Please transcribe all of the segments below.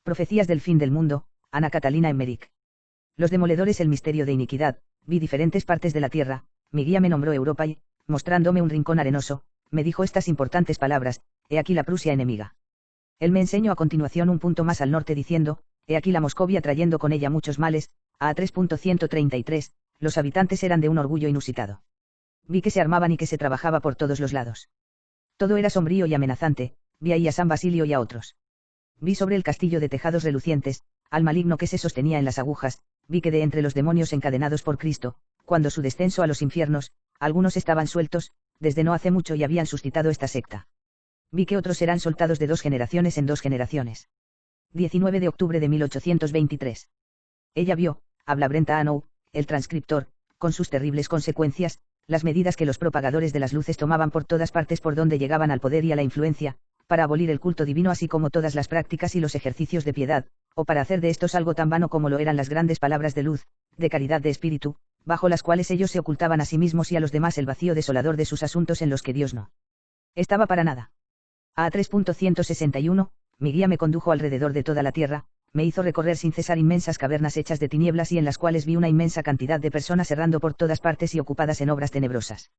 Profecías del fin del mundo, Ana Catalina Emmerich. Los demoledores, el misterio de iniquidad. Vi diferentes partes de la tierra, mi guía me nombró Europa y, mostrándome un rincón arenoso, me dijo estas importantes palabras: he aquí la Prusia enemiga. Él me enseñó a continuación un punto más al norte diciendo: he aquí la Moscovia trayendo con ella muchos males. A 3.133, los habitantes eran de un orgullo inusitado. Vi que se armaban y que se trabajaba por todos los lados. Todo era sombrío y amenazante, vi ahí a San Basilio y a otros. Vi sobre el castillo de tejados relucientes, al maligno que se sostenía en las agujas, vi que de entre los demonios encadenados por Cristo, cuando su descenso a los infiernos, algunos estaban sueltos, desde no hace mucho y habían suscitado esta secta. Vi que otros eran soltados de 2 generaciones en 2 generaciones. 19 de octubre de 1823. Ella vio, habla Brenta Anou, el transcriptor, con sus terribles consecuencias, las medidas que los propagadores de las luces tomaban por todas partes por donde llegaban al poder y a la influencia, para abolir el culto divino así como todas las prácticas y los ejercicios de piedad, o para hacer de estos algo tan vano como lo eran las grandes palabras de luz, de caridad de espíritu, bajo las cuales ellos se ocultaban a sí mismos y a los demás el vacío desolador de sus asuntos en los que Dios no estaba para nada. A 3.161, mi guía me condujo alrededor de toda la tierra, me hizo recorrer sin cesar inmensas cavernas hechas de tinieblas y en las cuales vi una inmensa cantidad de personas errando por todas partes y ocupadas en obras tenebrosas.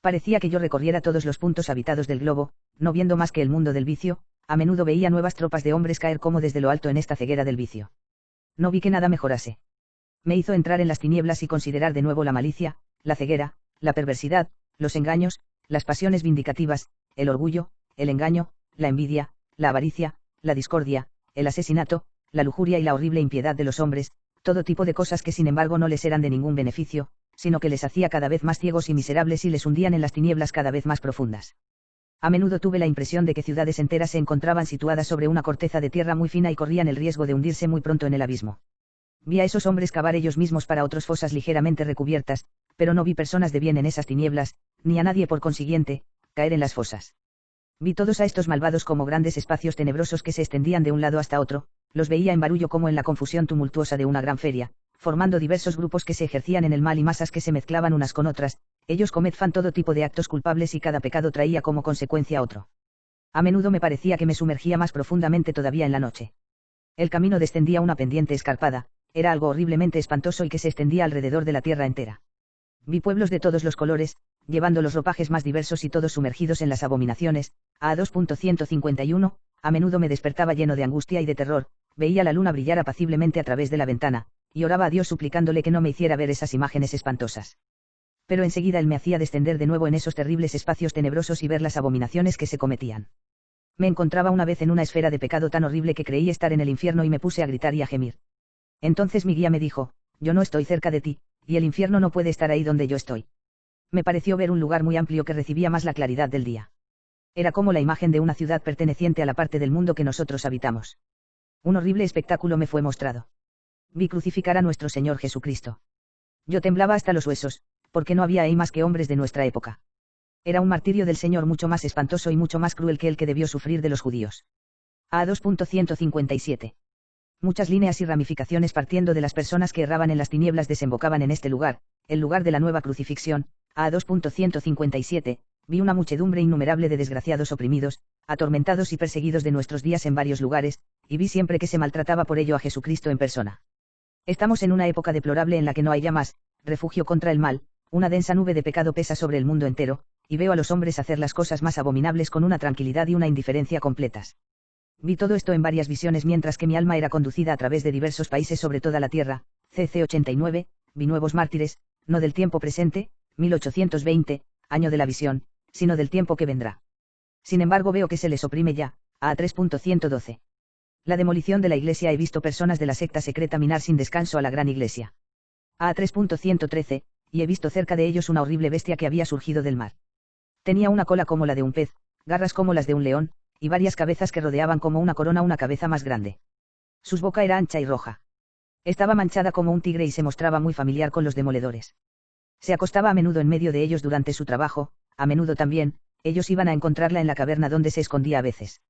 Parecía que yo recorriera todos los puntos habitados del globo, no viendo más que el mundo del vicio, a menudo veía nuevas tropas de hombres caer como desde lo alto en esta ceguera del vicio. No vi que nada mejorase. Me hizo entrar en las tinieblas y considerar de nuevo la malicia, la ceguera, la perversidad, los engaños, las pasiones vindicativas, el orgullo, el engaño, la envidia, la avaricia, la discordia, el asesinato, la lujuria y la horrible impiedad de los hombres, todo tipo de cosas que sin embargo no les eran de ningún beneficio, sino que les hacía cada vez más ciegos y miserables y les hundían en las tinieblas cada vez más profundas. A menudo tuve la impresión de que ciudades enteras se encontraban situadas sobre una corteza de tierra muy fina y corrían el riesgo de hundirse muy pronto en el abismo. Vi a esos hombres cavar ellos mismos para otros fosas ligeramente recubiertas, pero no vi personas de bien en esas tinieblas, ni a nadie por consiguiente, caer en las fosas. Vi todos a estos malvados como grandes espacios tenebrosos que se extendían de un lado hasta otro, los veía en barullo como en la confusión tumultuosa de una gran feria, formando diversos grupos que se ejercían en el mal y masas que se mezclaban unas con otras, ellos cometían todo tipo de actos culpables y cada pecado traía como consecuencia otro. A menudo me parecía que me sumergía más profundamente todavía en la noche. El camino descendía una pendiente escarpada, era algo horriblemente espantoso y que se extendía alrededor de la tierra entera. Vi pueblos de todos los colores, llevando los ropajes más diversos y todos sumergidos en las abominaciones. A 2.151, a menudo me despertaba lleno de angustia y de terror, veía la luna brillar apaciblemente a través de la ventana, y oraba a Dios suplicándole que no me hiciera ver esas imágenes espantosas. Pero enseguida él me hacía descender de nuevo en esos terribles espacios tenebrosos y ver las abominaciones que se cometían. Me encontraba una vez en una esfera de pecado tan horrible que creí estar en el infierno y me puse a gritar y a gemir. Entonces mi guía me dijo: yo no estoy cerca de ti, y el infierno no puede estar ahí donde yo estoy. Me pareció ver un lugar muy amplio que recibía más la claridad del día. Era como la imagen de una ciudad perteneciente a la parte del mundo que nosotros habitamos. Un horrible espectáculo me fue mostrado. Vi crucificar a nuestro Señor Jesucristo. Yo temblaba hasta los huesos, porque no había ahí más que hombres de nuestra época. Era un martirio del Señor mucho más espantoso y mucho más cruel que el que debió sufrir de los judíos. A 2.157. Muchas líneas y ramificaciones partiendo de las personas que erraban en las tinieblas desembocaban en este lugar, el lugar de la nueva crucifixión. A 2.157, vi una muchedumbre innumerable de desgraciados oprimidos, atormentados y perseguidos de nuestros días en varios lugares, y vi siempre que se maltrataba por ello a Jesucristo en persona. Estamos en una época deplorable en la que no hay ya más refugio contra el mal, una densa nube de pecado pesa sobre el mundo entero, y veo a los hombres hacer las cosas más abominables con una tranquilidad y una indiferencia completas. Vi todo esto en varias visiones mientras que mi alma era conducida a través de diversos países sobre toda la tierra. CC 89, vi nuevos mártires, no del tiempo presente, 1820, año de la visión, sino del tiempo que vendrá. Sin embargo veo que se les oprime ya. A 3.112. La demolición de la iglesia. He visto personas de la secta secreta minar sin descanso a la gran iglesia. A 3.113, y he visto cerca de ellos una horrible bestia que había surgido del mar. Tenía una cola como la de un pez, garras como las de un león, y varias cabezas que rodeaban como una corona una cabeza más grande. Su boca era ancha y roja. Estaba manchada como un tigre y se mostraba muy familiar con los demoledores. Se acostaba a menudo en medio de ellos durante su trabajo, a menudo también, ellos iban a encontrarla en la caverna donde se escondía a veces.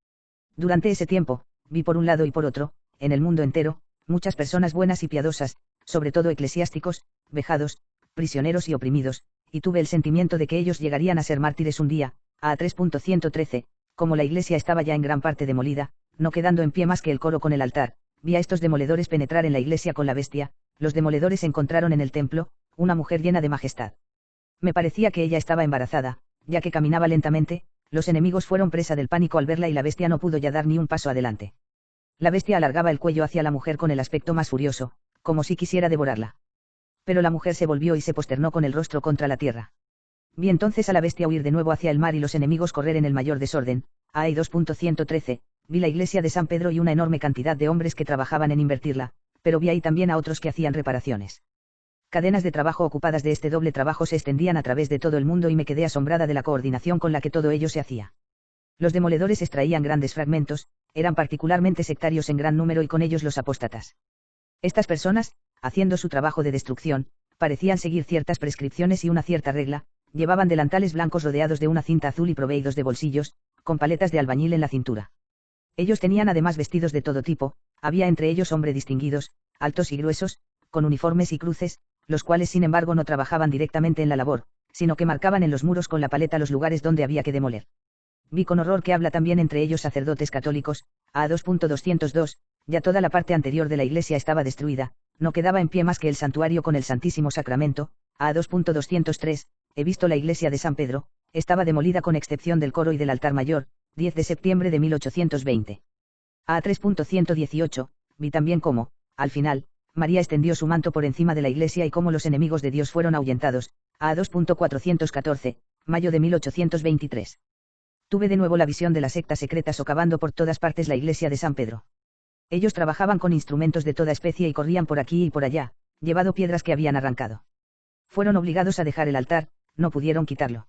Durante ese tiempo, vi por un lado y por otro, en el mundo entero, muchas personas buenas y piadosas, sobre todo eclesiásticos, vejados, prisioneros y oprimidos, y tuve el sentimiento de que ellos llegarían a ser mártires un día. A 3.113, como la iglesia estaba ya en gran parte demolida, no quedando en pie más que el coro con el altar, vi a estos demoledores penetrar en la iglesia con la bestia. Los demoledores encontraron en el templo una mujer llena de majestad. Me parecía que ella estaba embarazada, ya que caminaba lentamente. Los enemigos fueron presa del pánico al verla y la bestia no pudo ya dar ni un paso adelante. La bestia alargaba el cuello hacia la mujer con el aspecto más furioso, como si quisiera devorarla. Pero la mujer se volvió y se posternó con el rostro contra la tierra. Vi entonces a la bestia huir de nuevo hacia el mar y los enemigos correr en el mayor desorden. Ahí 2.113, vi la iglesia de San Pedro y una enorme cantidad de hombres que trabajaban en invertirla, pero vi ahí también a otros que hacían reparaciones. Cadenas de trabajo ocupadas de este doble trabajo se extendían a través de todo el mundo y me quedé asombrada de la coordinación con la que todo ello se hacía. Los demoledores extraían grandes fragmentos, eran particularmente sectarios en gran número y con ellos los apóstatas. Estas personas, haciendo su trabajo de destrucción, parecían seguir ciertas prescripciones y una cierta regla, llevaban delantales blancos rodeados de una cinta azul y proveídos de bolsillos, con paletas de albañil en la cintura. Ellos tenían además vestidos de todo tipo, había entre ellos hombres distinguidos, altos y gruesos, con uniformes y cruces, los cuales sin embargo no trabajaban directamente en la labor, sino que marcaban en los muros con la paleta los lugares donde había que demoler. Vi con horror que habla también entre ellos sacerdotes católicos. A 2.202, ya toda la parte anterior de la iglesia estaba destruida, no quedaba en pie más que el santuario con el Santísimo Sacramento. A 2.203, he visto la iglesia de San Pedro, estaba demolida con excepción del coro y del altar mayor, 10 de septiembre de 1820. A 3.118, vi también cómo, al final, María extendió su manto por encima de la iglesia y cómo los enemigos de Dios fueron ahuyentados. A 2.414, mayo de 1823. Tuve de nuevo la visión de la secta secreta socavando por todas partes la iglesia de San Pedro. Ellos trabajaban con instrumentos de toda especie y corrían por aquí y por allá, llevando piedras que habían arrancado. Fueron obligados a dejar el altar, no pudieron quitarlo.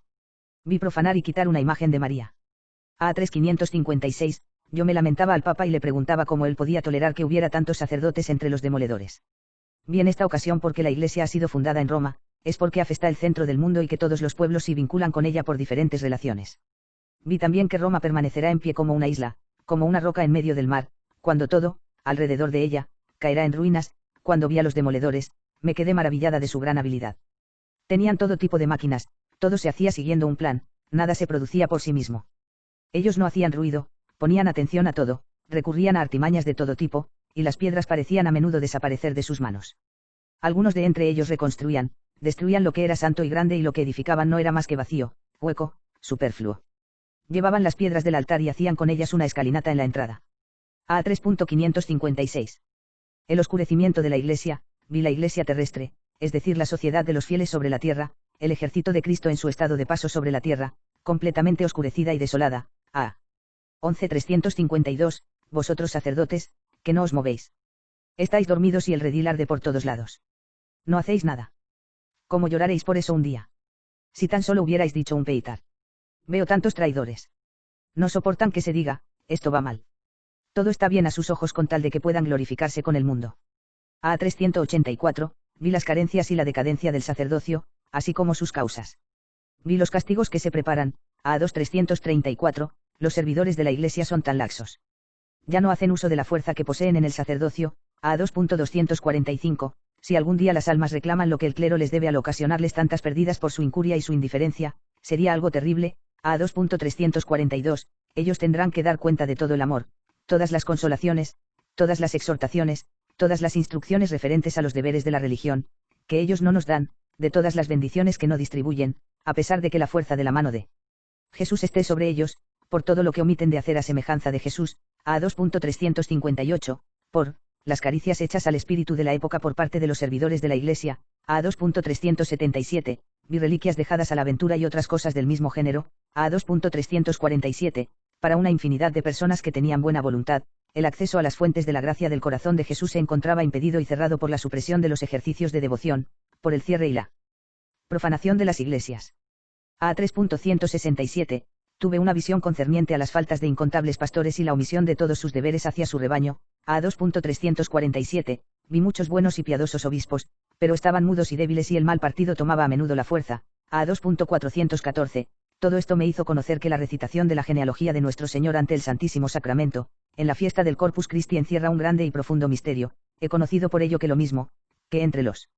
Vi profanar y quitar una imagen de María. A 3.556, yo me lamentaba al Papa y le preguntaba cómo él podía tolerar que hubiera tantos sacerdotes entre los demoledores. Vi en esta ocasión porque la Iglesia ha sido fundada en Roma, es porque Af está el centro del mundo y que todos los pueblos se vinculan con ella por diferentes relaciones. Vi también que Roma permanecerá en pie como una isla, como una roca en medio del mar, cuando todo, alrededor de ella, caerá en ruinas. Cuando vi a los demoledores, me quedé maravillada de su gran habilidad. Tenían todo tipo de máquinas, todo se hacía siguiendo un plan, nada se producía por sí mismo. Ellos no hacían ruido, ponían atención a todo, recurrían a artimañas de todo tipo, y las piedras parecían a menudo desaparecer de sus manos. Algunos de entre ellos reconstruían, destruían lo que era santo y grande y lo que edificaban no era más que vacío, hueco, superfluo. Llevaban las piedras del altar y hacían con ellas una escalinata en la entrada. A 3.556. El oscurecimiento de la iglesia, vi la iglesia terrestre, es decir la sociedad de los fieles sobre la tierra, el ejército de Cristo en su estado de paso sobre la tierra, completamente oscurecida y desolada. A 11.352, vosotros sacerdotes, que no os movéis. Estáis dormidos y el redil arde por todos lados. No hacéis nada. ¿Cómo lloraréis por eso un día? Si tan solo hubierais dicho un peitar. Veo tantos traidores. No soportan que se diga, esto va mal. Todo está bien a sus ojos con tal de que puedan glorificarse con el mundo. A 384, vi las carencias y la decadencia del sacerdocio, así como sus causas. Vi los castigos que se preparan. A 2.334, los servidores de la Iglesia son tan laxos. Ya no hacen uso de la fuerza que poseen en el sacerdocio. A 2.245, si algún día las almas reclaman lo que el clero les debe al ocasionarles tantas pérdidas por su incuria y su indiferencia, sería algo terrible. A 2.342, ellos tendrán que dar cuenta de todo el amor, todas las consolaciones, todas las exhortaciones, todas las instrucciones referentes a los deberes de la religión, que ellos no nos dan, de todas las bendiciones que no distribuyen, a pesar de que la fuerza de la mano de Jesús esté sobre ellos, por todo lo que omiten de hacer a semejanza de Jesús. A 2.358, por las caricias hechas al espíritu de la época por parte de los servidores de la Iglesia. A 2.377, vi reliquias dejadas a la aventura y otras cosas del mismo género. A 2.347, para una infinidad de personas que tenían buena voluntad, el acceso a las fuentes de la gracia del corazón de Jesús se encontraba impedido y cerrado por la supresión de los ejercicios de devoción, por el cierre y la profanación de las iglesias. A 3.167, tuve una visión concerniente a las faltas de incontables pastores y la omisión de todos sus deberes hacia su rebaño. A 2.347, vi muchos buenos y piadosos obispos, pero estaban mudos y débiles y el mal partido tomaba a menudo la fuerza. A 2.414, todo esto me hizo conocer que la recitación de la genealogía de nuestro Señor ante el Santísimo Sacramento, en la fiesta del Corpus Christi encierra un grande y profundo misterio. He conocido por ello que lo mismo, que entre los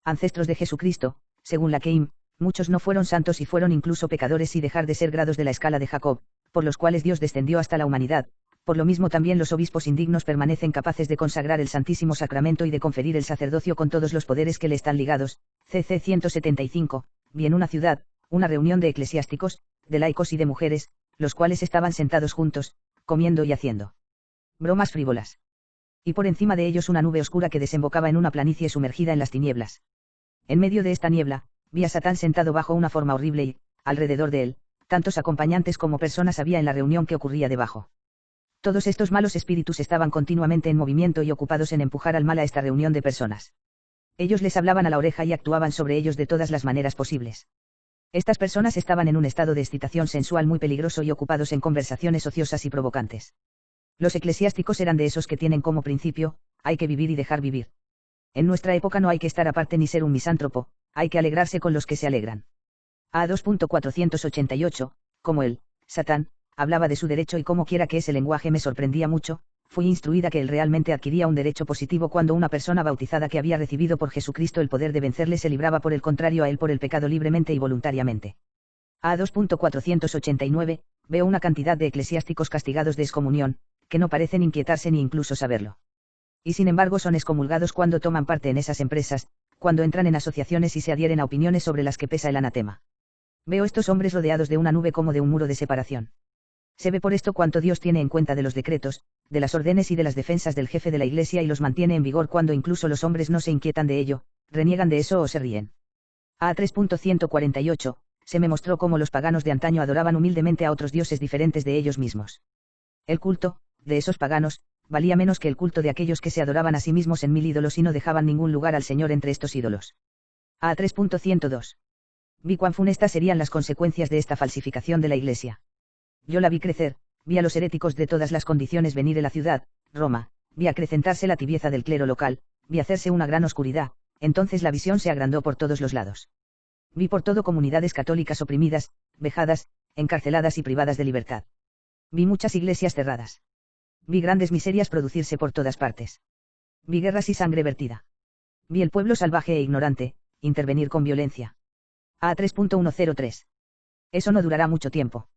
ancestros de Jesucristo, según la Keim, muchos no fueron santos y fueron incluso pecadores y dejar de ser grados de la escala de Jacob, por los cuales Dios descendió hasta la humanidad, Por lo mismo también los obispos indignos permanecen capaces de consagrar el Santísimo Sacramento y de conferir el sacerdocio con todos los poderes que le están ligados. CC 175. Vi en una ciudad, una reunión de eclesiásticos, de laicos y de mujeres, los cuales estaban sentados juntos, comiendo y haciendo bromas frívolas. Y por encima de ellos una nube oscura que desembocaba en una planicie sumergida en las tinieblas. En medio de esta niebla, vi a Satán sentado bajo una forma horrible y, alrededor de él, tantos acompañantes como personas había en la reunión que ocurría debajo. Todos estos malos espíritus estaban continuamente en movimiento y ocupados en empujar al mal a esta reunión de personas. Ellos les hablaban a la oreja y actuaban sobre ellos de todas las maneras posibles. Estas personas estaban en un estado de excitación sensual muy peligroso y ocupados en conversaciones ociosas y provocantes. Los eclesiásticos eran de esos que tienen como principio, hay que vivir y dejar vivir. En nuestra época no hay que estar aparte ni ser un misántropo, hay que alegrarse con los que se alegran. A 2.488, como él, Satán, hablaba de su derecho y como quiera que ese lenguaje me sorprendía mucho, fui instruida que él realmente adquiría un derecho positivo cuando una persona bautizada que había recibido por Jesucristo el poder de vencerle se libraba por el contrario a él por el pecado libremente y voluntariamente. A 2.489, veo una cantidad de eclesiásticos castigados de excomunión, que no parecen inquietarse ni incluso saberlo. Y sin embargo son excomulgados cuando toman parte en esas empresas, cuando entran en asociaciones y se adhieren a opiniones sobre las que pesa el anatema. Veo estos hombres rodeados de una nube como de un muro de separación. Se ve por esto cuánto Dios tiene en cuenta de los decretos, de las órdenes y de las defensas del jefe de la Iglesia y los mantiene en vigor cuando incluso los hombres no se inquietan de ello, reniegan de eso o se ríen. A 3.148, se me mostró cómo los paganos de antaño adoraban humildemente a otros dioses diferentes de ellos mismos. El culto, de esos paganos, valía menos que el culto de aquellos que se adoraban a sí mismos en 1000 ídolos y no dejaban ningún lugar al Señor entre estos ídolos. A 3.102. Vi cuán funestas serían las consecuencias de esta falsificación de la Iglesia. Yo la vi crecer, vi a los heréticos de todas las condiciones venir a la ciudad, Roma, vi acrecentarse la tibieza del clero local, vi hacerse una gran oscuridad, entonces la visión se agrandó por todos los lados. Vi por todo comunidades católicas oprimidas, vejadas, encarceladas y privadas de libertad. Vi muchas iglesias cerradas. Vi grandes miserias producirse por todas partes. Vi guerras y sangre vertida. Vi el pueblo salvaje e ignorante, intervenir con violencia. A 3.103. Eso no durará mucho tiempo.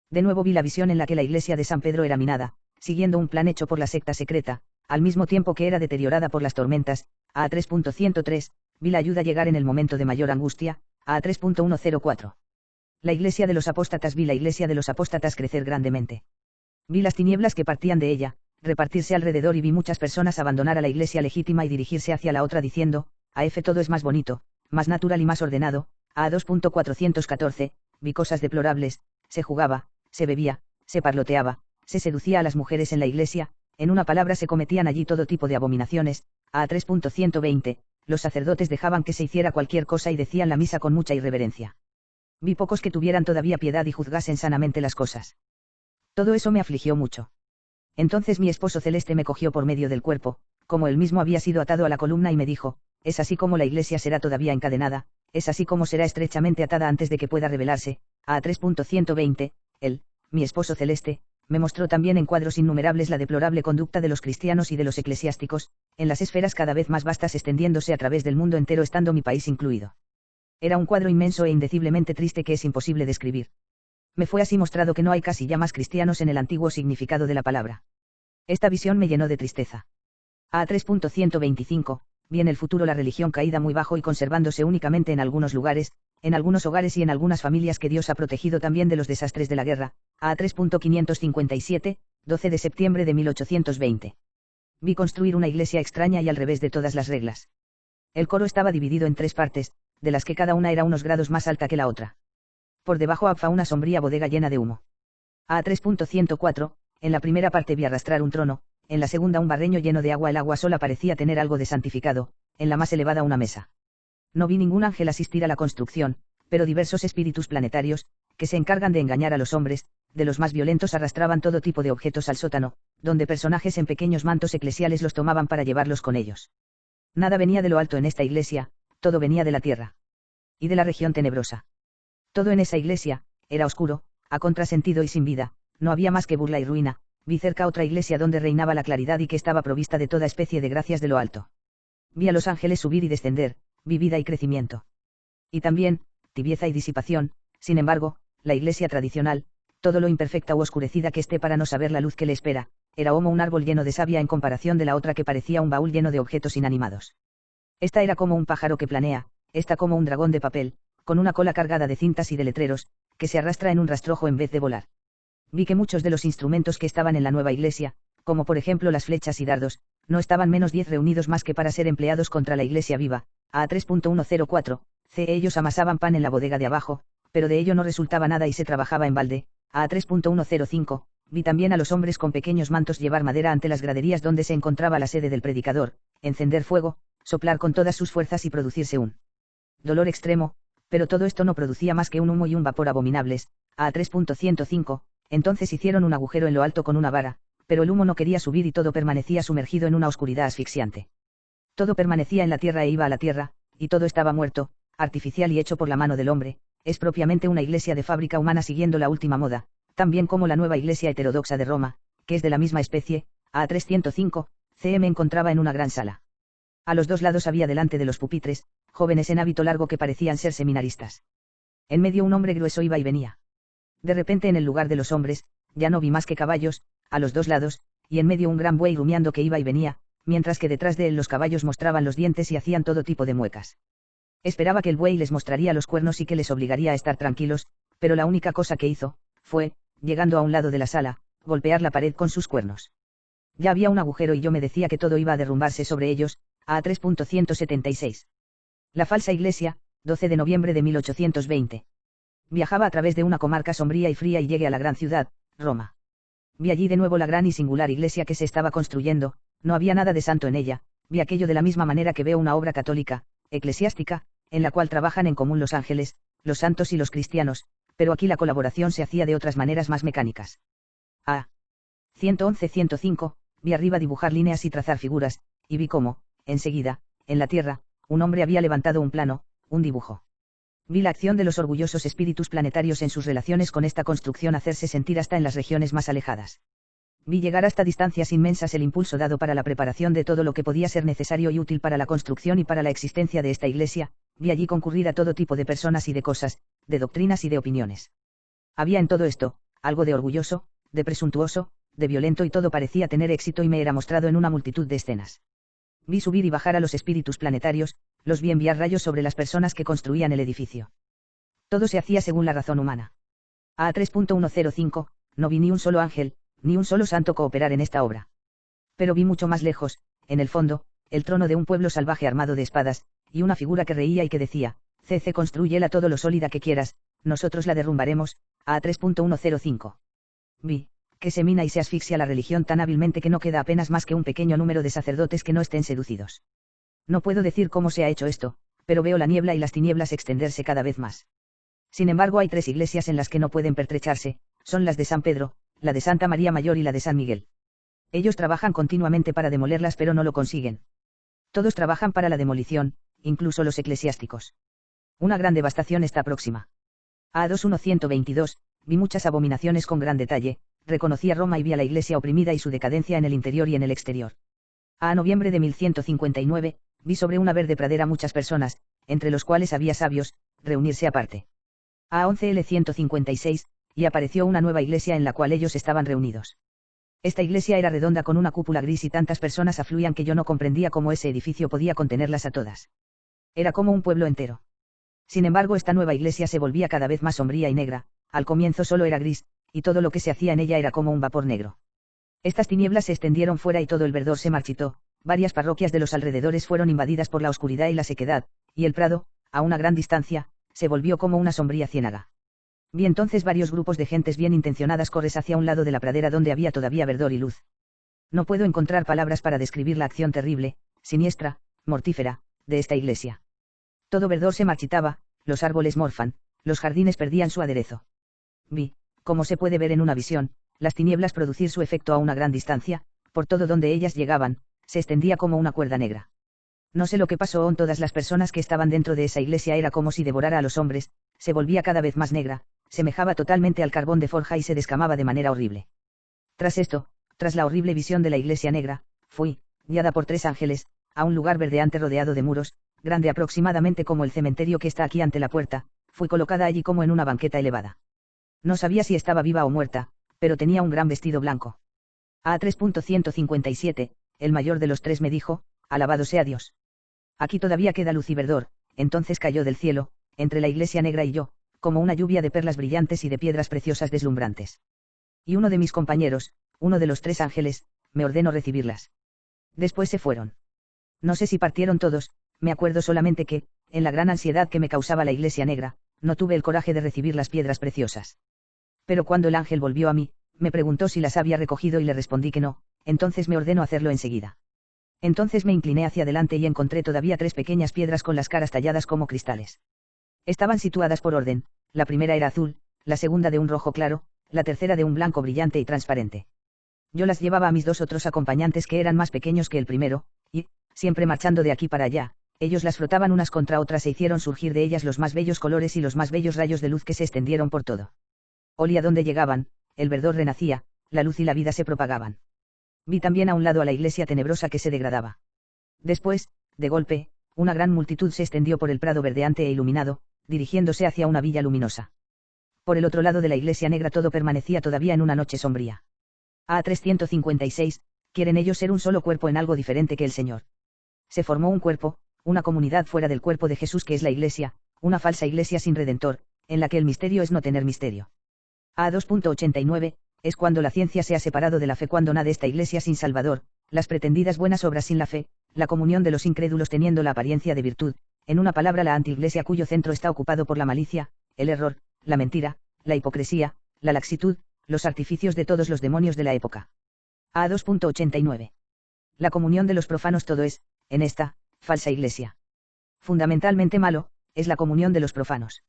De nuevo vi la visión en la que la iglesia de San Pedro era minada, siguiendo un plan hecho por la secta secreta, al mismo tiempo que era deteriorada por las tormentas. A 3.103, vi la ayuda llegar en el momento de mayor angustia. A 3.104. La iglesia de los apóstatas, vi la iglesia de los apóstatas crecer grandemente. Vi las tinieblas que partían de ella, repartirse alrededor y vi muchas personas abandonar a la iglesia legítima y dirigirse hacia la otra diciendo, AF todo es más bonito, más natural y más ordenado. A 2.414, vi cosas deplorables, se jugaba, se bebía, se parloteaba, se seducía a las mujeres en la iglesia, en una palabra se cometían allí todo tipo de abominaciones. A 3.120, los sacerdotes dejaban que se hiciera cualquier cosa y decían la misa con mucha irreverencia. Vi pocos que tuvieran todavía piedad y juzgasen sanamente las cosas. Todo eso me afligió mucho. Entonces mi esposo celeste me cogió por medio del cuerpo, como él mismo había sido atado a la columna y me dijo, es así como la iglesia será todavía encadenada, es así como será estrechamente atada antes de que pueda revelarse. A 3.120, él, mi esposo celeste, me mostró también en cuadros innumerables la deplorable conducta de los cristianos y de los eclesiásticos, en las esferas cada vez más vastas extendiéndose a través del mundo entero estando mi país incluido. Era un cuadro inmenso e indeciblemente triste que es imposible describir. Me fue así mostrado que no hay casi ya más cristianos en el antiguo significado de la palabra. Esta visión me llenó de tristeza. A 3.125, vi en el futuro la religión caída muy bajo y conservándose únicamente en algunos lugares, en algunos hogares y en algunas familias que Dios ha protegido también de los desastres de la guerra. A 3.557, 12 de septiembre de 1820. Vi construir una iglesia extraña y al revés de todas las reglas. El coro estaba dividido en 3 partes, de las que cada una era unos grados más alta que la otra. Por debajo había una sombría bodega llena de humo. A 3.104, en la primera parte vi arrastrar un trono, en la segunda un barreño lleno de agua. El agua sola parecía tener algo de santificado, en la más elevada una mesa. No vi ningún ángel asistir a la construcción, pero diversos espíritus planetarios, que se encargan de engañar a los hombres, de los más violentos arrastraban todo tipo de objetos al sótano, donde personajes en pequeños mantos eclesiales los tomaban para llevarlos con ellos. Nada venía de lo alto en esta iglesia, todo venía de la tierra. Y de la región tenebrosa. Todo en esa iglesia, era oscuro, a contrasentido y sin vida, no había más que burla y ruina. Vi cerca otra iglesia donde reinaba la claridad y que estaba provista de toda especie de gracias de lo alto. Vi a los ángeles subir y descender, vi vida y crecimiento. Y también, tibieza y disipación, sin embargo, la iglesia tradicional, todo lo imperfecta u oscurecida que esté para no saber la luz que le espera, era como un árbol lleno de savia en comparación de la otra que parecía un baúl lleno de objetos inanimados. Esta era como un pájaro que planea, esta como un dragón de papel, con una cola cargada de cintas y de letreros, que se arrastra en un rastrojo en vez de volar. Vi que muchos de los instrumentos que estaban en la nueva iglesia, como por ejemplo las flechas y dardos, no estaban menos 10 reunidos más que para ser empleados contra la iglesia viva, a 3.104, c. Ellos amasaban pan en la bodega de abajo, pero de ello no resultaba nada y se trabajaba en balde, a 3.105, vi también a los hombres con pequeños mantos llevar madera ante las graderías donde se encontraba la sede del predicador, encender fuego, soplar con todas sus fuerzas y producirse un dolor extremo, pero todo esto no producía más que un humo y un vapor abominables, a 3.105, entonces hicieron un agujero en lo alto con una vara, pero el humo no quería subir y todo permanecía sumergido en una oscuridad asfixiante. Todo permanecía en la tierra e iba a la tierra, y todo estaba muerto, artificial y hecho por la mano del hombre, es propiamente una iglesia de fábrica humana siguiendo la última moda, también como la nueva iglesia heterodoxa de Roma, que es de la misma especie, a 305, me encontraba en una gran sala. A los dos lados había delante de los pupitres, jóvenes en hábito largo que parecían ser seminaristas. En medio un hombre grueso iba y venía. De repente en el lugar de los hombres, ya no vi más que caballos, a los dos lados, y en medio un gran buey rumiando que iba y venía, mientras que detrás de él los caballos mostraban los dientes y hacían todo tipo de muecas. Esperaba que el buey les mostraría los cuernos y que les obligaría a estar tranquilos, pero la única cosa que hizo, fue, llegando a un lado de la sala, golpear la pared con sus cuernos. Ya había un agujero y yo me decía que todo iba a derrumbarse sobre ellos, a 3.176. La falsa iglesia, 12 de noviembre de 1820. Viajaba a través de una comarca sombría y fría y llegué a la gran ciudad, Roma. Vi allí de nuevo la gran y singular iglesia que se estaba construyendo, no había nada de santo en ella, vi aquello de la misma manera que veo una obra católica, eclesiástica, en la cual trabajan en común los ángeles, los santos y los cristianos, pero aquí la colaboración se hacía de otras maneras más mecánicas. A 111-105, vi arriba dibujar líneas y trazar figuras, y vi cómo, enseguida, en la tierra, un hombre había levantado un plano, un dibujo. Vi la acción de los orgullosos espíritus planetarios en sus relaciones con esta construcción hacerse sentir hasta en las regiones más alejadas. Vi llegar hasta distancias inmensas el impulso dado para la preparación de todo lo que podía ser necesario y útil para la construcción y para la existencia de esta iglesia, vi allí concurrir a todo tipo de personas y de cosas, de doctrinas y de opiniones. Había en todo esto, algo de orgulloso, de presuntuoso, de violento y todo parecía tener éxito y me era mostrado en una multitud de escenas. Vi subir y bajar a los espíritus planetarios, los vi enviar rayos sobre las personas que construían el edificio. Todo se hacía según la razón humana. A 3.105, no vi ni un solo ángel, ni un solo santo cooperar en esta obra. Pero vi mucho más lejos, en el fondo, el trono de un pueblo salvaje armado de espadas, y una figura que reía y que decía, construyela todo lo sólida que quieras, nosotros la derrumbaremos, a 3.105. Vi, que se mina y se asfixia la religión tan hábilmente que no queda apenas más que un pequeño número de sacerdotes que no estén seducidos. No puedo decir cómo se ha hecho esto, pero veo la niebla y las tinieblas extenderse cada vez más. Sin embargo hay 3 iglesias en las que no pueden pertrecharse, son las de San Pedro, la de Santa María Mayor y la de San Miguel. Ellos trabajan continuamente para demolerlas pero no lo consiguen. Todos trabajan para la demolición, incluso los eclesiásticos. Una gran devastación está próxima. A 2.122, vi muchas abominaciones con gran detalle, reconocí a Roma y vi a la iglesia oprimida y su decadencia en el interior y en el exterior. A noviembre de 1159, vi sobre una verde pradera muchas personas, entre los cuales había sabios, reunirse aparte. A 11L156, y apareció una nueva iglesia en la cual ellos estaban reunidos. Esta iglesia era redonda con una cúpula gris y tantas personas afluían que yo no comprendía cómo ese edificio podía contenerlas a todas. Era como un pueblo entero. Sin embargo, esta nueva iglesia se volvía cada vez más sombría y negra, al comienzo solo era gris, y todo lo que se hacía en ella era como un vapor negro. Estas tinieblas se extendieron fuera y todo el verdor se marchitó, varias parroquias de los alrededores fueron invadidas por la oscuridad y la sequedad, y el prado, a una gran distancia, se volvió como una sombría ciénaga. Vi entonces varios grupos de gentes bien intencionadas correr hacia un lado de la pradera donde había todavía verdor y luz. No puedo encontrar palabras para describir la acción terrible, siniestra, mortífera, de esta iglesia. Todo verdor se marchitaba, los árboles morfan, los jardines perdían su aderezo. Vi, como se puede ver en una visión, las tinieblas producir su efecto a una gran distancia, por todo donde ellas llegaban, se extendía como una cuerda negra. No sé lo que pasó con todas las personas que estaban dentro de esa iglesia, era como si devorara a los hombres, se volvía cada vez más negra, semejaba totalmente al carbón de forja y se descamaba de manera horrible. Tras esto, tras la horrible visión de la iglesia negra, fui, guiada por 3 ángeles, a un lugar verdeante rodeado de muros, grande aproximadamente como el cementerio que está aquí ante la puerta, fui colocada allí como en una banqueta elevada. No sabía si estaba viva o muerta, pero tenía un gran vestido blanco. A 3.157, el mayor de los tres me dijo, alabado sea Dios. Aquí todavía queda luz y verdor. Entonces cayó del cielo, entre la iglesia negra y yo, como una lluvia de perlas brillantes y de piedras preciosas deslumbrantes. Y uno de mis compañeros, uno de los tres ángeles, me ordenó recibirlas. Después se fueron. No sé si partieron todos, me acuerdo solamente que, en la gran ansiedad que me causaba la iglesia negra, no tuve el coraje de recibir las piedras preciosas. Pero cuando el ángel volvió a mí, me preguntó si las había recogido y le respondí que no, entonces me ordenó hacerlo enseguida. Entonces me incliné hacia adelante y encontré todavía tres pequeñas piedras con las caras talladas como cristales. Estaban situadas por orden, la primera era azul, la segunda de un rojo claro, la tercera de un blanco brillante y transparente. Yo las llevaba a mis dos otros acompañantes que eran más pequeños que el primero, y, siempre marchando de aquí para allá, ellos las frotaban unas contra otras e hicieron surgir de ellas los más bellos colores y los más bellos rayos de luz que se extendieron por todo. Olía donde llegaban, el verdor renacía, la luz y la vida se propagaban. Vi también a un lado a la iglesia tenebrosa que se degradaba. Después, de golpe, una gran multitud se extendió por el prado verdeante e iluminado, dirigiéndose hacia una villa luminosa. Por el otro lado de la iglesia negra todo permanecía todavía en una noche sombría. A 356, quieren ellos ser un solo cuerpo en algo diferente que el Señor. Se formó un cuerpo, una comunidad fuera del cuerpo de Jesús que es la iglesia, una falsa iglesia sin redentor, en la que el misterio es no tener misterio. A 2.89, es cuando la ciencia se ha separado de la fe cuando nade esta iglesia sin Salvador, las pretendidas buenas obras sin la fe, la comunión de los incrédulos teniendo la apariencia de virtud, en una palabra la antiiglesia cuyo centro está ocupado por la malicia, el error, la mentira, la hipocresía, la laxitud, los artificios de todos los demonios de la época. A 2.89. La comunión de los profanos todo es, en esta, falsa iglesia. Fundamentalmente malo, es la comunión de los profanos.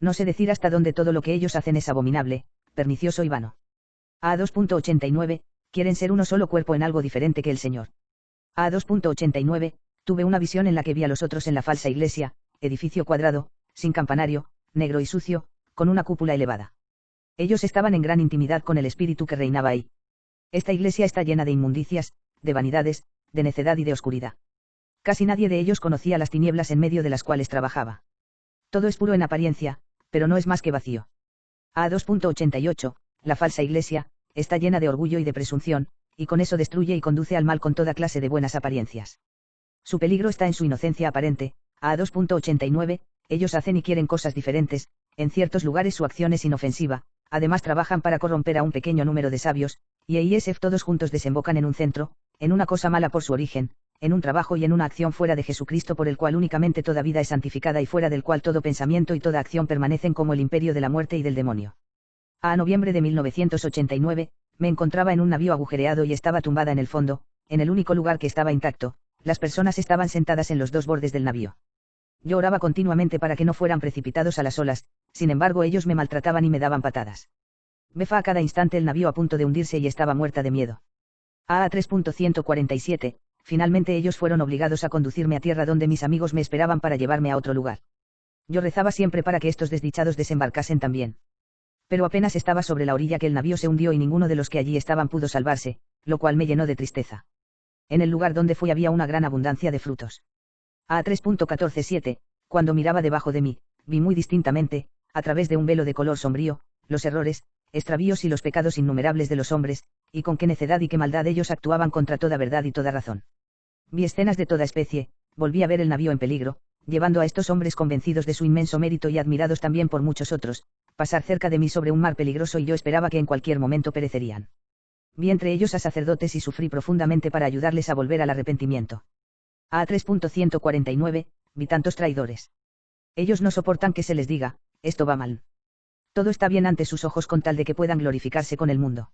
No sé decir hasta dónde todo lo que ellos hacen es abominable, pernicioso y vano. A 2.89, quieren ser uno solo cuerpo en algo diferente que el Señor. A 2.89, tuve una visión en la que vi a los otros en la falsa iglesia, edificio cuadrado, sin campanario, negro y sucio, con una cúpula elevada. Ellos estaban en gran intimidad con el espíritu que reinaba ahí. Esta iglesia está llena de inmundicias, de vanidades, de necedad y de oscuridad. Casi nadie de ellos conocía las tinieblas en medio de las cuales trabajaba. Todo es puro en apariencia, pero no es más que vacío. A 2.88, la falsa iglesia, está llena de orgullo y de presunción, y con eso destruye y conduce al mal con toda clase de buenas apariencias. Su peligro está en su inocencia aparente. A 2.89, ellos hacen y quieren cosas diferentes, en ciertos lugares su acción es inofensiva, además trabajan para corromper a un pequeño número de sabios, y EISF todos juntos desembocan en un centro, en una cosa mala por su origen, en un trabajo y en una acción fuera de Jesucristo por el cual únicamente toda vida es santificada y fuera del cual todo pensamiento y toda acción permanecen como el imperio de la muerte y del demonio. A noviembre de 1989, me encontraba en un navío agujereado y estaba tumbada en el fondo, en el único lugar que estaba intacto, las personas estaban sentadas en los dos bordes del navío. Yo oraba continuamente para que no fueran precipitados a las olas, sin embargo ellos me maltrataban y me daban patadas. Befa a cada instante el navío a punto de hundirse y estaba muerta de miedo. A 3.147, finalmente ellos fueron obligados a conducirme a tierra donde mis amigos me esperaban para llevarme a otro lugar. Yo rezaba siempre para que estos desdichados desembarcasen también. Pero apenas estaba sobre la orilla que el navío se hundió y ninguno de los que allí estaban pudo salvarse, lo cual me llenó de tristeza. En el lugar donde fui había una gran abundancia de frutos. A 3.147, cuando miraba debajo de mí, vi muy distintamente, a través de un velo de color sombrío, los errores, extravíos y los pecados innumerables de los hombres, y con qué necedad y qué maldad ellos actuaban contra toda verdad y toda razón. Vi escenas de toda especie, volví a ver el navío en peligro, llevando a estos hombres convencidos de su inmenso mérito y admirados también por muchos otros, pasar cerca de mí sobre un mar peligroso y yo esperaba que en cualquier momento perecerían. Vi entre ellos a sacerdotes y sufrí profundamente para ayudarles a volver al arrepentimiento. A 3.149, vi tantos traidores. Ellos no soportan que se les diga, esto va mal. Todo está bien ante sus ojos con tal de que puedan glorificarse con el mundo.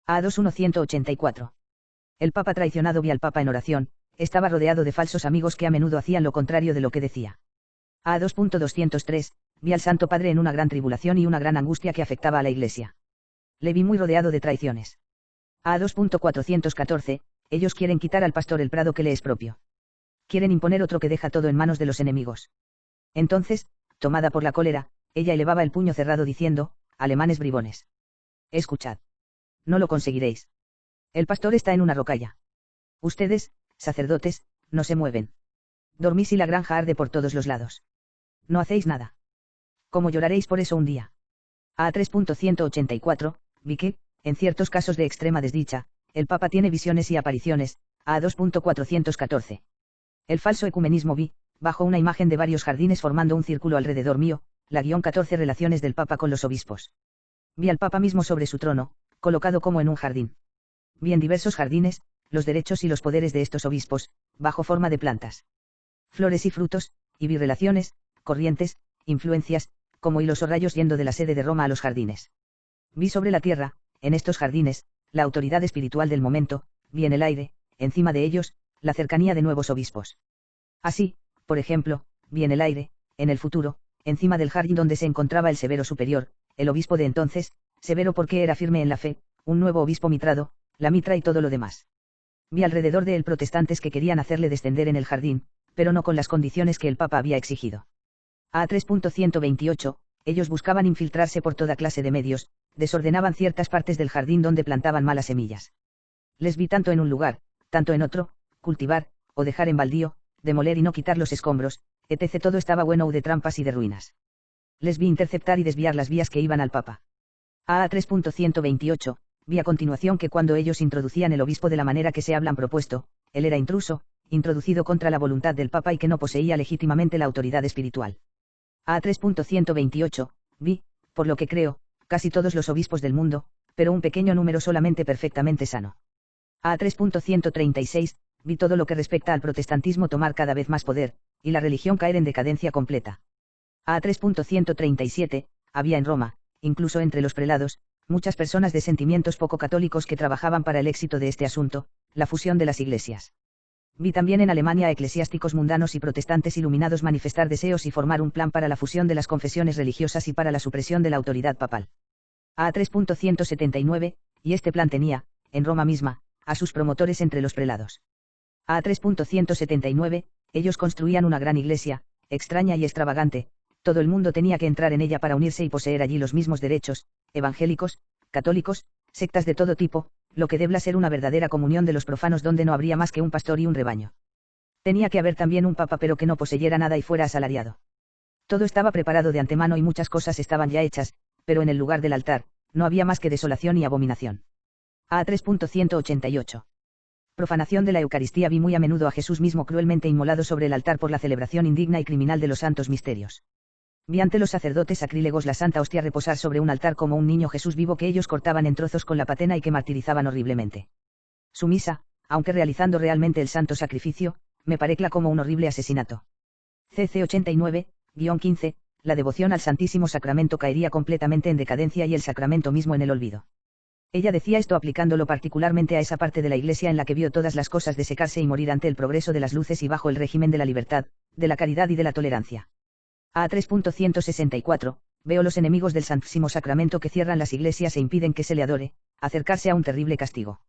A 2.184. El Papa traicionado. Vi al Papa en oración, estaba rodeado de falsos amigos que a menudo hacían lo contrario de lo que decía. A 2.203, vi al Santo Padre en una gran tribulación y una gran angustia que afectaba a la Iglesia. Le vi muy rodeado de traiciones. A 2.414, ellos quieren quitar al pastor el prado que le es propio. Quieren imponer otro que deja todo en manos de los enemigos. Entonces, tomada por la cólera, ella elevaba el puño cerrado diciendo, alemanes bribones. Escuchad. No lo conseguiréis. El pastor está en una rocalla. Ustedes, sacerdotes, no se mueven. Dormís y la granja arde por todos los lados. No hacéis nada. ¿Cómo lloraréis por eso un día? A3.184, vi que, en ciertos casos de extrema desdicha, el Papa tiene visiones y apariciones. A2.414. El falso ecumenismo vi, bajo una imagen de varios jardines formando un círculo alrededor mío, la -14 relaciones del Papa con los obispos. Vi al Papa mismo sobre su trono, colocado como en un jardín. Vi en diversos jardines, los derechos y los poderes de estos obispos, bajo forma de plantas, flores y frutos, y vi relaciones, corrientes, influencias, como hilos o rayos yendo de la sede de Roma a los jardines. Vi sobre la tierra, en estos jardines, la autoridad espiritual del momento, vi en el aire, encima de ellos, la cercanía de nuevos obispos. Así, por ejemplo, vi en el aire, en el futuro, encima del jardín donde se encontraba el severo superior, el obispo de entonces, severo porque era firme en la fe, un nuevo obispo mitrado, la mitra y todo lo demás. Vi alrededor de él protestantes que querían hacerle descender en el jardín, pero no con las condiciones que el Papa había exigido. A3.128, ellos buscaban infiltrarse por toda clase de medios, desordenaban ciertas partes del jardín donde plantaban malas semillas. Les vi tanto en un lugar, tanto en otro, cultivar, o dejar en baldío, demoler y no quitar los escombros, etc. Todo estaba bueno de trampas y de ruinas. Les vi interceptar y desviar las vías que iban al Papa. A3.128, vi a continuación que cuando ellos introducían el obispo de la manera que se hablan propuesto, él era intruso, introducido contra la voluntad del Papa y que no poseía legítimamente la autoridad espiritual. A3.128, vi, por lo que creo, casi todos los obispos del mundo, pero un pequeño número solamente perfectamente sano. A3.136, vi todo lo que respecta al protestantismo tomar cada vez más poder, y la religión caer en decadencia completa. A3.137, había en Roma, incluso entre los prelados, muchas personas de sentimientos poco católicos que trabajaban para el éxito de este asunto, la fusión de las iglesias. Vi también en Alemania a eclesiásticos mundanos y protestantes iluminados manifestar deseos y formar un plan para la fusión de las confesiones religiosas y para la supresión de la autoridad papal. A3.179, y este plan tenía, en Roma misma, a sus promotores entre los prelados. A3.179, ellos construían una gran iglesia, extraña y extravagante, todo el mundo tenía que entrar en ella para unirse y poseer allí los mismos derechos, evangélicos, católicos, sectas de todo tipo, lo que debla ser una verdadera comunión de los profanos donde no habría más que un pastor y un rebaño. Tenía que haber también un papa pero que no poseyera nada y fuera asalariado. Todo estaba preparado de antemano y muchas cosas estaban ya hechas, pero en el lugar del altar, no había más que desolación y abominación. A3.188. Profanación de la Eucaristía. Vi muy a menudo a Jesús mismo cruelmente inmolado sobre el altar por la celebración indigna y criminal de los santos misterios. Vi ante los sacerdotes sacrílegos la santa hostia reposar sobre un altar como un niño Jesús vivo que ellos cortaban en trozos con la patena y que martirizaban horriblemente. Su misa, aunque realizando realmente el santo sacrificio, me parecla como un horrible asesinato. CC 89-15, la devoción al Santísimo Sacramento caería completamente en decadencia y el sacramento mismo en el olvido. Ella decía esto aplicándolo particularmente a esa parte de la Iglesia en la que vio todas las cosas desecarse y morir ante el progreso de las luces y bajo el régimen de la libertad, de la caridad y de la tolerancia. A3.164, veo los enemigos del Santísimo Sacramento que cierran las iglesias e impiden que se le adore, acercarse a un terrible castigo.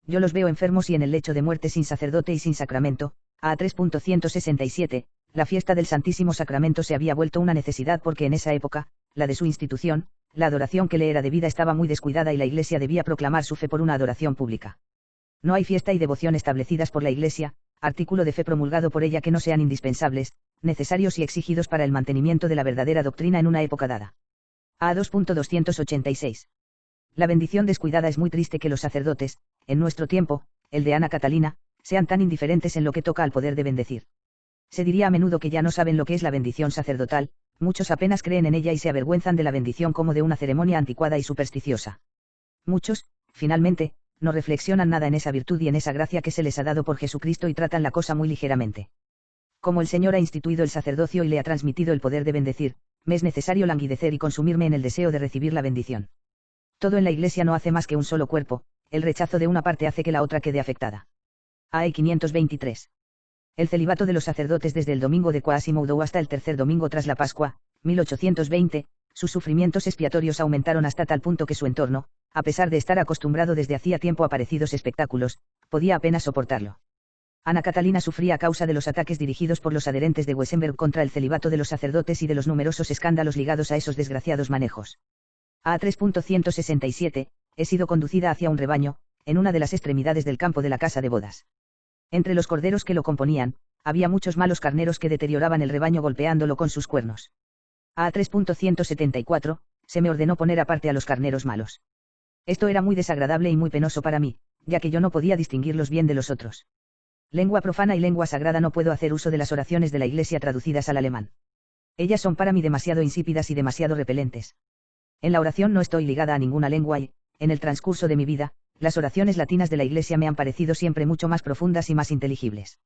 Yo los veo enfermos y en el lecho de muerte sin sacerdote y sin sacramento. A3.167, la fiesta del Santísimo Sacramento se había vuelto una necesidad porque en esa época, la de su institución, la adoración que le era debida estaba muy descuidada y la Iglesia debía proclamar su fe por una adoración pública. No hay fiesta y devoción establecidas por la Iglesia, artículo de fe promulgado por ella que no sean indispensables, necesarios y exigidos para el mantenimiento de la verdadera doctrina en una época dada. A2.286. La bendición descuidada. Es muy triste que los sacerdotes, en nuestro tiempo, el de Ana Catalina, sean tan indiferentes en lo que toca al poder de bendecir. Se diría a menudo que ya no saben lo que es la bendición sacerdotal, muchos apenas creen en ella y se avergüenzan de la bendición como de una ceremonia anticuada y supersticiosa. Muchos, finalmente, no reflexionan nada en esa virtud y en esa gracia que se les ha dado por Jesucristo y tratan la cosa muy ligeramente. Como el Señor ha instituido el sacerdocio y le ha transmitido el poder de bendecir, me es necesario languidecer y consumirme en el deseo de recibir la bendición. Todo en la Iglesia no hace más que un solo cuerpo, el rechazo de una parte hace que la otra quede afectada. AE 523. El celibato de los sacerdotes desde el domingo de Quasimodo hasta el tercer domingo tras la Pascua, 1820, sus sufrimientos expiatorios aumentaron hasta tal punto que su entorno, a pesar de estar acostumbrado desde hacía tiempo a parecidos espectáculos, podía apenas soportarlo. Ana Catalina sufría a causa de los ataques dirigidos por los adherentes de Wesenberg contra el celibato de los sacerdotes y de los numerosos escándalos ligados a esos desgraciados manejos. A3.167, he sido conducida hacia un rebaño, en una de las extremidades del campo de la casa de bodas. Entre los corderos que lo componían, había muchos malos carneros que deterioraban el rebaño golpeándolo con sus cuernos. A3.174, se me ordenó poner aparte a los carneros malos. Esto era muy desagradable y muy penoso para mí, ya que yo no podía distinguirlos bien de los otros. Lengua profana y lengua sagrada no puedo hacer uso de las oraciones de la Iglesia traducidas al alemán. Ellas son para mí demasiado insípidas y demasiado repelentes. En la oración no estoy ligada a ninguna lengua y, en el transcurso de mi vida, las oraciones latinas de la Iglesia me han parecido siempre mucho más profundas y más inteligibles.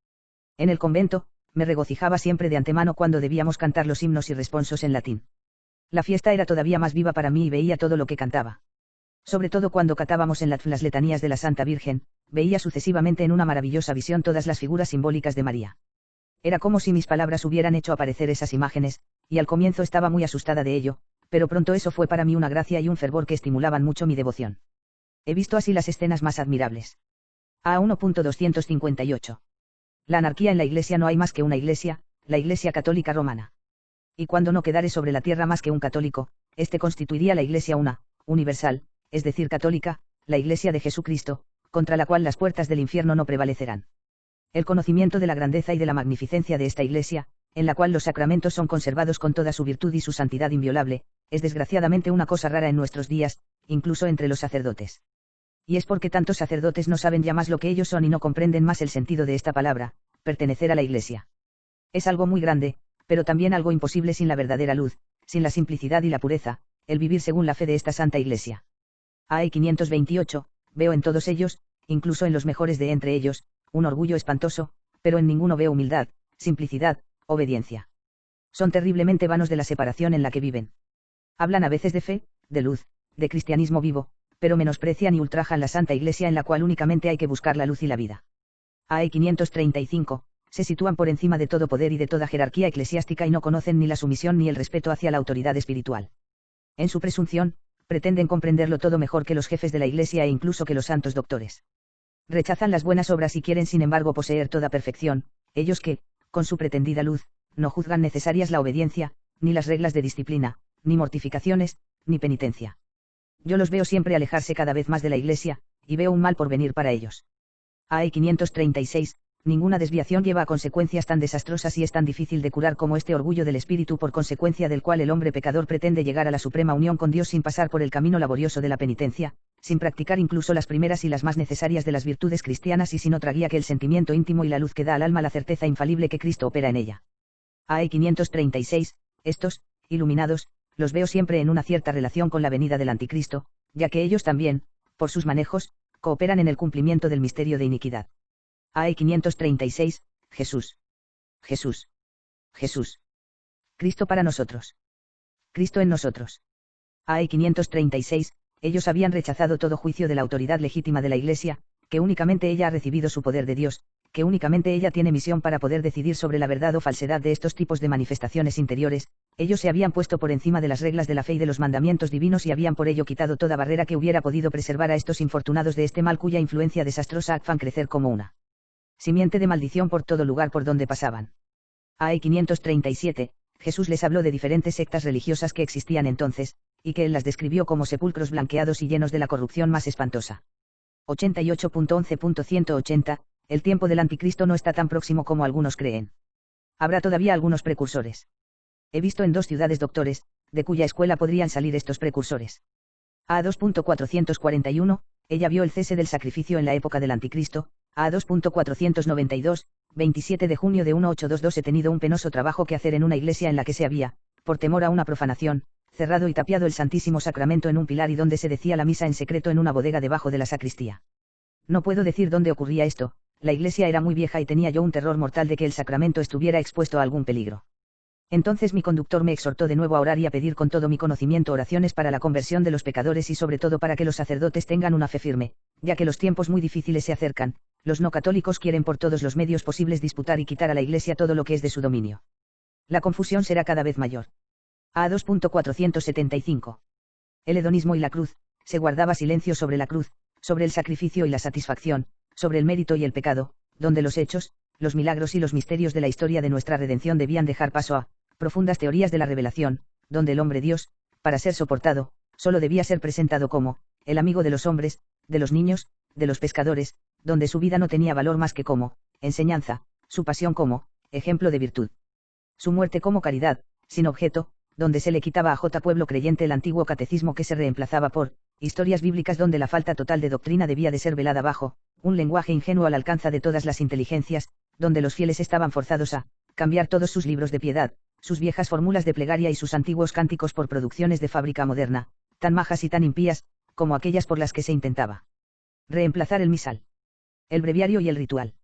En el convento, me regocijaba siempre de antemano cuando debíamos cantar los himnos y responsos en latín. La fiesta era todavía más viva para mí y veía todo lo que cantaba. Sobre todo cuando cantábamos en las letanías de la Santa Virgen, veía sucesivamente en una maravillosa visión todas las figuras simbólicas de María. Era como si mis palabras hubieran hecho aparecer esas imágenes, y al comienzo estaba muy asustada de ello, pero pronto eso fue para mí una gracia y un fervor que estimulaban mucho mi devoción. He visto así las escenas más admirables. A 1.258. La anarquía en la Iglesia. No hay más que una Iglesia, la Iglesia Católica Romana. Y cuando no quedare sobre la tierra más que un católico, este constituiría la Iglesia una, universal, es decir católica, la Iglesia de Jesucristo, contra la cual las puertas del infierno no prevalecerán. El conocimiento de la grandeza y de la magnificencia de esta Iglesia, en la cual los sacramentos son conservados con toda su virtud y su santidad inviolable, es desgraciadamente una cosa rara en nuestros días, incluso entre los sacerdotes. Y es porque tantos sacerdotes no saben ya más lo que ellos son y no comprenden más el sentido de esta palabra, pertenecer a la Iglesia. Es algo muy grande, pero también algo imposible sin la verdadera luz, sin la simplicidad y la pureza, el vivir según la fe de esta Santa Iglesia. A 528, veo en todos ellos, incluso en los mejores de entre ellos, un orgullo espantoso, pero en ninguno veo humildad, simplicidad, obediencia. Son terriblemente vanos de la separación en la que viven. Hablan a veces de fe, de luz, de cristianismo vivo, pero menosprecian y ultrajan la Santa Iglesia en la cual únicamente hay que buscar la luz y la vida. A 535, se sitúan por encima de todo poder y de toda jerarquía eclesiástica y no conocen ni la sumisión ni el respeto hacia la autoridad espiritual. En su presunción, pretenden comprenderlo todo mejor que los jefes de la Iglesia e incluso que los santos doctores. Rechazan las buenas obras y quieren sin embargo poseer toda perfección, ellos que, con su pretendida luz, no juzgan necesarias la obediencia, ni las reglas de disciplina, ni mortificaciones, ni penitencia. Yo los veo siempre alejarse cada vez más de la Iglesia, y veo un mal por venir para ellos. A 536, ninguna desviación lleva a consecuencias tan desastrosas y es tan difícil de curar como este orgullo del espíritu por consecuencia del cual el hombre pecador pretende llegar a la suprema unión con Dios sin pasar por el camino laborioso de la penitencia, sin practicar incluso las primeras y las más necesarias de las virtudes cristianas y sin otra guía que el sentimiento íntimo y la luz que da al alma la certeza infalible que Cristo opera en ella. A 536, estos, iluminados, los veo siempre en una cierta relación con la venida del anticristo, ya que ellos también, por sus manejos, cooperan en el cumplimiento del misterio de iniquidad. A 536, Jesús. Jesús. Jesús. Cristo para nosotros. Cristo en nosotros. A 536, ellos habían rechazado todo juicio de la autoridad legítima de la Iglesia, que únicamente ella ha recibido su poder de Dios, que únicamente ella tiene misión para poder decidir sobre la verdad o falsedad de estos tipos de manifestaciones interiores. Ellos se habían puesto por encima de las reglas de la fe y de los mandamientos divinos y habían por ello quitado toda barrera que hubiera podido preservar a estos infortunados de este mal cuya influencia desastrosa hacen crecer como una simiente de maldición por todo lugar por donde pasaban. A 537, Jesús les habló de diferentes sectas religiosas que existían entonces, y que él las describió como sepulcros blanqueados y llenos de la corrupción más espantosa. 88.11.180, el tiempo del anticristo no está tan próximo como algunos creen. Habrá todavía algunos precursores. He visto en 2 ciudades doctores, de cuya escuela podrían salir estos precursores. A 2.441, ella vio el cese del sacrificio en la época del anticristo. A 2.492, 27 de junio de 1822. He tenido un penoso trabajo que hacer en una iglesia en la que se había, por temor a una profanación, cerrado y tapiado el Santísimo Sacramento en un pilar y donde se decía la misa en secreto en una bodega debajo de la sacristía. No puedo decir dónde ocurría esto, la iglesia era muy vieja y tenía yo un terror mortal de que el sacramento estuviera expuesto a algún peligro. Entonces mi conductor me exhortó de nuevo a orar y a pedir con todo mi conocimiento oraciones para la conversión de los pecadores y sobre todo para que los sacerdotes tengan una fe firme, ya que los tiempos muy difíciles se acercan. Los no católicos quieren por todos los medios posibles disputar y quitar a la Iglesia todo lo que es de su dominio. La confusión será cada vez mayor. A 2.475. El hedonismo y la cruz, se guardaba silencio sobre la cruz, sobre el sacrificio y la satisfacción, sobre el mérito y el pecado, donde los hechos, los milagros y los misterios de la historia de nuestra redención debían dejar paso a profundas teorías de la revelación, donde el hombre Dios, para ser soportado, solo debía ser presentado como el amigo de los hombres, de los niños, de los pescadores, donde su vida no tenía valor más que como enseñanza, su pasión como ejemplo de virtud, su muerte como caridad, sin objeto, donde se le quitaba a J. pueblo creyente el antiguo catecismo que se reemplazaba por historias bíblicas donde la falta total de doctrina debía de ser velada bajo un lenguaje ingenuo al alcance de todas las inteligencias, donde los fieles estaban forzados a cambiar todos sus libros de piedad, sus viejas fórmulas de plegaria y sus antiguos cánticos por producciones de fábrica moderna, tan majas y tan impías, como aquellas por las que se intentaba reemplazar el misal, el breviario y el ritual.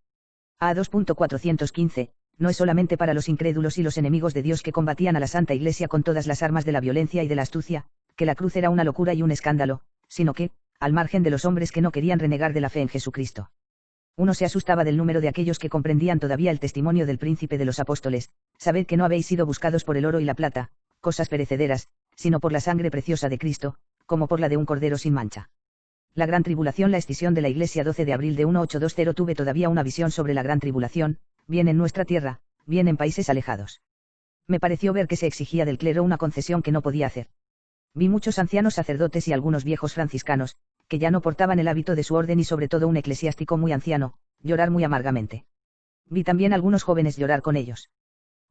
A 2.415, no es solamente para los incrédulos y los enemigos de Dios que combatían a la Santa Iglesia con todas las armas de la violencia y de la astucia, que la cruz era una locura y un escándalo, sino que, al margen de los hombres que no querían renegar de la fe en Jesucristo. Uno se asustaba del número de aquellos que comprendían todavía el testimonio del príncipe de los apóstoles: sabed que no habéis sido buscados por el oro y la plata, cosas perecederas, sino por la sangre preciosa de Cristo, como por la de un cordero sin mancha. La Gran Tribulación. La escisión de la Iglesia 12 de abril de 1820. Tuve todavía una visión sobre la Gran Tribulación, bien en nuestra tierra, bien en países alejados. Me pareció ver que se exigía del clero una concesión que no podía hacer. Vi muchos ancianos sacerdotes y algunos viejos franciscanos, que ya no portaban el hábito de su orden y sobre todo un eclesiástico muy anciano, llorar muy amargamente. Vi también algunos jóvenes llorar con ellos.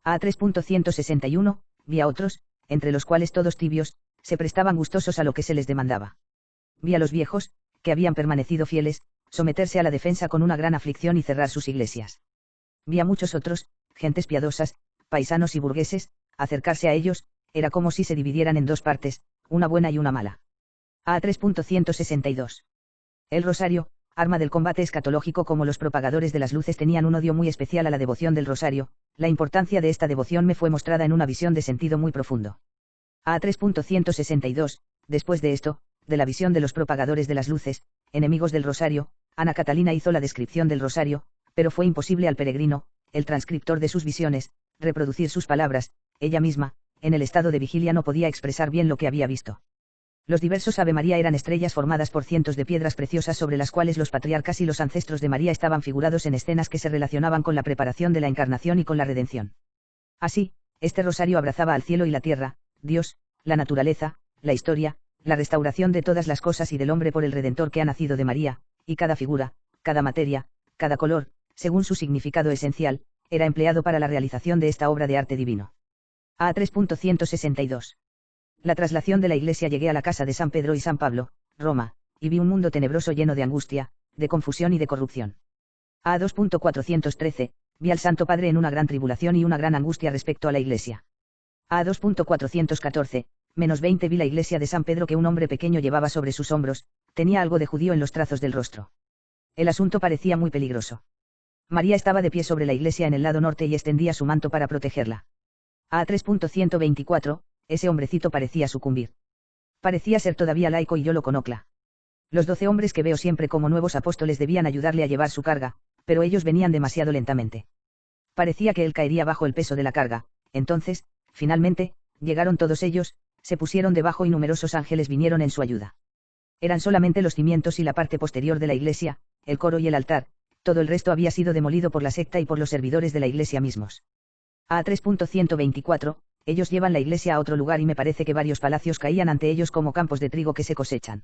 A 3.161, vi a otros, entre los cuales todos tibios, se prestaban gustosos a lo que se les demandaba. Vi a los viejos, que habían permanecido fieles, someterse a la defensa con una gran aflicción y cerrar sus iglesias. Vi a muchos otros, gentes piadosas, paisanos y burgueses, acercarse a ellos, era como si se dividieran en dos partes, una buena y una mala. A 3.162. El rosario, arma del combate escatológico. Como los propagadores de las luces tenían un odio muy especial a la devoción del rosario, la importancia de esta devoción me fue mostrada en una visión de sentido muy profundo. A 3.162, después de esto, de la visión de los propagadores de las luces, enemigos del rosario, Ana Catalina hizo la descripción del rosario, pero fue imposible al peregrino, el transcriptor de sus visiones, reproducir sus palabras. Ella misma, en el estado de vigilia, no podía expresar bien lo que había visto. Los diversos Ave María eran estrellas formadas por cientos de piedras preciosas sobre las cuales los patriarcas y los ancestros de María estaban figurados en escenas que se relacionaban con la preparación de la encarnación y con la redención. Así, este rosario abrazaba al cielo y la tierra, Dios, la naturaleza, la historia, la restauración de todas las cosas y del hombre por el Redentor que ha nacido de María, y cada figura, cada materia, cada color, según su significado esencial, era empleado para la realización de esta obra de arte divino. A 3.162. La traslación de la Iglesia. Llegué a la casa de San Pedro y San Pablo, Roma, y vi un mundo tenebroso lleno de angustia, de confusión y de corrupción. A 2.413, vi al Santo Padre en una gran tribulación y una gran angustia respecto a la Iglesia. A 2.414, -20 vi la iglesia de San Pedro que un hombre pequeño llevaba sobre sus hombros, tenía algo de judío en los trazos del rostro. El asunto parecía muy peligroso. María estaba de pie sobre la iglesia en el lado norte y extendía su manto para protegerla. A 3.124, ese hombrecito parecía sucumbir. Parecía ser todavía laico y yo lo conocla. Los 12 hombres que veo siempre como nuevos apóstoles debían ayudarle a llevar su carga, pero ellos venían demasiado lentamente. Parecía que él caería bajo el peso de la carga. Entonces, finalmente, llegaron todos ellos, se pusieron debajo y numerosos ángeles vinieron en su ayuda. Eran solamente los cimientos y la parte posterior de la iglesia, el coro y el altar, todo el resto había sido demolido por la secta y por los servidores de la iglesia mismos. A 3.124, ellos llevan la iglesia a otro lugar y me parece que varios palacios caían ante ellos como campos de trigo que se cosechan.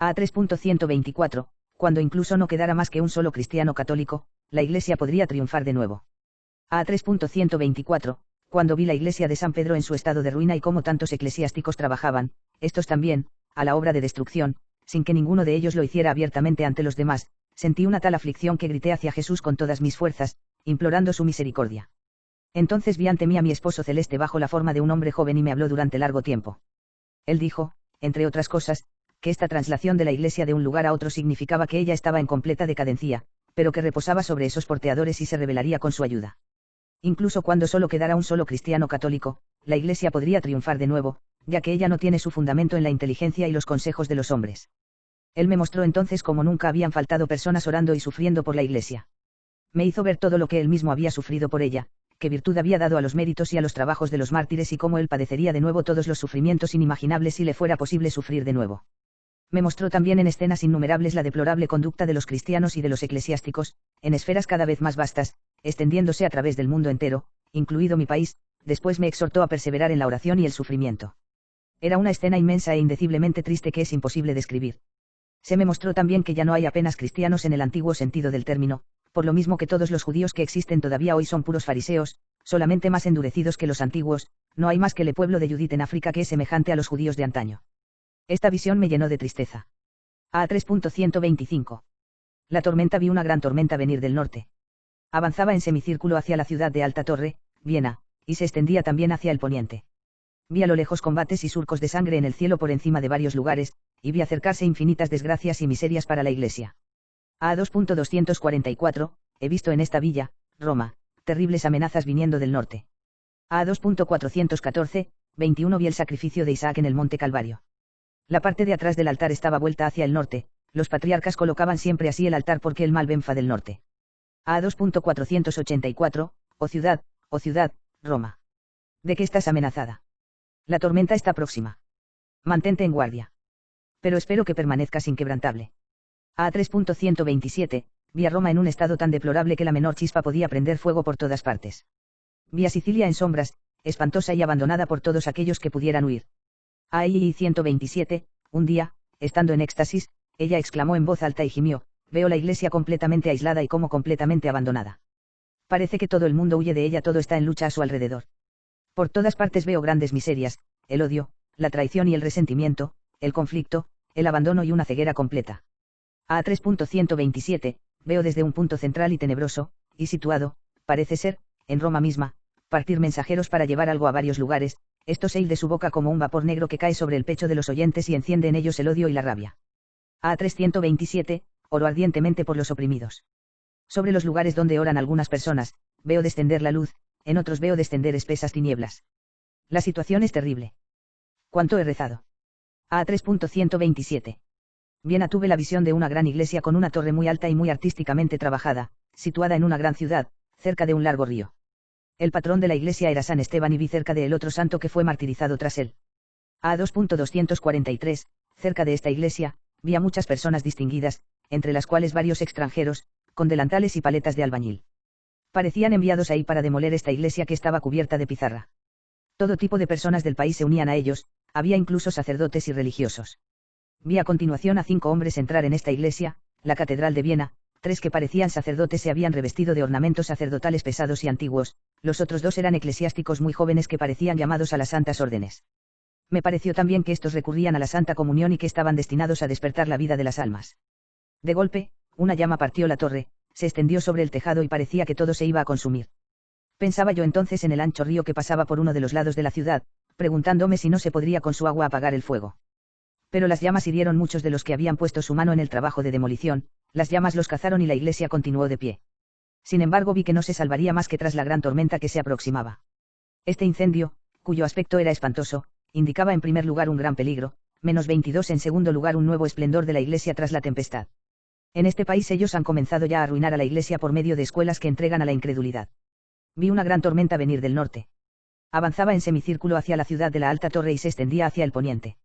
A 3.124, cuando incluso no quedara más que un solo cristiano católico, la iglesia podría triunfar de nuevo. A 3.124, cuando vi la iglesia de San Pedro en su estado de ruina y cómo tantos eclesiásticos trabajaban, estos también, a la obra de destrucción, sin que ninguno de ellos lo hiciera abiertamente ante los demás, sentí una tal aflicción que grité hacia Jesús con todas mis fuerzas, implorando su misericordia. Entonces vi ante mí a mi esposo celeste bajo la forma de un hombre joven y me habló durante largo tiempo. Él dijo, entre otras cosas, que esta traslación de la iglesia de un lugar a otro significaba que ella estaba en completa decadencia, pero que reposaba sobre esos porteadores y se rebelaría con su ayuda. Incluso cuando solo quedara un solo cristiano católico, la iglesia podría triunfar de nuevo, ya que ella no tiene su fundamento en la inteligencia y los consejos de los hombres. Él me mostró entonces cómo nunca habían faltado personas orando y sufriendo por la iglesia. Me hizo ver todo lo que él mismo había sufrido por ella, qué virtud había dado a los méritos y a los trabajos de los mártires y cómo él padecería de nuevo todos los sufrimientos inimaginables si le fuera posible sufrir de nuevo. Me mostró también en escenas innumerables la deplorable conducta de los cristianos y de los eclesiásticos, en esferas cada vez más vastas, extendiéndose a través del mundo entero, incluido mi país. Después me exhortó a perseverar en la oración y el sufrimiento. Era una escena inmensa e indeciblemente triste que es imposible describir. Se me mostró también que ya no hay apenas cristianos en el antiguo sentido del término, por lo mismo que todos los judíos que existen todavía hoy son puros fariseos, solamente más endurecidos que los antiguos, no hay más que el pueblo de Judith en África que es semejante a los judíos de antaño. Esta visión me llenó de tristeza. A 3.125. La tormenta. Vi una gran tormenta venir del norte. Avanzaba en semicírculo hacia la ciudad de Alta Torre, Viena, y se extendía también hacia el poniente. Vi a lo lejos combates y surcos de sangre en el cielo por encima de varios lugares, y vi acercarse infinitas desgracias y miserias para la iglesia. A 2.244, he visto en esta villa, Roma, terribles amenazas viniendo del norte. A 2.414, 21 vi el sacrificio de Isaac en el monte Calvario. La parte de atrás del altar estaba vuelta hacia el norte, los patriarcas colocaban siempre así el altar porque el mal venfa del norte. A 2.484, oh ciudad, Roma. ¿De qué estás amenazada? La tormenta está próxima. Mantente en guardia. Pero espero que permanezcas inquebrantable. A 3.127, vi a Roma en un estado tan deplorable que la menor chispa podía prender fuego por todas partes. Vi a Sicilia en sombras, espantosa y abandonada por todos aquellos que pudieran huir. A 127, un día, estando en éxtasis, ella exclamó en voz alta y gimió, veo la iglesia completamente aislada y como completamente abandonada. Parece que todo el mundo huye de ella, todo está en lucha a su alrededor. Por todas partes veo grandes miserias, el odio, la traición y el resentimiento, el conflicto, el abandono y una ceguera completa. A 3.127, veo desde un punto central y tenebroso, y situado, parece ser, en Roma misma, partir mensajeros para llevar algo a varios lugares, esto se ir de su boca como un vapor negro que cae sobre el pecho de los oyentes y enciende en ellos el odio y la rabia. A 327, oro ardientemente por los oprimidos. Sobre los lugares donde oran algunas personas, veo descender la luz, en otros veo descender espesas tinieblas. La situación es terrible. ¿Cuánto he rezado? A 3.127. Viena tuve la visión de una gran iglesia con una torre muy alta y muy artísticamente trabajada, situada en una gran ciudad, cerca de un largo río. El patrón de la iglesia era San Esteban y vi cerca de él otro santo que fue martirizado tras él. A 2.243, cerca de esta iglesia, vi a muchas personas distinguidas, entre las cuales varios extranjeros, con delantales y paletas de albañil. Parecían enviados ahí para demoler esta iglesia que estaba cubierta de pizarra. Todo tipo de personas del país se unían a ellos, había incluso sacerdotes y religiosos. Vi a continuación a 5 hombres entrar en esta iglesia, la Catedral de Viena, 3 que parecían sacerdotes se habían revestido de ornamentos sacerdotales pesados y antiguos, los otros 2 eran eclesiásticos muy jóvenes que parecían llamados a las santas órdenes. Me pareció también que estos recurrían a la Santa Comunión y que estaban destinados a despertar la vida de las almas. De golpe, una llama partió la torre, se extendió sobre el tejado y parecía que todo se iba a consumir. Pensaba yo entonces en el ancho río que pasaba por uno de los lados de la ciudad, preguntándome si no se podría con su agua apagar el fuego. Pero las llamas hirieron muchos de los que habían puesto su mano en el trabajo de demolición, las llamas los cazaron y la iglesia continuó de pie. Sin embargo vi que no se salvaría más que tras la gran tormenta que se aproximaba. Este incendio, cuyo aspecto era espantoso, indicaba en primer lugar un gran peligro, -22 en segundo lugar un nuevo esplendor de la iglesia tras la tempestad. En este país ellos han comenzado ya a arruinar a la iglesia por medio de escuelas que entregan a la incredulidad. Vi una gran tormenta venir del norte. Avanzaba en semicírculo hacia la ciudad de la Alta Torre y se extendía hacia el poniente.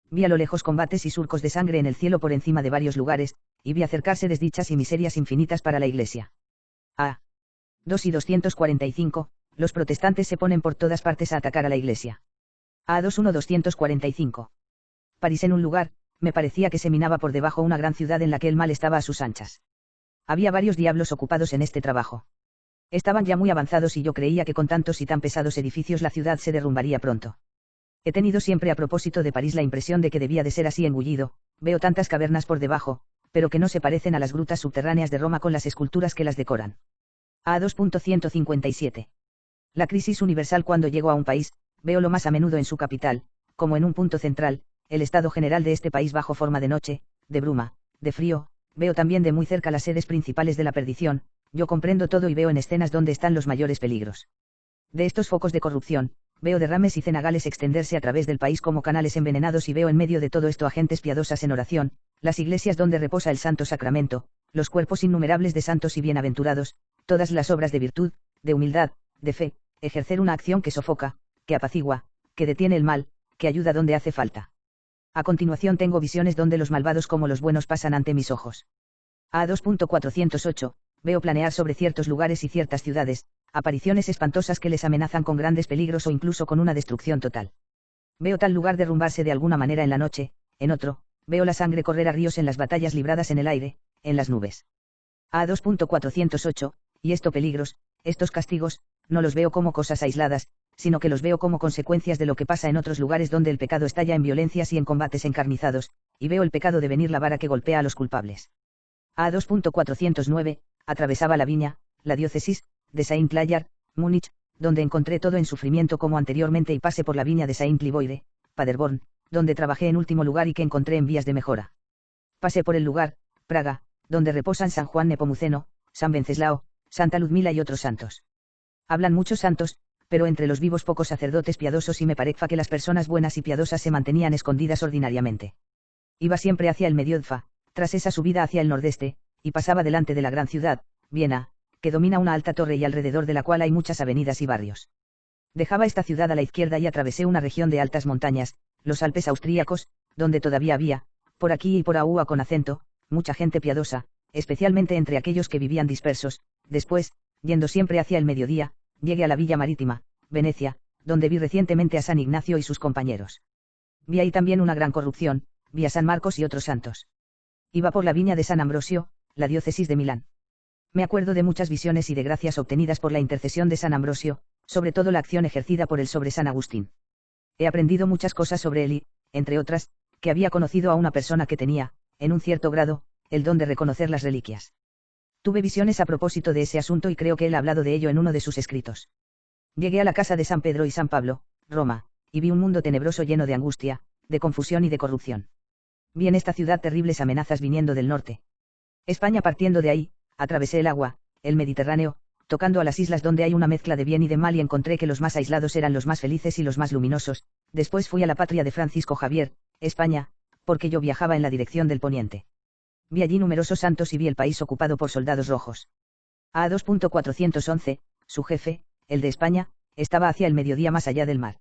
Vi a lo lejos combates y surcos de sangre en el cielo por encima de varios lugares, y vi acercarse desdichas y miserias infinitas para la iglesia. A 2.245, los protestantes se ponen por todas partes a atacar a la iglesia. A 2.245. París en un lugar, me parecía que se minaba por debajo una gran ciudad en la que el mal estaba a sus anchas. Había varios diablos ocupados en este trabajo. Estaban ya muy avanzados y yo creía que con tantos y tan pesados edificios la ciudad se derrumbaría pronto. He tenido siempre a propósito de París la impresión de que debía de ser así engullido, veo tantas cavernas por debajo, pero que no se parecen a las grutas subterráneas de Roma con las esculturas que las decoran. A 2.157. La crisis universal cuando llego a un país, veo lo más a menudo en su capital, como en un punto central, el estado general de este país bajo forma de noche, de bruma, de frío, veo también de muy cerca las sedes principales de la perdición, yo comprendo todo y veo en escenas donde están los mayores peligros. De estos focos de corrupción, veo derrames y cenagales extenderse a través del país como canales envenenados y veo en medio de todo esto a gentes piadosas en oración, las iglesias donde reposa el Santo Sacramento, los cuerpos innumerables de santos y bienaventurados, todas las obras de virtud, de humildad, de fe, ejercer una acción que sofoca, que apacigua, que detiene el mal, que ayuda donde hace falta. A continuación tengo visiones donde los malvados como los buenos pasan ante mis ojos. A 2.408, veo planear sobre ciertos lugares y ciertas ciudades, apariciones espantosas que les amenazan con grandes peligros o incluso con una destrucción total. Veo tal lugar derrumbarse de alguna manera en la noche, en otro, veo la sangre correr a ríos en las batallas libradas en el aire, en las nubes. A 2.408, y estos peligros, estos castigos, no los veo como cosas aisladas, sino que los veo como consecuencias de lo que pasa en otros lugares donde el pecado estalla en violencias y en combates encarnizados, y veo el pecado devenir la vara que golpea a los culpables. A 2.409, atravesaba la viña, la diócesis, de Saint-Clair, Múnich, donde encontré todo en sufrimiento como anteriormente y pasé por la viña de Saint-Liboire, Paderborn, donde trabajé en último lugar y que encontré en vías de mejora. Pasé por el lugar, Praga, donde reposan San Juan Nepomuceno, San Venceslao, Santa Ludmila y otros santos. Hablan muchos santos, pero entre los vivos pocos sacerdotes piadosos y me parezca que las personas buenas y piadosas se mantenían escondidas ordinariamente. Iba siempre hacia el Mediodfa, tras esa subida hacia el nordeste, y pasaba delante de la gran ciudad, Viena, que domina una alta torre y alrededor de la cual hay muchas avenidas y barrios. Dejaba esta ciudad a la izquierda y atravesé una región de altas montañas, los Alpes austríacos, donde todavía había, por aquí y por Aúa con acento, mucha gente piadosa, especialmente entre aquellos que vivían dispersos. Después, yendo siempre hacia el mediodía, llegué a la villa marítima, Venecia, donde vi recientemente a San Ignacio y sus compañeros. Vi ahí también una gran corrupción, vi a San Marcos y otros santos. Iba por la viña de San Ambrosio, la diócesis de Milán. Me acuerdo de muchas visiones y de gracias obtenidas por la intercesión de San Ambrosio, sobre todo la acción ejercida por él sobre San Agustín. He aprendido muchas cosas sobre él y, entre otras, que había conocido a una persona que tenía, en un cierto grado, el don de reconocer las reliquias. Tuve visiones a propósito de ese asunto y creo que él ha hablado de ello en uno de sus escritos. Llegué a la casa de San Pedro y San Pablo, Roma, y vi un mundo tenebroso lleno de angustia, de confusión y de corrupción. Vi en esta ciudad terribles amenazas viniendo del norte. España partiendo de ahí, atravesé el agua, el Mediterráneo, tocando a las islas donde hay una mezcla de bien y de mal y encontré que los más aislados eran los más felices y los más luminosos. Después fui a la patria de Francisco Javier, España, porque yo viajaba en la dirección del poniente. Vi allí numerosos santos y vi el país ocupado por soldados rojos. A 2.411, su jefe, el de España, estaba hacia el mediodía más allá del mar.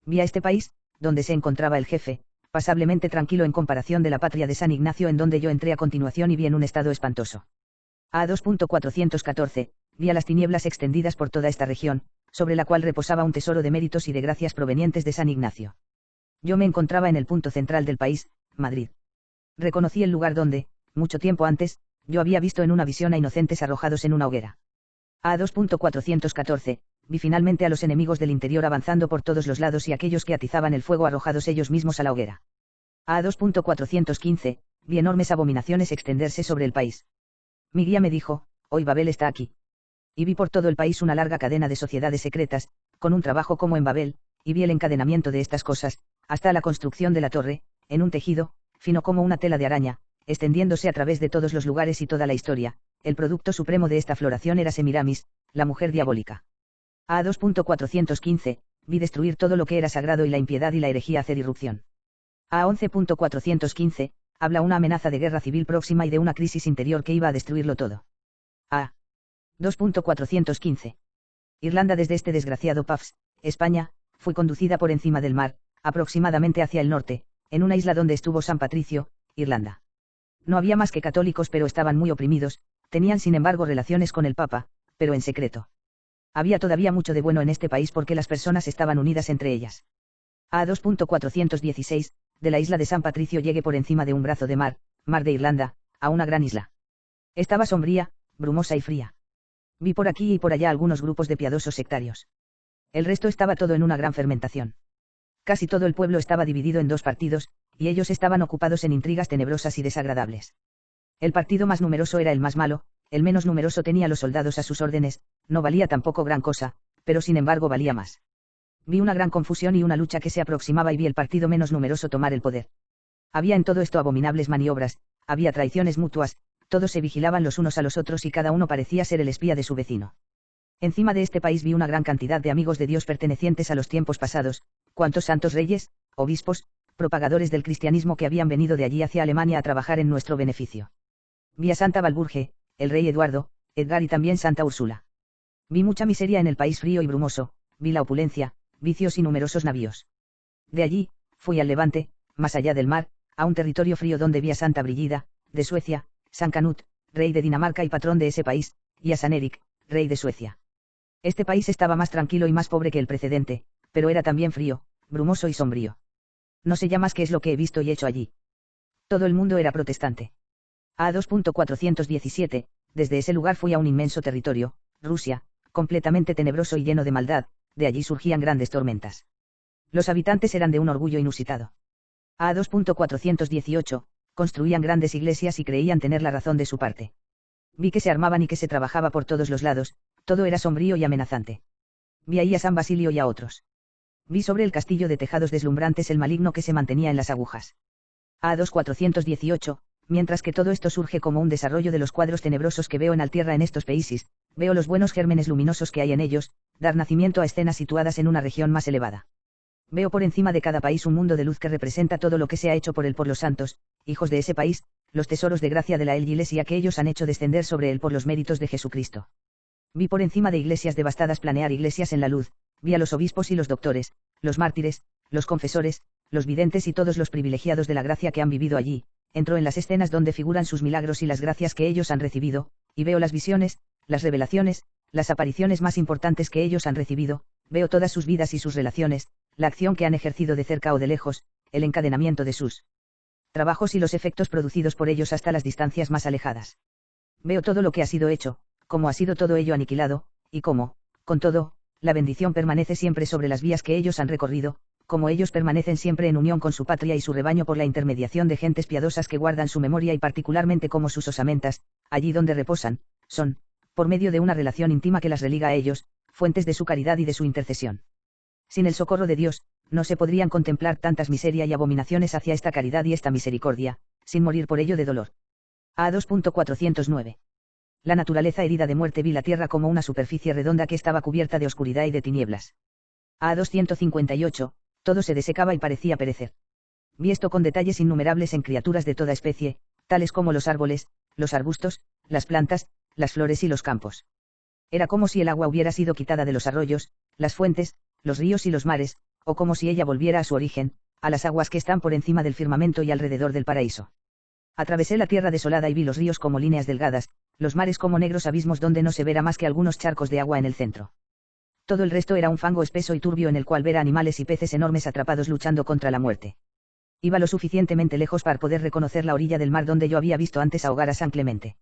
Vi a este país, donde se encontraba el jefe, pasablemente tranquilo en comparación de la patria de San Ignacio en donde yo entré a continuación y vi en un estado espantoso. A 2.414, vi a las tinieblas extendidas por toda esta región, sobre la cual reposaba un tesoro de méritos y de gracias provenientes de San Ignacio. Yo me encontraba en el punto central del país, Madrid. Reconocí el lugar donde, mucho tiempo antes, yo había visto en una visión a inocentes arrojados en una hoguera. A 2.414, vi finalmente a los enemigos del interior avanzando por todos los lados y aquellos que atizaban el fuego arrojados ellos mismos a la hoguera. A 2.415, vi enormes abominaciones extenderse sobre el país. Mi guía me dijo, hoy Babel está aquí. Y vi por todo el país una larga cadena de sociedades secretas, con un trabajo como en Babel, y vi el encadenamiento de estas cosas, hasta la construcción de la torre, en un tejido, fino como una tela de araña, extendiéndose a través de todos los lugares y toda la historia. El producto supremo de esta floración era Semiramis, la mujer diabólica. A 2.415, vi destruir todo lo que era sagrado y la impiedad y la herejía hacer irrupción. A 11.415, habla una amenaza de guerra civil próxima y de una crisis interior que iba a destruirlo todo. A 2.415. Irlanda desde este desgraciado Pafs, España, fue conducida por encima del mar, aproximadamente hacia el norte, en una isla donde estuvo San Patricio, Irlanda. No había más que católicos pero estaban muy oprimidos, tenían sin embargo relaciones con el Papa, pero en secreto. Había todavía mucho de bueno en este país porque las personas estaban unidas entre ellas. A 2.416, de la isla de San Patricio llegué por encima de un brazo de mar, mar de Irlanda, a una gran isla. Estaba sombría, brumosa y fría. Vi por aquí y por allá algunos grupos de piadosos sectarios. El resto estaba todo en una gran fermentación. Casi todo el pueblo estaba dividido en dos partidos, y ellos estaban ocupados en intrigas tenebrosas y desagradables. El partido más numeroso era el más malo, el menos numeroso tenía los soldados a sus órdenes, no valía tampoco gran cosa, pero sin embargo valía más. Vi una gran confusión y una lucha que se aproximaba y vi el partido menos numeroso tomar el poder. Había en todo esto abominables maniobras, había traiciones mutuas, todos se vigilaban los unos a los otros y cada uno parecía ser el espía de su vecino. Encima de este país vi una gran cantidad de amigos de Dios pertenecientes a los tiempos pasados, cuantos santos reyes, obispos, propagadores del cristianismo que habían venido de allí hacia Alemania a trabajar en nuestro beneficio. Vi a Santa Walburge, el rey Eduardo, Edgar y también Santa Úrsula. Vi mucha miseria en el país frío y brumoso, vi la opulencia, vicios y numerosos navíos. De allí, fui al Levante, más allá del mar, a un territorio frío donde vi a Santa Brígida, de Suecia, San Canut, rey de Dinamarca y patrón de ese país, y a San Eric, rey de Suecia. Este país estaba más tranquilo y más pobre que el precedente, pero era también frío, brumoso y sombrío. No sé ya más qué es lo que he visto y hecho allí. Todo el mundo era protestante. A 2.417, desde ese lugar fui a un inmenso territorio, Rusia, completamente tenebroso y lleno de maldad, de allí surgían grandes tormentas. Los habitantes eran de un orgullo inusitado. A 2.418, construían grandes iglesias y creían tener la razón de su parte. Vi que se armaban y que se trabajaba por todos los lados, todo era sombrío y amenazante. Vi ahí a San Basilio y a otros. Vi sobre el castillo de tejados deslumbrantes el maligno que se mantenía en las agujas. A 2.418, mientras que todo esto surge como un desarrollo de los cuadros tenebrosos que veo en Altierra en estos países, veo los buenos gérmenes luminosos que hay en ellos, dar nacimiento a escenas situadas en una región más elevada. Veo por encima de cada país un mundo de luz que representa todo lo que se ha hecho por él por los santos, hijos de ese país, los tesoros de gracia de la Iglesia que ellos han hecho descender sobre él por los méritos de Jesucristo. Vi por encima de iglesias devastadas planear iglesias en la luz, vi a los obispos y los doctores, los mártires, los confesores, los videntes y todos los privilegiados de la gracia que han vivido allí, entro en las escenas donde figuran sus milagros y las gracias que ellos han recibido, y veo las visiones, las revelaciones, las apariciones más importantes que ellos han recibido, veo todas sus vidas y sus relaciones, la acción que han ejercido de cerca o de lejos, el encadenamiento de sus trabajos y los efectos producidos por ellos hasta las distancias más alejadas. Veo todo lo que ha sido hecho, cómo ha sido todo ello aniquilado, y cómo, con todo, la bendición permanece siempre sobre las vías que ellos han recorrido, como ellos permanecen siempre en unión con su patria y su rebaño por la intermediación de gentes piadosas que guardan su memoria y particularmente como sus osamentas, allí donde reposan, son, por medio de una relación íntima que las religa a ellos, fuentes de su caridad y de su intercesión. Sin el socorro de Dios, no se podrían contemplar tantas miseria y abominaciones hacia esta caridad y esta misericordia, sin morir por ello de dolor. A 2.409. La naturaleza herida de muerte vi la tierra como una superficie redonda que estaba cubierta de oscuridad y de tinieblas. A 258, todo se desecaba y parecía perecer. Vi esto con detalles innumerables en criaturas de toda especie, tales como los árboles, los arbustos, las plantas, las flores y los campos. Era como si el agua hubiera sido quitada de los arroyos, las fuentes, los ríos y los mares, o como si ella volviera a su origen, a las aguas que están por encima del firmamento y alrededor del paraíso. Atravesé la tierra desolada y vi los ríos como líneas delgadas, los mares como negros abismos donde no se verá más que algunos charcos de agua en el centro. Todo el resto era un fango espeso y turbio en el cual ver a animales y peces enormes atrapados luchando contra la muerte. Iba lo suficientemente lejos para poder reconocer la orilla del mar donde yo había visto antes ahogar a San Clemente.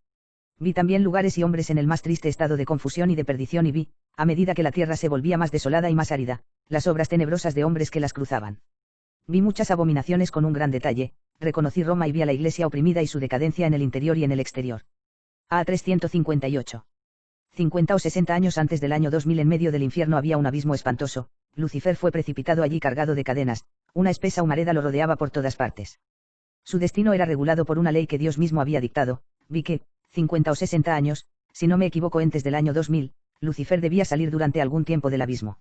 Vi también lugares y hombres en el más triste estado de confusión y de perdición y vi, a medida que la tierra se volvía más desolada y más árida, las obras tenebrosas de hombres que las cruzaban. Vi muchas abominaciones con un gran detalle, reconocí Roma y vi a la iglesia oprimida y su decadencia en el interior y en el exterior. A 358. 50 o 60 años antes del año 2000 en medio del infierno había un abismo espantoso, Lucifer fue precipitado allí cargado de cadenas, una espesa humareda lo rodeaba por todas partes. Su destino era regulado por una ley que Dios mismo había dictado, vi que, 50 o 60 años, si no me equivoco antes del año 2000, Lucifer debía salir durante algún tiempo del abismo.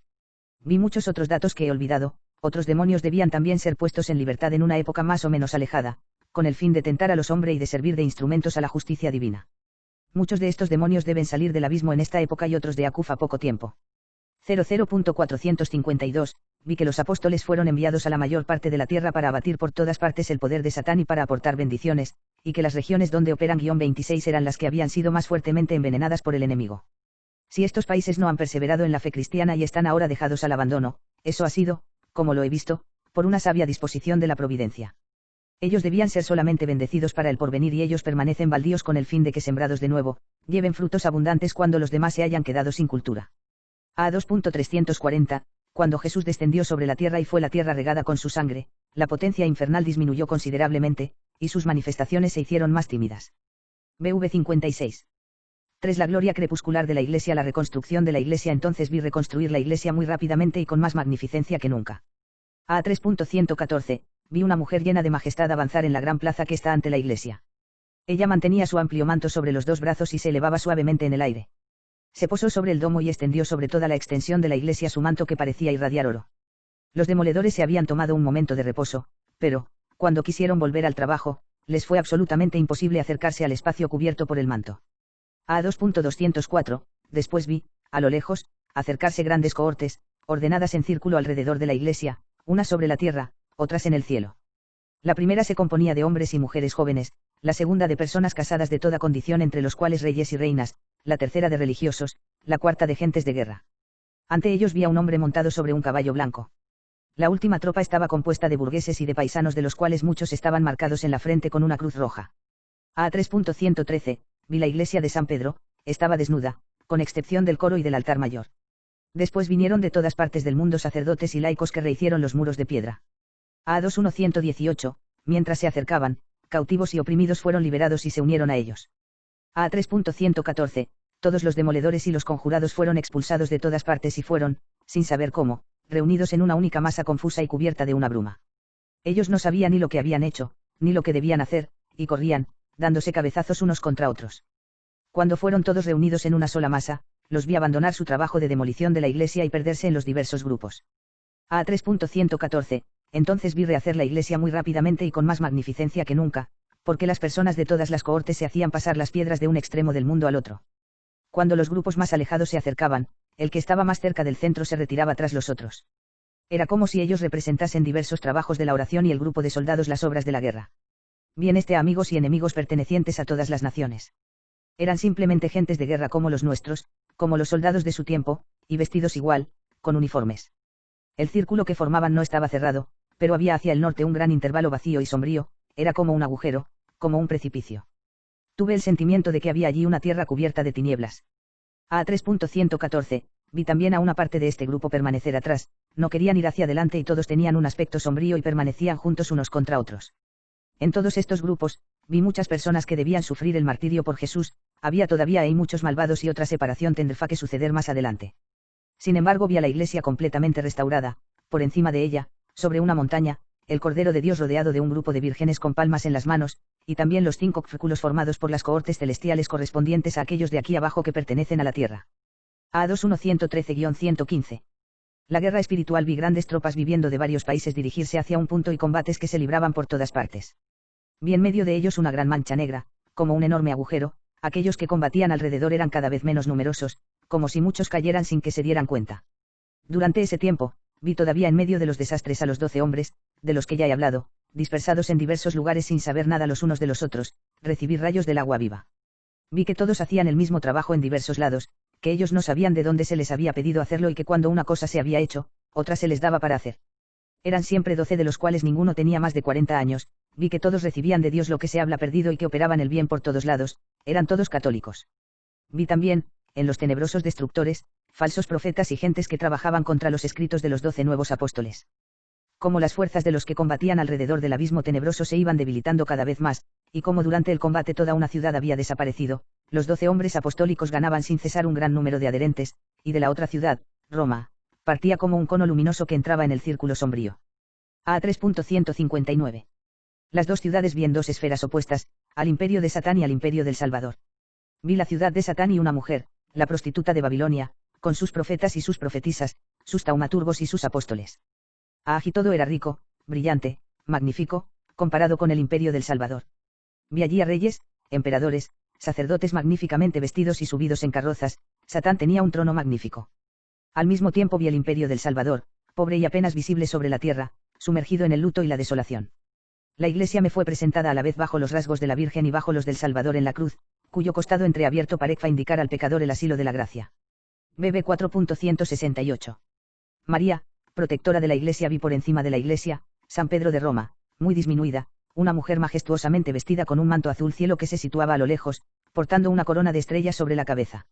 Vi muchos otros datos que he olvidado, otros demonios debían también ser puestos en libertad en una época más o menos alejada, con el fin de tentar a los hombres y de servir de instrumentos a la justicia divina. Muchos de estos demonios deben salir del abismo en esta época y otros de Acuf a poco tiempo. 00.452, vi que los apóstoles fueron enviados a la mayor parte de la tierra para abatir por todas partes el poder de Satán y para aportar bendiciones, y que las regiones donde operan -26 eran las que habían sido más fuertemente envenenadas por el enemigo. Si estos países no han perseverado en la fe cristiana y están ahora dejados al abandono, eso ha sido, como lo he visto, por una sabia disposición de la providencia. Ellos debían ser solamente bendecidos para el porvenir y ellos permanecen baldíos con el fin de que sembrados de nuevo, lleven frutos abundantes cuando los demás se hayan quedado sin cultura. A 2.340, cuando Jesús descendió sobre la tierra y fue la tierra regada con su sangre, la potencia infernal disminuyó considerablemente, y sus manifestaciones se hicieron más tímidas. BV 56. 3. La gloria crepuscular de la Iglesia. La reconstrucción de la Iglesia. Entonces vi reconstruir la Iglesia muy rápidamente y con más magnificencia que nunca. A 3.114, vi una mujer llena de majestad avanzar en la gran plaza que está ante la Iglesia. Ella mantenía su amplio manto sobre los dos brazos y se elevaba suavemente en el aire. Se posó sobre el domo y extendió sobre toda la extensión de la Iglesia su manto que parecía irradiar oro. Los demoledores se habían tomado un momento de reposo, pero, cuando quisieron volver al trabajo, les fue absolutamente imposible acercarse al espacio cubierto por el manto. A 2.204, después vi, a lo lejos, acercarse grandes cohortes, ordenadas en círculo alrededor de la Iglesia, unas sobre la tierra, otras en el cielo. La primera se componía de hombres y mujeres jóvenes, la segunda de personas casadas de toda condición entre los cuales reyes y reinas, la tercera de religiosos, la cuarta de gentes de guerra. Ante ellos vi a un hombre montado sobre un caballo blanco. La última tropa estaba compuesta de burgueses y de paisanos de los cuales muchos estaban marcados en la frente con una cruz roja. A 3.113, vi la iglesia de San Pedro, estaba desnuda, con excepción del coro y del altar mayor. Después vinieron de todas partes del mundo sacerdotes y laicos que rehicieron los muros de piedra. A 2:118, mientras se acercaban, cautivos y oprimidos fueron liberados y se unieron a ellos. A 3:114, todos los demoledores y los conjurados fueron expulsados de todas partes y fueron, sin saber cómo, reunidos en una única masa confusa y cubierta de una bruma. Ellos no sabían ni lo que habían hecho, ni lo que debían hacer, y corrían, dándose cabezazos unos contra otros. Cuando fueron todos reunidos en una sola masa, los vi abandonar su trabajo de demolición de la iglesia y perderse en los diversos grupos. A 3:114, entonces vi rehacer la iglesia muy rápidamente y con más magnificencia que nunca, porque las personas de todas las cohortes se hacían pasar las piedras de un extremo del mundo al otro. Cuando los grupos más alejados se acercaban, el que estaba más cerca del centro se retiraba tras los otros. Era como si ellos representasen diversos trabajos de la oración y el grupo de soldados las obras de la guerra. Bien amigos y enemigos pertenecientes a todas las naciones. Eran simplemente gentes de guerra como los nuestros, como los soldados de su tiempo, y vestidos igual, con uniformes. El círculo que formaban no estaba cerrado, pero había hacia el norte un gran intervalo vacío y sombrío, era como un agujero, como un precipicio. Tuve el sentimiento de que había allí una tierra cubierta de tinieblas. A 3:114, vi también a una parte de este grupo permanecer atrás, no querían ir hacia adelante y todos tenían un aspecto sombrío y permanecían juntos unos contra otros. En todos estos grupos, vi muchas personas que debían sufrir el martirio por Jesús, había todavía ahí muchos malvados y otra separación tendrá que suceder más adelante. Sin embargo vi a la iglesia completamente restaurada, por encima de ella, sobre una montaña, el Cordero de Dios rodeado de un grupo de vírgenes con palmas en las manos, y también los 5 círculos formados por las cohortes celestiales correspondientes a aquellos de aquí abajo que pertenecen a la tierra. A 2:113-115. La guerra espiritual vi grandes tropas viviendo de varios países dirigirse hacia un punto y combates que se libraban por todas partes. Vi en medio de ellos una gran mancha negra, como un enorme agujero, aquellos que combatían alrededor eran cada vez menos numerosos, como si muchos cayeran sin que se dieran cuenta. Durante ese tiempo, vi todavía en medio de los desastres a los 12 hombres, de los que ya he hablado, dispersados en diversos lugares sin saber nada los unos de los otros, recibir rayos del agua viva. Vi que todos hacían el mismo trabajo en diversos lados, que ellos no sabían de dónde se les había pedido hacerlo y que cuando una cosa se había hecho, otra se les daba para hacer. Eran siempre 12 de los cuales ninguno tenía más de 40 años, vi que todos recibían de Dios lo que se habla perdido y que operaban el bien por todos lados, eran todos católicos. Vi también, en los tenebrosos destructores, falsos profetas y gentes que trabajaban contra los escritos de los 12 nuevos apóstoles. Como las fuerzas de los que combatían alrededor del abismo tenebroso se iban debilitando cada vez más, y como durante el combate toda una ciudad había desaparecido, los 12 hombres apostólicos ganaban sin cesar un gran número de adherentes, y de la otra ciudad, Roma, partía como un cono luminoso que entraba en el círculo sombrío. A 3:159. Las dos ciudades vi en dos esferas opuestas, al imperio de Satán y al imperio del Salvador. Vi la ciudad de Satán y una mujer, la prostituta de Babilonia, con sus profetas y sus profetisas, sus taumaturgos y sus apóstoles. Allí todo era rico, brillante, magnífico, comparado con el imperio del Salvador. Vi allí a reyes, emperadores, sacerdotes magníficamente vestidos y subidos en carrozas, Satán tenía un trono magnífico. Al mismo tiempo vi el imperio del Salvador, pobre y apenas visible sobre la tierra, sumergido en el luto y la desolación. La iglesia me fue presentada a la vez bajo los rasgos de la Virgen y bajo los del Salvador en la cruz, cuyo costado entreabierto parezca indicar al pecador el asilo de la gracia. BB 4.168. María, protectora de la iglesia, vi por encima de la iglesia, San Pedro de Roma, muy disminuida, una mujer majestuosamente vestida con un manto azul cielo que se situaba a lo lejos, portando una corona de estrellas sobre la cabeza.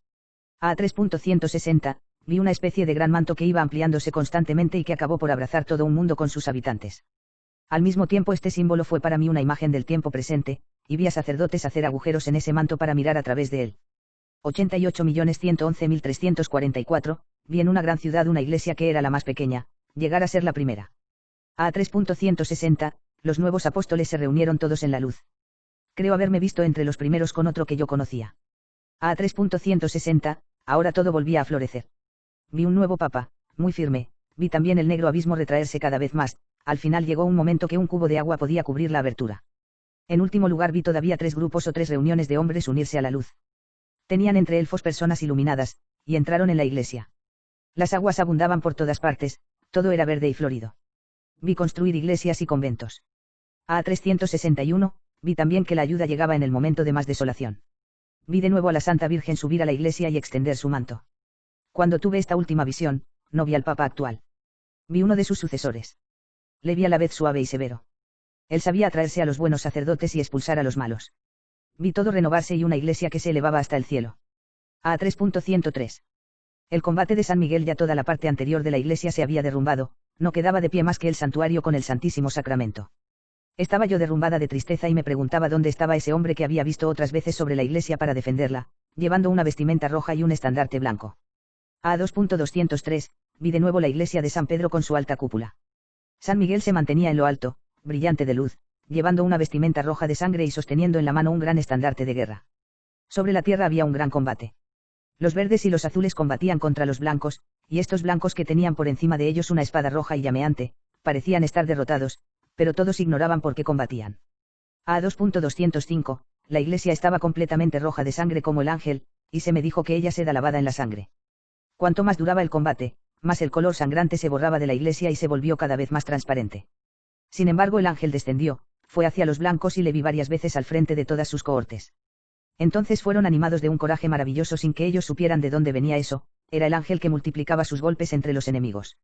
A 3.160, vi una especie de gran manto que iba ampliándose constantemente y que acabó por abrazar todo un mundo con sus habitantes. Al mismo tiempo este símbolo fue para mí una imagen del tiempo presente, y vi a sacerdotes hacer agujeros en ese manto para mirar a través de él. 88.111.344, vi en una gran ciudad una iglesia que era la más pequeña, llegar a ser la primera. A 3.160, los nuevos apóstoles se reunieron todos en la luz. Creo haberme visto entre los primeros con otro que yo conocía. A 3.160, ahora todo volvía a florecer. Vi un nuevo papa, muy firme, vi también el negro abismo retraerse cada vez más, al final llegó un momento que un cubo de agua podía cubrir la abertura. En último lugar vi todavía 3 grupos o 3 reuniones de hombres unirse a la luz. Tenían entre elfos personas iluminadas, y entraron en la iglesia. Las aguas abundaban por todas partes, todo era verde y florido. Vi construir iglesias y conventos. A 361, vi también que la ayuda llegaba en el momento de más desolación. Vi de nuevo a la Santa Virgen subir a la iglesia y extender su manto. Cuando tuve esta última visión, no vi al Papa actual. Vi uno de sus sucesores. Le vi a la vez suave y severo. Él sabía atraerse a los buenos sacerdotes y expulsar a los malos. Vi todo renovarse y una iglesia que se elevaba hasta el cielo. A 3.103. El combate de San Miguel. Ya toda la parte anterior de la iglesia se había derrumbado, no quedaba de pie más que el santuario con el Santísimo Sacramento. Estaba yo derrumbada de tristeza y me preguntaba dónde estaba ese hombre que había visto otras veces sobre la iglesia para defenderla, llevando una vestimenta roja y un estandarte blanco. A 2.203, vi de nuevo la iglesia de San Pedro con su alta cúpula. San Miguel se mantenía en lo alto, brillante de luz, llevando una vestimenta roja de sangre y sosteniendo en la mano un gran estandarte de guerra. Sobre la tierra había un gran combate. Los verdes y los azules combatían contra los blancos, y estos blancos que tenían por encima de ellos una espada roja y llameante, parecían estar derrotados, pero todos ignoraban por qué combatían. A 2.205, la iglesia estaba completamente roja de sangre como el ángel, y se me dijo que ella se da lavada en la sangre. Cuanto más duraba el combate, más el color sangrante se borraba de la iglesia y se volvió cada vez más transparente. Sin embargo, el ángel descendió, fue hacia los blancos y le vi varias veces al frente de todas sus cohortes. Entonces fueron animados de un coraje maravilloso sin que ellos supieran de dónde venía eso, era el ángel que multiplicaba sus golpes entre los enemigos.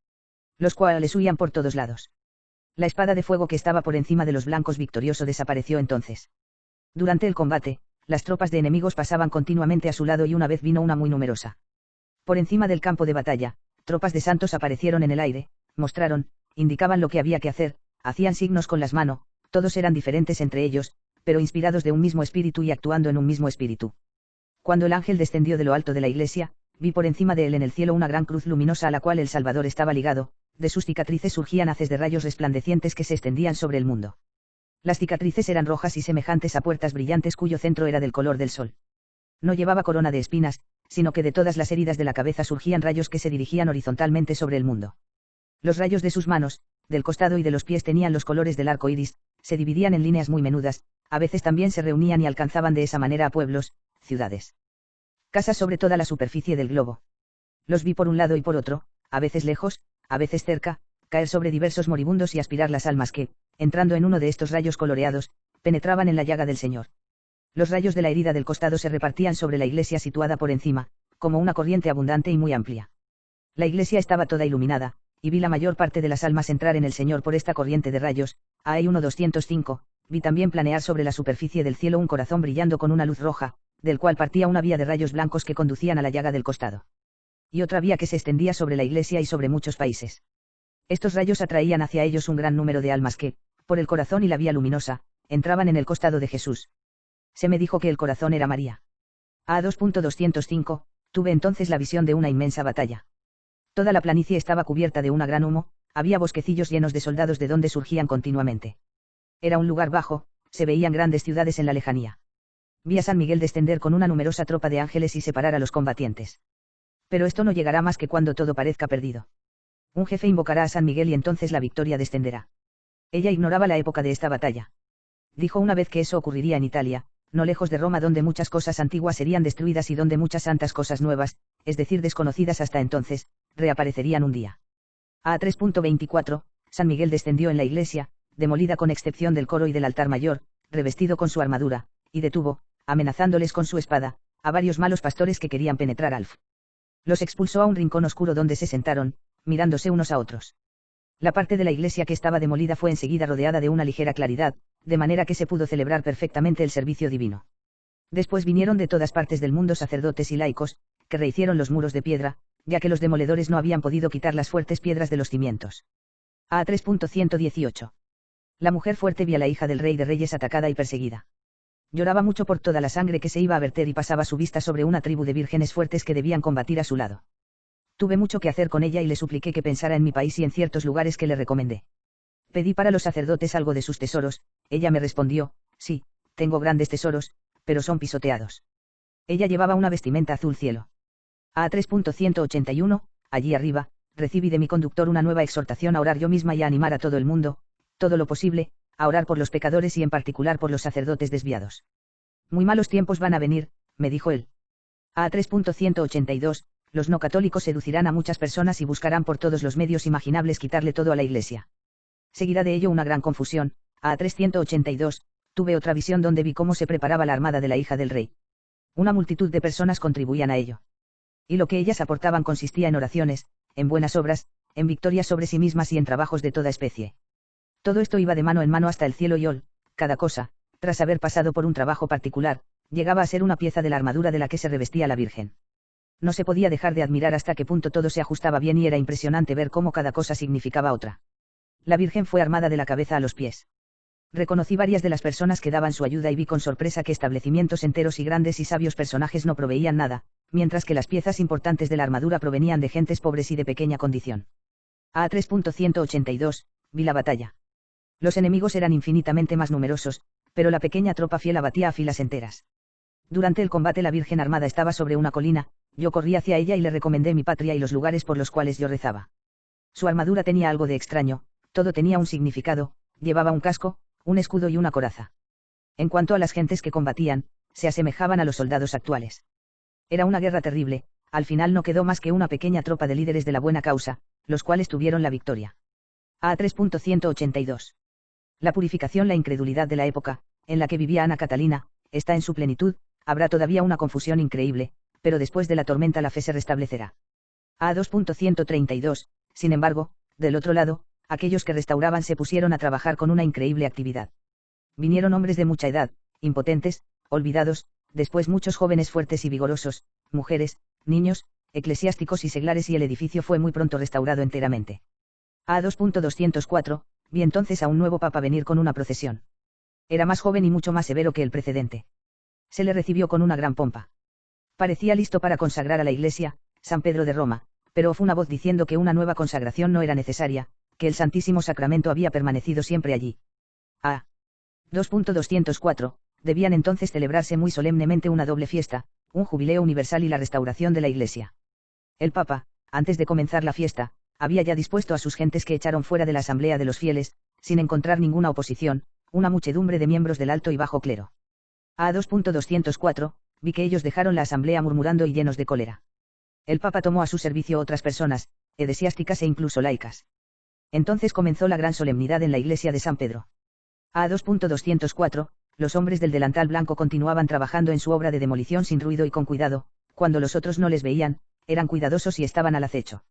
Los cuales huían por todos lados. La espada de fuego que estaba por encima de los blancos victorioso desapareció entonces. Durante el combate, las tropas de enemigos pasaban continuamente a su lado y una vez vino una muy numerosa. Por encima del campo de batalla, tropas de santos aparecieron en el aire, mostraron, indicaban lo que había que hacer, hacían signos con las manos, todos eran diferentes entre ellos, pero inspirados de un mismo espíritu y actuando en un mismo espíritu. Cuando el ángel descendió de lo alto de la iglesia, vi por encima de él en el cielo una gran cruz luminosa a la cual el Salvador estaba ligado, de sus cicatrices surgían haces de rayos resplandecientes que se extendían sobre el mundo. Las cicatrices eran rojas y semejantes a puertas brillantes cuyo centro era del color del sol. No llevaba corona de espinas, sino que de todas las heridas de la cabeza surgían rayos que se dirigían horizontalmente sobre el mundo. Los rayos de sus manos, del costado y de los pies tenían los colores del arco iris, se dividían en líneas muy menudas, a veces también se reunían y alcanzaban de esa manera a pueblos, ciudades, casas sobre toda la superficie del globo. Los vi por un lado y por otro, a veces lejos, a veces cerca, caer sobre diversos moribundos y aspirar las almas que, entrando en uno de estos rayos coloreados, penetraban en la llaga del Señor. Los rayos de la herida del costado se repartían sobre la iglesia situada por encima, como una corriente abundante y muy amplia. La iglesia estaba toda iluminada, y vi la mayor parte de las almas entrar en el Señor por esta corriente de rayos. Hay 1.205, vi también planear sobre la superficie del cielo un corazón brillando con una luz roja, del cual partía una vía de rayos blancos que conducían a la llaga del costado. Y otra vía que se extendía sobre la iglesia y sobre muchos países. Estos rayos atraían hacia ellos un gran número de almas que, por el corazón y la vía luminosa, entraban en el costado de Jesús. Se me dijo que el corazón era María. A 2.205, tuve entonces la visión de una inmensa batalla. Toda la planicie estaba cubierta de una gran humo, había bosquecillos llenos de soldados de donde surgían continuamente. Era un lugar bajo, se veían grandes ciudades en la lejanía. Vi a San Miguel descender con una numerosa tropa de ángeles y separar a los combatientes. Pero esto no llegará más que cuando todo parezca perdido. Un jefe invocará a San Miguel y entonces la victoria descenderá. Ella ignoraba la época de esta batalla. Dijo una vez que eso ocurriría en Italia, no lejos de Roma, donde muchas cosas antiguas serían destruidas y donde muchas santas cosas nuevas, es decir, desconocidas hasta entonces, reaparecerían un día. A 3.24, San Miguel descendió en la iglesia, demolida con excepción del coro y del altar mayor, revestido con su armadura, y detuvo, amenazándoles con su espada, a varios malos pastores que querían penetrar al Los expulsó a un rincón oscuro donde se sentaron, mirándose unos a otros. La parte de la iglesia que estaba demolida fue enseguida rodeada de una ligera claridad, de manera que se pudo celebrar perfectamente el servicio divino. Después vinieron de todas partes del mundo sacerdotes y laicos, que rehicieron los muros de piedra, ya que los demoledores no habían podido quitar las fuertes piedras de los cimientos. A 3.118. La mujer fuerte vi a la hija del rey de reyes atacada y perseguida. Lloraba mucho por toda la sangre que se iba a verter y pasaba su vista sobre una tribu de vírgenes fuertes que debían combatir a su lado. Tuve mucho que hacer con ella y le supliqué que pensara en mi país y en ciertos lugares que le recomendé. Pedí para los sacerdotes algo de sus tesoros, ella me respondió, sí, tengo grandes tesoros, pero son pisoteados. Ella llevaba una vestimenta azul cielo. A 3.181, allí arriba, recibí de mi conductor una nueva exhortación a orar yo misma y a animar a todo el mundo, todo lo posible, a orar por los pecadores y en particular por los sacerdotes desviados. Muy malos tiempos van a venir, me dijo él. A 3.182, los no católicos seducirán a muchas personas y buscarán por todos los medios imaginables quitarle todo a la iglesia. Seguirá de ello una gran confusión. A 382, tuve otra visión donde vi cómo se preparaba la armada de la hija del rey. Una multitud de personas contribuían a ello. Y lo que ellas aportaban consistía en oraciones, en buenas obras, en victorias sobre sí mismas y en trabajos de toda especie. Todo esto iba de mano en mano hasta el cielo y cada cosa, tras haber pasado por un trabajo particular, llegaba a ser una pieza de la armadura de la que se revestía la Virgen. No se podía dejar de admirar hasta qué punto todo se ajustaba bien y era impresionante ver cómo cada cosa significaba otra. La Virgen fue armada de la cabeza a los pies. Reconocí varias de las personas que daban su ayuda y vi con sorpresa que establecimientos enteros y grandes y sabios personajes no proveían nada, mientras que las piezas importantes de la armadura provenían de gentes pobres y de pequeña condición. A 3.182, vi la batalla. Los enemigos eran infinitamente más numerosos, pero la pequeña tropa fiel abatía a filas enteras. Durante el combate la Virgen armada estaba sobre una colina, yo corrí hacia ella y le recomendé mi patria y los lugares por los cuales yo rezaba. Su armadura tenía algo de extraño, todo tenía un significado, llevaba un casco, un escudo y una coraza. En cuanto a las gentes que combatían, se asemejaban a los soldados actuales. Era una guerra terrible, al final no quedó más que una pequeña tropa de líderes de la buena causa, los cuales tuvieron la victoria. A 3.182. La purificación, la incredulidad de la época, en la que vivía Ana Catalina, está en su plenitud, habrá todavía una confusión increíble, pero después de la tormenta la fe se restablecerá. A 2.132, sin embargo, del otro lado, aquellos que restauraban se pusieron a trabajar con una increíble actividad. Vinieron hombres de mucha edad, impotentes, olvidados, después muchos jóvenes fuertes y vigorosos, mujeres, niños, eclesiásticos y seglares y el edificio fue muy pronto restaurado enteramente. A 2.204, vi entonces a un nuevo papa venir con una procesión. Era más joven y mucho más severo que el precedente. Se le recibió con una gran pompa. Parecía listo para consagrar a la iglesia, San Pedro de Roma, pero fue una voz diciendo que una nueva consagración no era necesaria, que el Santísimo Sacramento había permanecido siempre allí. A 2.204, debían entonces celebrarse muy solemnemente una doble fiesta, un jubileo universal y la restauración de la iglesia. El Papa, antes de comenzar la fiesta, había ya dispuesto a sus gentes que echaron fuera de la asamblea de los fieles, sin encontrar ninguna oposición, una muchedumbre de miembros del alto y bajo clero. A 2.204, vi que ellos dejaron la asamblea murmurando y llenos de cólera. El Papa tomó a su servicio otras personas, eclesiásticas e incluso laicas. Entonces comenzó la gran solemnidad en la iglesia de San Pedro. A 2.204, los hombres del delantal blanco continuaban trabajando en su obra de demolición sin ruido y con cuidado, cuando los otros no les veían, eran cuidadosos y estaban al acecho.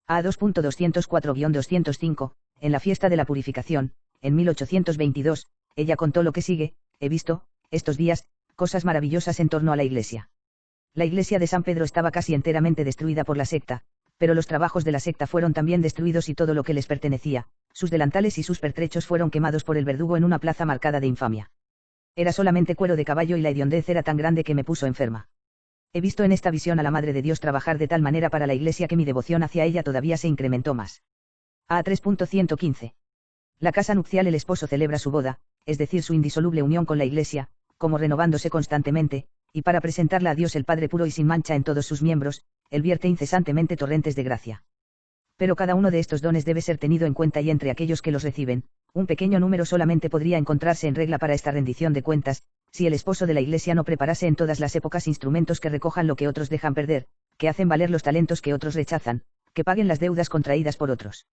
A 2.204-205, en la fiesta de la purificación, en 1822, ella contó lo que sigue: he visto, estos días, cosas maravillosas en torno a la iglesia. La iglesia de San Pedro estaba casi enteramente destruida por la secta, pero los trabajos de la secta fueron también destruidos y todo lo que les pertenecía, sus delantales y sus pertrechos fueron quemados por el verdugo en una plaza marcada de infamia. Era solamente cuero de caballo y la hediondez era tan grande que me puso enferma. He visto en esta visión a la Madre de Dios trabajar de tal manera para la iglesia que mi devoción hacia ella todavía se incrementó más. A 3.115. La casa nupcial, el esposo celebra su boda, es decir, su indisoluble unión con la iglesia, como renovándose constantemente, y para presentarla a Dios el Padre puro y sin mancha en todos sus miembros, él vierte incesantemente torrentes de gracia. Pero cada uno de estos dones debe ser tenido en cuenta y entre aquellos que los reciben, un pequeño número solamente podría encontrarse en regla para esta rendición de cuentas, si el esposo de la iglesia no preparase en todas las épocas instrumentos que recojan lo que otros dejan perder, que hacen valer los talentos que otros rechazan, que paguen las deudas contraídas por otros.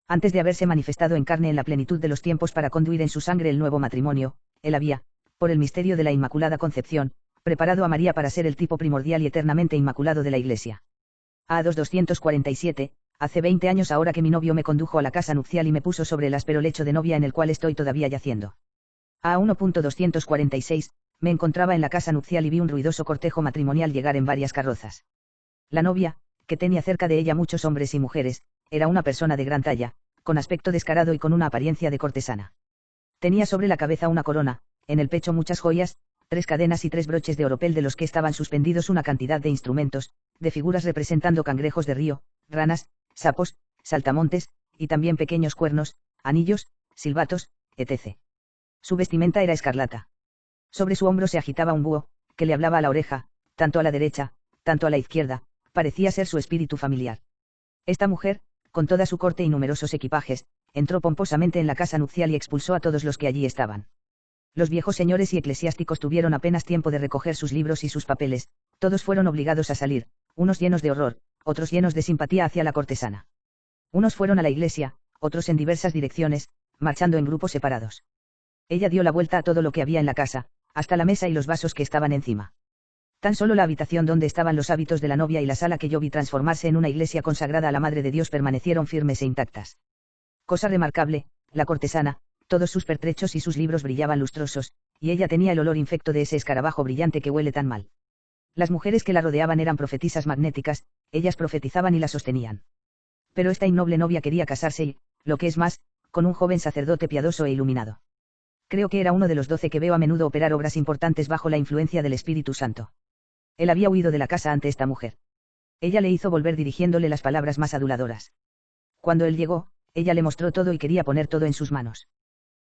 Antes de haberse manifestado en carne en la plenitud de los tiempos para conduir en su sangre el nuevo matrimonio, él había, por el misterio de la Inmaculada Concepción, preparado a María para ser el tipo primordial y eternamente inmaculado de la Iglesia. A 247, hace 20 años ahora que mi novio me condujo a la casa nupcial y me puso sobre el áspero lecho de novia en el cual estoy todavía yaciendo. A 1.246, me encontraba en la casa nupcial y vi un ruidoso cortejo matrimonial llegar en varias carrozas. La novia, que tenía cerca de ella muchos hombres y mujeres, era una persona de gran talla, con aspecto descarado y con una apariencia de cortesana. Tenía sobre la cabeza una corona, en el pecho muchas joyas, 3 cadenas y 3 broches de oropel de los que estaban suspendidos una cantidad de instrumentos, de figuras representando cangrejos de río, ranas, sapos, saltamontes, y también pequeños cuernos, anillos, silbatos, etc. Su vestimenta era escarlata. Sobre su hombro se agitaba un búho, que le hablaba a la oreja, tanto a la derecha, tanto a la izquierda, parecía ser su espíritu familiar. Esta mujer, con toda su corte y numerosos equipajes, entró pomposamente en la casa nupcial y expulsó a todos los que allí estaban. Los viejos señores y eclesiásticos tuvieron apenas tiempo de recoger sus libros y sus papeles, todos fueron obligados a salir, unos llenos de horror, otros llenos de simpatía hacia la cortesana. Unos fueron a la iglesia, otros en diversas direcciones, marchando en grupos separados. Ella dio la vuelta a todo lo que había en la casa, hasta la mesa y los vasos que estaban encima. Tan solo la habitación donde estaban los hábitos de la novia y la sala que yo vi transformarse en una iglesia consagrada a la Madre de Dios permanecieron firmes e intactas. Cosa remarcable, la cortesana, todos sus pertrechos y sus libros brillaban lustrosos, y ella tenía el olor infecto de ese escarabajo brillante que huele tan mal. Las mujeres que la rodeaban eran profetisas magnéticas, ellas profetizaban y la sostenían. Pero esta innoble novia quería casarse y, lo que es más, con un joven sacerdote piadoso e iluminado. Creo que era uno de los 12 que veo a menudo operar obras importantes bajo la influencia del Espíritu Santo. Él había huido de la casa ante esta mujer. Ella le hizo volver dirigiéndole las palabras más aduladoras. Cuando él llegó, ella le mostró todo y quería poner todo en sus manos.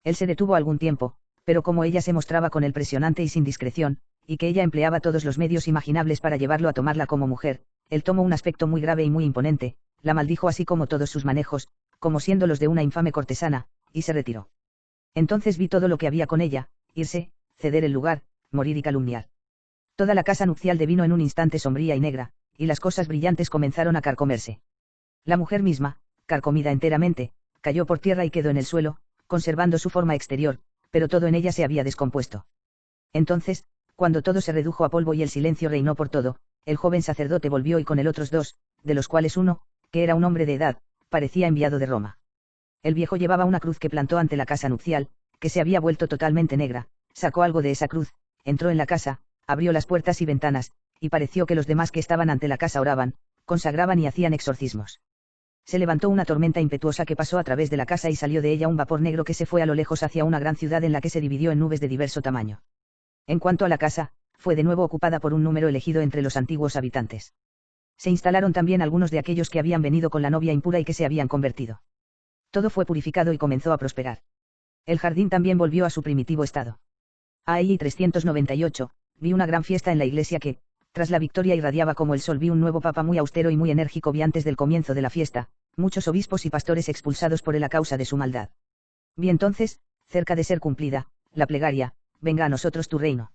Él se detuvo algún tiempo, pero como ella se mostraba con él presionante y sin discreción, y que ella empleaba todos los medios imaginables para llevarlo a tomarla como mujer, él tomó un aspecto muy grave y muy imponente, la maldijo así como todos sus manejos, como siendo los de una infame cortesana, y se retiró. Entonces vi todo lo que había con ella, irse, ceder el lugar, morir y calumniar. Toda la casa nupcial devino en un instante sombría y negra, y las cosas brillantes comenzaron a carcomerse. La mujer misma, carcomida enteramente, cayó por tierra y quedó en el suelo, conservando su forma exterior, pero todo en ella se había descompuesto. Entonces, cuando todo se redujo a polvo y el silencio reinó por todo, el joven sacerdote volvió y con él otros 2, de los cuales uno, que era un hombre de edad, parecía enviado de Roma. El viejo llevaba una cruz que plantó ante la casa nupcial, que se había vuelto totalmente negra, sacó algo de esa cruz, entró en la casa, abrió las puertas y ventanas, y pareció que los demás que estaban ante la casa oraban, consagraban y hacían exorcismos. Se levantó una tormenta impetuosa que pasó a través de la casa y salió de ella un vapor negro que se fue a lo lejos hacia una gran ciudad en la que se dividió en nubes de diverso tamaño. En cuanto a la casa, fue de nuevo ocupada por un número elegido entre los antiguos habitantes. Se instalaron también algunos de aquellos que habían venido con la novia impura y que se habían convertido. Todo fue purificado y comenzó a prosperar. El jardín también volvió a su primitivo estado. Ahí 398, vi una gran fiesta en la iglesia que, tras la victoria irradiaba como el sol. Vi un nuevo papa muy austero y muy enérgico. Vi antes del comienzo de la fiesta, muchos obispos y pastores expulsados por él a causa de su maldad. Vi entonces, cerca de ser cumplida, la plegaria, venga a nosotros tu reino.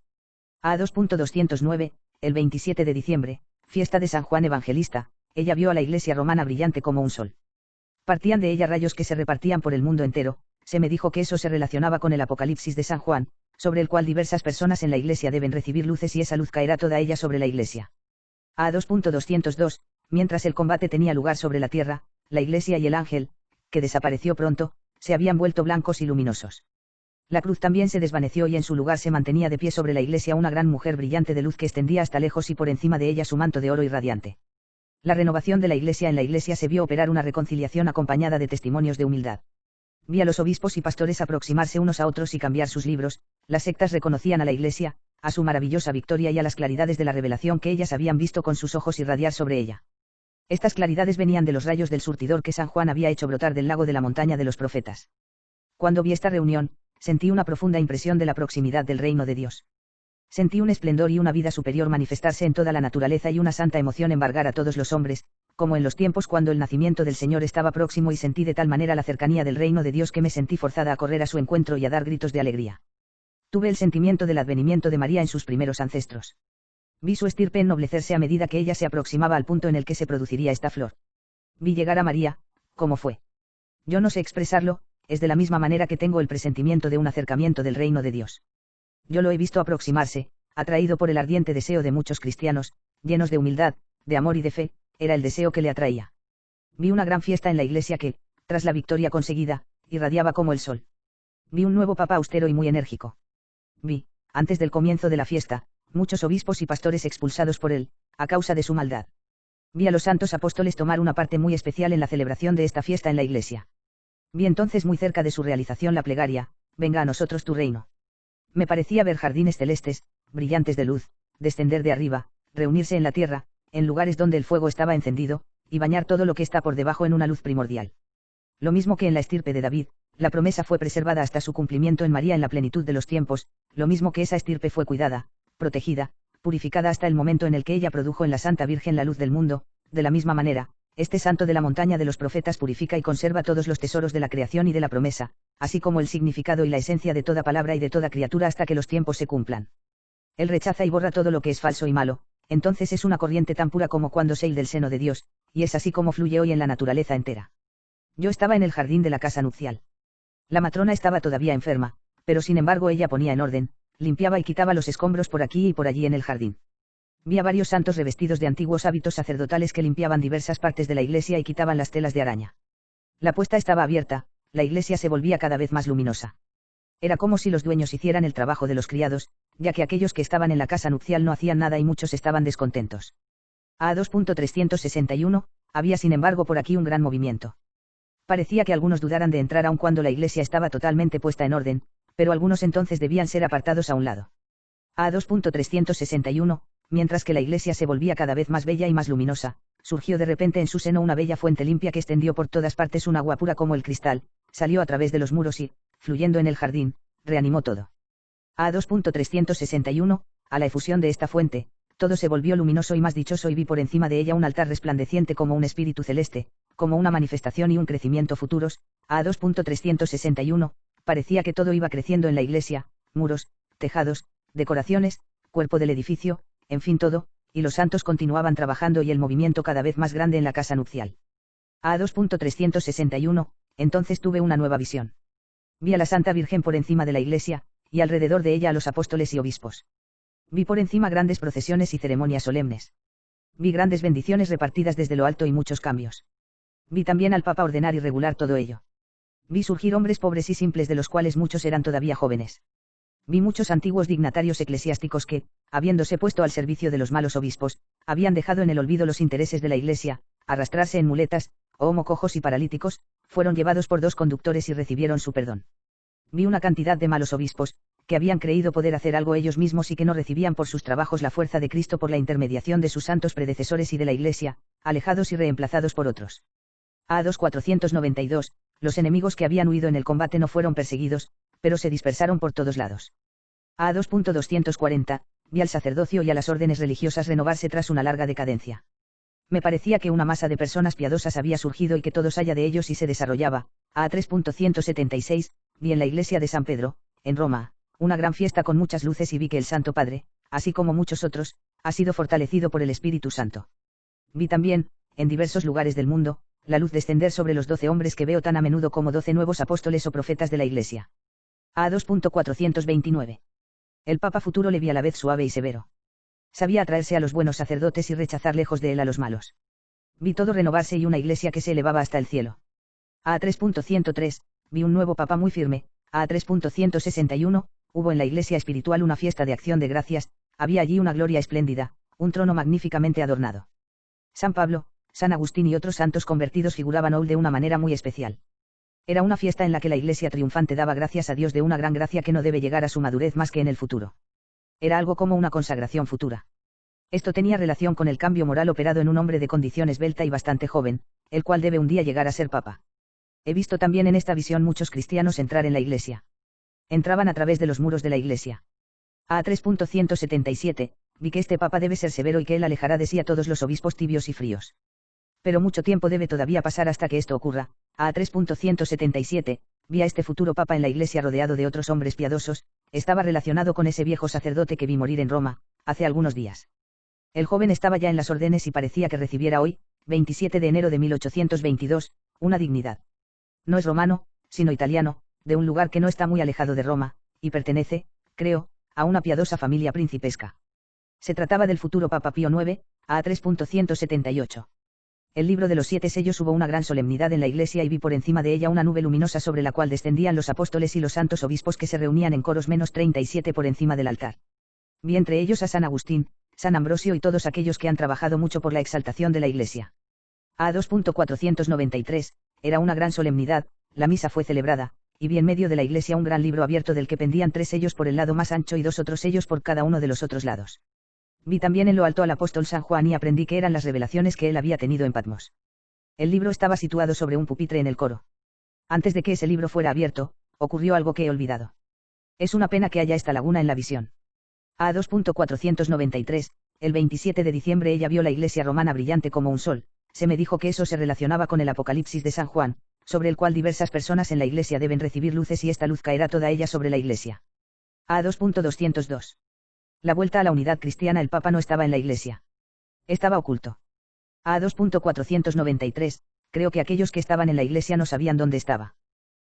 A 2.209, el 27 de diciembre, fiesta de San Juan Evangelista, ella vio a la iglesia romana brillante como un sol. Partían de ella rayos que se repartían por el mundo entero. Se me dijo que eso se relacionaba con el Apocalipsis de San Juan, sobre el cual diversas personas en la iglesia deben recibir luces y esa luz caerá toda ella sobre la iglesia. A 2.202, mientras el combate tenía lugar sobre la tierra, la iglesia y el ángel, que desapareció pronto, se habían vuelto blancos y luminosos. La cruz también se desvaneció y en su lugar se mantenía de pie sobre la iglesia una gran mujer brillante de luz que extendía hasta lejos y por encima de ella su manto de oro y radiante. La renovación de la iglesia. En la iglesia se vio operar una reconciliación acompañada de testimonios de humildad. Vi a los obispos y pastores aproximarse unos a otros y cambiar sus libros. Las sectas reconocían a la iglesia, a su maravillosa victoria y a las claridades de la revelación que ellas habían visto con sus ojos irradiar sobre ella. Estas claridades venían de los rayos del surtidor que San Juan había hecho brotar del lago de la montaña de los profetas. Cuando vi esta reunión, sentí una profunda impresión de la proximidad del reino de Dios. Sentí un esplendor y una vida superior manifestarse en toda la naturaleza y una santa emoción embargar a todos los hombres, como en los tiempos cuando el nacimiento del Señor estaba próximo, y sentí de tal manera la cercanía del reino de Dios que me sentí forzada a correr a su encuentro y a dar gritos de alegría. Tuve el sentimiento del advenimiento de María en sus primeros ancestros. Vi su estirpe ennoblecerse a medida que ella se aproximaba al punto en el que se produciría esta flor. Vi llegar a María, ¿cómo fue? Yo no sé expresarlo, es de la misma manera que tengo el presentimiento de un acercamiento del reino de Dios. Yo lo he visto aproximarse, atraído por el ardiente deseo de muchos cristianos, llenos de humildad, de amor y de fe, era el deseo que le atraía. Vi una gran fiesta en la iglesia que, tras la victoria conseguida, irradiaba como el sol. Vi un nuevo papa austero y muy enérgico. Vi, antes del comienzo de la fiesta, muchos obispos y pastores expulsados por él, a causa de su maldad. Vi a los santos apóstoles tomar una parte muy especial en la celebración de esta fiesta en la iglesia. Vi entonces muy cerca de su realización la plegaria, venga a nosotros tu reino. Me parecía ver jardines celestes, brillantes de luz, descender de arriba, reunirse en la tierra, en lugares donde el fuego estaba encendido, y bañar todo lo que está por debajo en una luz primordial. Lo mismo que en la estirpe de David, la promesa fue preservada hasta su cumplimiento en María en la plenitud de los tiempos, lo mismo que esa estirpe fue cuidada, protegida, purificada hasta el momento en el que ella produjo en la Santa Virgen la luz del mundo. De la misma manera, este santo de la montaña de los profetas purifica y conserva todos los tesoros de la creación y de la promesa, así como el significado y la esencia de toda palabra y de toda criatura hasta que los tiempos se cumplan. Él rechaza y borra todo lo que es falso y malo, entonces es una corriente tan pura como cuando sale del seno de Dios, y es así como fluye hoy en la naturaleza entera. Yo estaba en el jardín de la casa nupcial. La matrona estaba todavía enferma, pero sin embargo ella ponía en orden, limpiaba y quitaba los escombros por aquí y por allí en el jardín. Vi a varios santos revestidos de antiguos hábitos sacerdotales que limpiaban diversas partes de la iglesia y quitaban las telas de araña. La puesta estaba abierta, la iglesia se volvía cada vez más luminosa. Era como si los dueños hicieran el trabajo de los criados, ya que aquellos que estaban en la casa nupcial no hacían nada y muchos estaban descontentos. A 2.361, había sin embargo por aquí un gran movimiento. Parecía que algunos dudaran de entrar aun cuando la iglesia estaba totalmente puesta en orden, pero algunos entonces debían ser apartados a un lado. A 2.361, mientras que la iglesia se volvía cada vez más bella y más luminosa, surgió de repente en su seno una bella fuente limpia que extendió por todas partes un agua pura como el cristal, salió a través de los muros y, fluyendo en el jardín, reanimó todo. A 2.361, a la efusión de esta fuente, todo se volvió luminoso y más dichoso y vi por encima de ella un altar resplandeciente como un espíritu celeste, como una manifestación y un crecimiento futuros. A 2.361, parecía que todo iba creciendo en la iglesia, muros, tejados, decoraciones, cuerpo del edificio, en fin todo, y los santos continuaban trabajando y el movimiento cada vez más grande en la casa nupcial. A 2.361, entonces tuve una nueva visión. Vi a la Santa Virgen por encima de la iglesia, y alrededor de ella a los apóstoles y obispos. Vi por encima grandes procesiones y ceremonias solemnes. Vi grandes bendiciones repartidas desde lo alto y muchos cambios. Vi también al Papa ordenar y regular todo ello. Vi surgir hombres pobres y simples de los cuales muchos eran todavía jóvenes. Vi muchos antiguos dignatarios eclesiásticos que, habiéndose puesto al servicio de los malos obispos, habían dejado en el olvido los intereses de la iglesia, arrastrarse en muletas, o cojos y paralíticos, fueron llevados por dos conductores y recibieron su perdón. Vi una cantidad de malos obispos, que habían creído poder hacer algo ellos mismos y que no recibían por sus trabajos la fuerza de Cristo por la intermediación de sus santos predecesores y de la iglesia, alejados y reemplazados por otros. A 2.492, los enemigos que habían huido en el combate no fueron perseguidos, pero se dispersaron por todos lados. A 2.240, vi al sacerdocio y a las órdenes religiosas renovarse tras una larga decadencia. Me parecía que una masa de personas piadosas había surgido y que todos haya de ellos y se desarrollaba. A 3.176, vi en la iglesia de San Pedro, en Roma, una gran fiesta con muchas luces y vi que el Santo Padre, así como muchos otros, ha sido fortalecido por el Espíritu Santo. Vi también, en diversos lugares del mundo, la luz descender sobre los 12 hombres que veo tan a menudo como 12 nuevos apóstoles o profetas de la iglesia. A 2.429. El Papa futuro le vi a la vez suave y severo. Sabía atraerse a los buenos sacerdotes y rechazar lejos de él a los malos. Vi todo renovarse y una iglesia que se elevaba hasta el cielo. A 3.103, vi un nuevo Papa muy firme. A 3.161, hubo en la iglesia espiritual una fiesta de acción de gracias, había allí una gloria espléndida, un trono magníficamente adornado. San Pablo, San Agustín y otros santos convertidos figuraban hoy de una manera muy especial. Era una fiesta en la que la iglesia triunfante daba gracias a Dios de una gran gracia que no debe llegar a su madurez más que en el futuro. Era algo como una consagración futura. Esto tenía relación con el cambio moral operado en un hombre de condición esbelta y bastante joven, el cual debe un día llegar a ser papa. He visto también en esta visión muchos cristianos entrar en la iglesia. Entraban a través de los muros de la iglesia. A 3.177, vi que este papa debe ser severo y que él alejará de sí a todos los obispos tibios y fríos. Pero mucho tiempo debe todavía pasar hasta que esto ocurra. A 3.177, vi a este futuro papa en la iglesia rodeado de otros hombres piadosos, estaba relacionado con ese viejo sacerdote que vi morir en Roma, hace algunos días. El joven estaba ya en las órdenes y parecía que recibiera hoy, 27 de enero de 1822, una dignidad. No es romano, sino italiano, de un lugar que no está muy alejado de Roma, y pertenece, creo, a una piadosa familia principesca. Se trataba del futuro Papa Pío IX, a 3.178. El libro de los 7 sellos hubo una gran solemnidad en la iglesia y vi por encima de ella una nube luminosa sobre la cual descendían los apóstoles y los santos obispos que se reunían en coros -37 por encima del altar. Vi entre ellos a San Agustín, San Ambrosio y todos aquellos que han trabajado mucho por la exaltación de la iglesia. A 2.493, era una gran solemnidad, la misa fue celebrada, y vi en medio de la iglesia un gran libro abierto del que pendían 3 sellos por el lado más ancho y 2 otros sellos por cada uno de los otros lados. Vi también en lo alto al apóstol San Juan y aprendí que eran las revelaciones que él había tenido en Patmos. El libro estaba situado sobre un pupitre en el coro. Antes de que ese libro fuera abierto, ocurrió algo que he olvidado. Es una pena que haya esta laguna en la visión. A 2.493, el 27 de diciembre ella vio la iglesia romana brillante como un sol, se me dijo que eso se relacionaba con el Apocalipsis de San Juan, sobre el cual diversas personas en la iglesia deben recibir luces y esta luz caerá toda ella sobre la iglesia. A 2.202. La vuelta a la unidad cristiana. El Papa no estaba en la iglesia. Estaba oculto. A 2.493, creo que aquellos que estaban en la iglesia no sabían dónde estaba.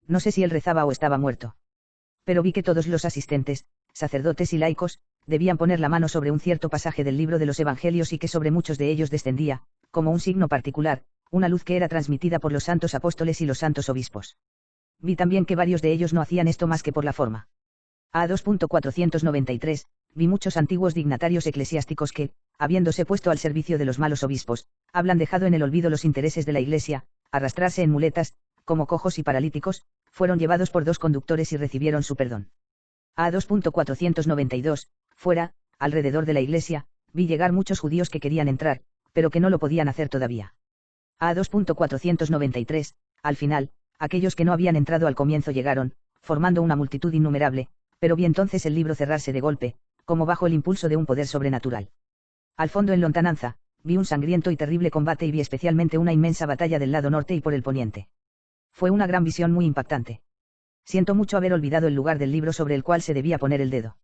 No sé si él rezaba o estaba muerto. Pero vi que todos los asistentes, sacerdotes y laicos, debían poner la mano sobre un cierto pasaje del libro de los Evangelios y que sobre muchos de ellos descendía, como un signo particular, una luz que era transmitida por los santos apóstoles y los santos obispos. Vi también que varios de ellos no hacían esto más que por la forma. A 2.493, vi muchos antiguos dignatarios eclesiásticos que, habiéndose puesto al servicio de los malos obispos, hablan dejado en el olvido los intereses de la Iglesia, arrastrarse en muletas, como cojos y paralíticos, fueron llevados por 2 conductores y recibieron su perdón. A 2.492, fuera, alrededor de la Iglesia, vi llegar muchos judíos que querían entrar, pero que no lo podían hacer todavía. A 2.493, al final, aquellos que no habían entrado al comienzo llegaron, formando una multitud innumerable, pero vi entonces el libro cerrarse de golpe, como bajo el impulso de un poder sobrenatural. Al fondo en lontananza, vi un sangriento y terrible combate y vi especialmente una inmensa batalla del lado norte y por el poniente. Fue una gran visión muy impactante. Siento mucho haber olvidado el lugar del libro sobre el cual se debía poner el dedo.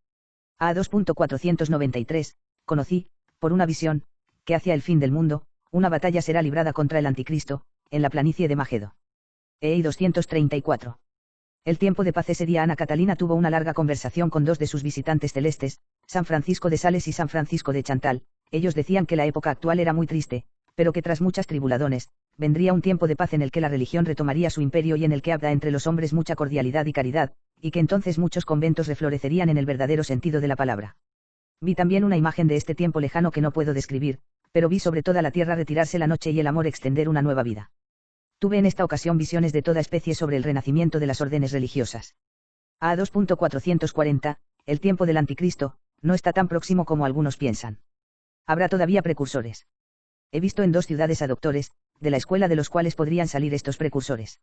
A 2.493, conocí, por una visión, que hacia el fin del mundo, una batalla será librada contra el anticristo, en la planicie de Magedo. EI 234. El tiempo de paz ese día Ana Catalina tuvo una larga conversación con 2 de sus visitantes celestes, San Francisco de Sales y San Francisco de Chantal. Ellos decían que la época actual era muy triste, pero que tras muchas tribulaciones, vendría un tiempo de paz en el que la religión retomaría su imperio y en el que habrá entre los hombres mucha cordialidad y caridad, y que entonces muchos conventos reflorecerían en el verdadero sentido de la palabra. Vi también una imagen de este tiempo lejano que no puedo describir, pero vi sobre toda la tierra retirarse la noche y el amor extender una nueva vida. Tuve en esta ocasión visiones de toda especie sobre el renacimiento de las órdenes religiosas. A 2.440, el tiempo del anticristo, no está tan próximo como algunos piensan. Habrá todavía precursores. He visto en 2 ciudades a doctores, de la escuela de los cuales podrían salir estos precursores.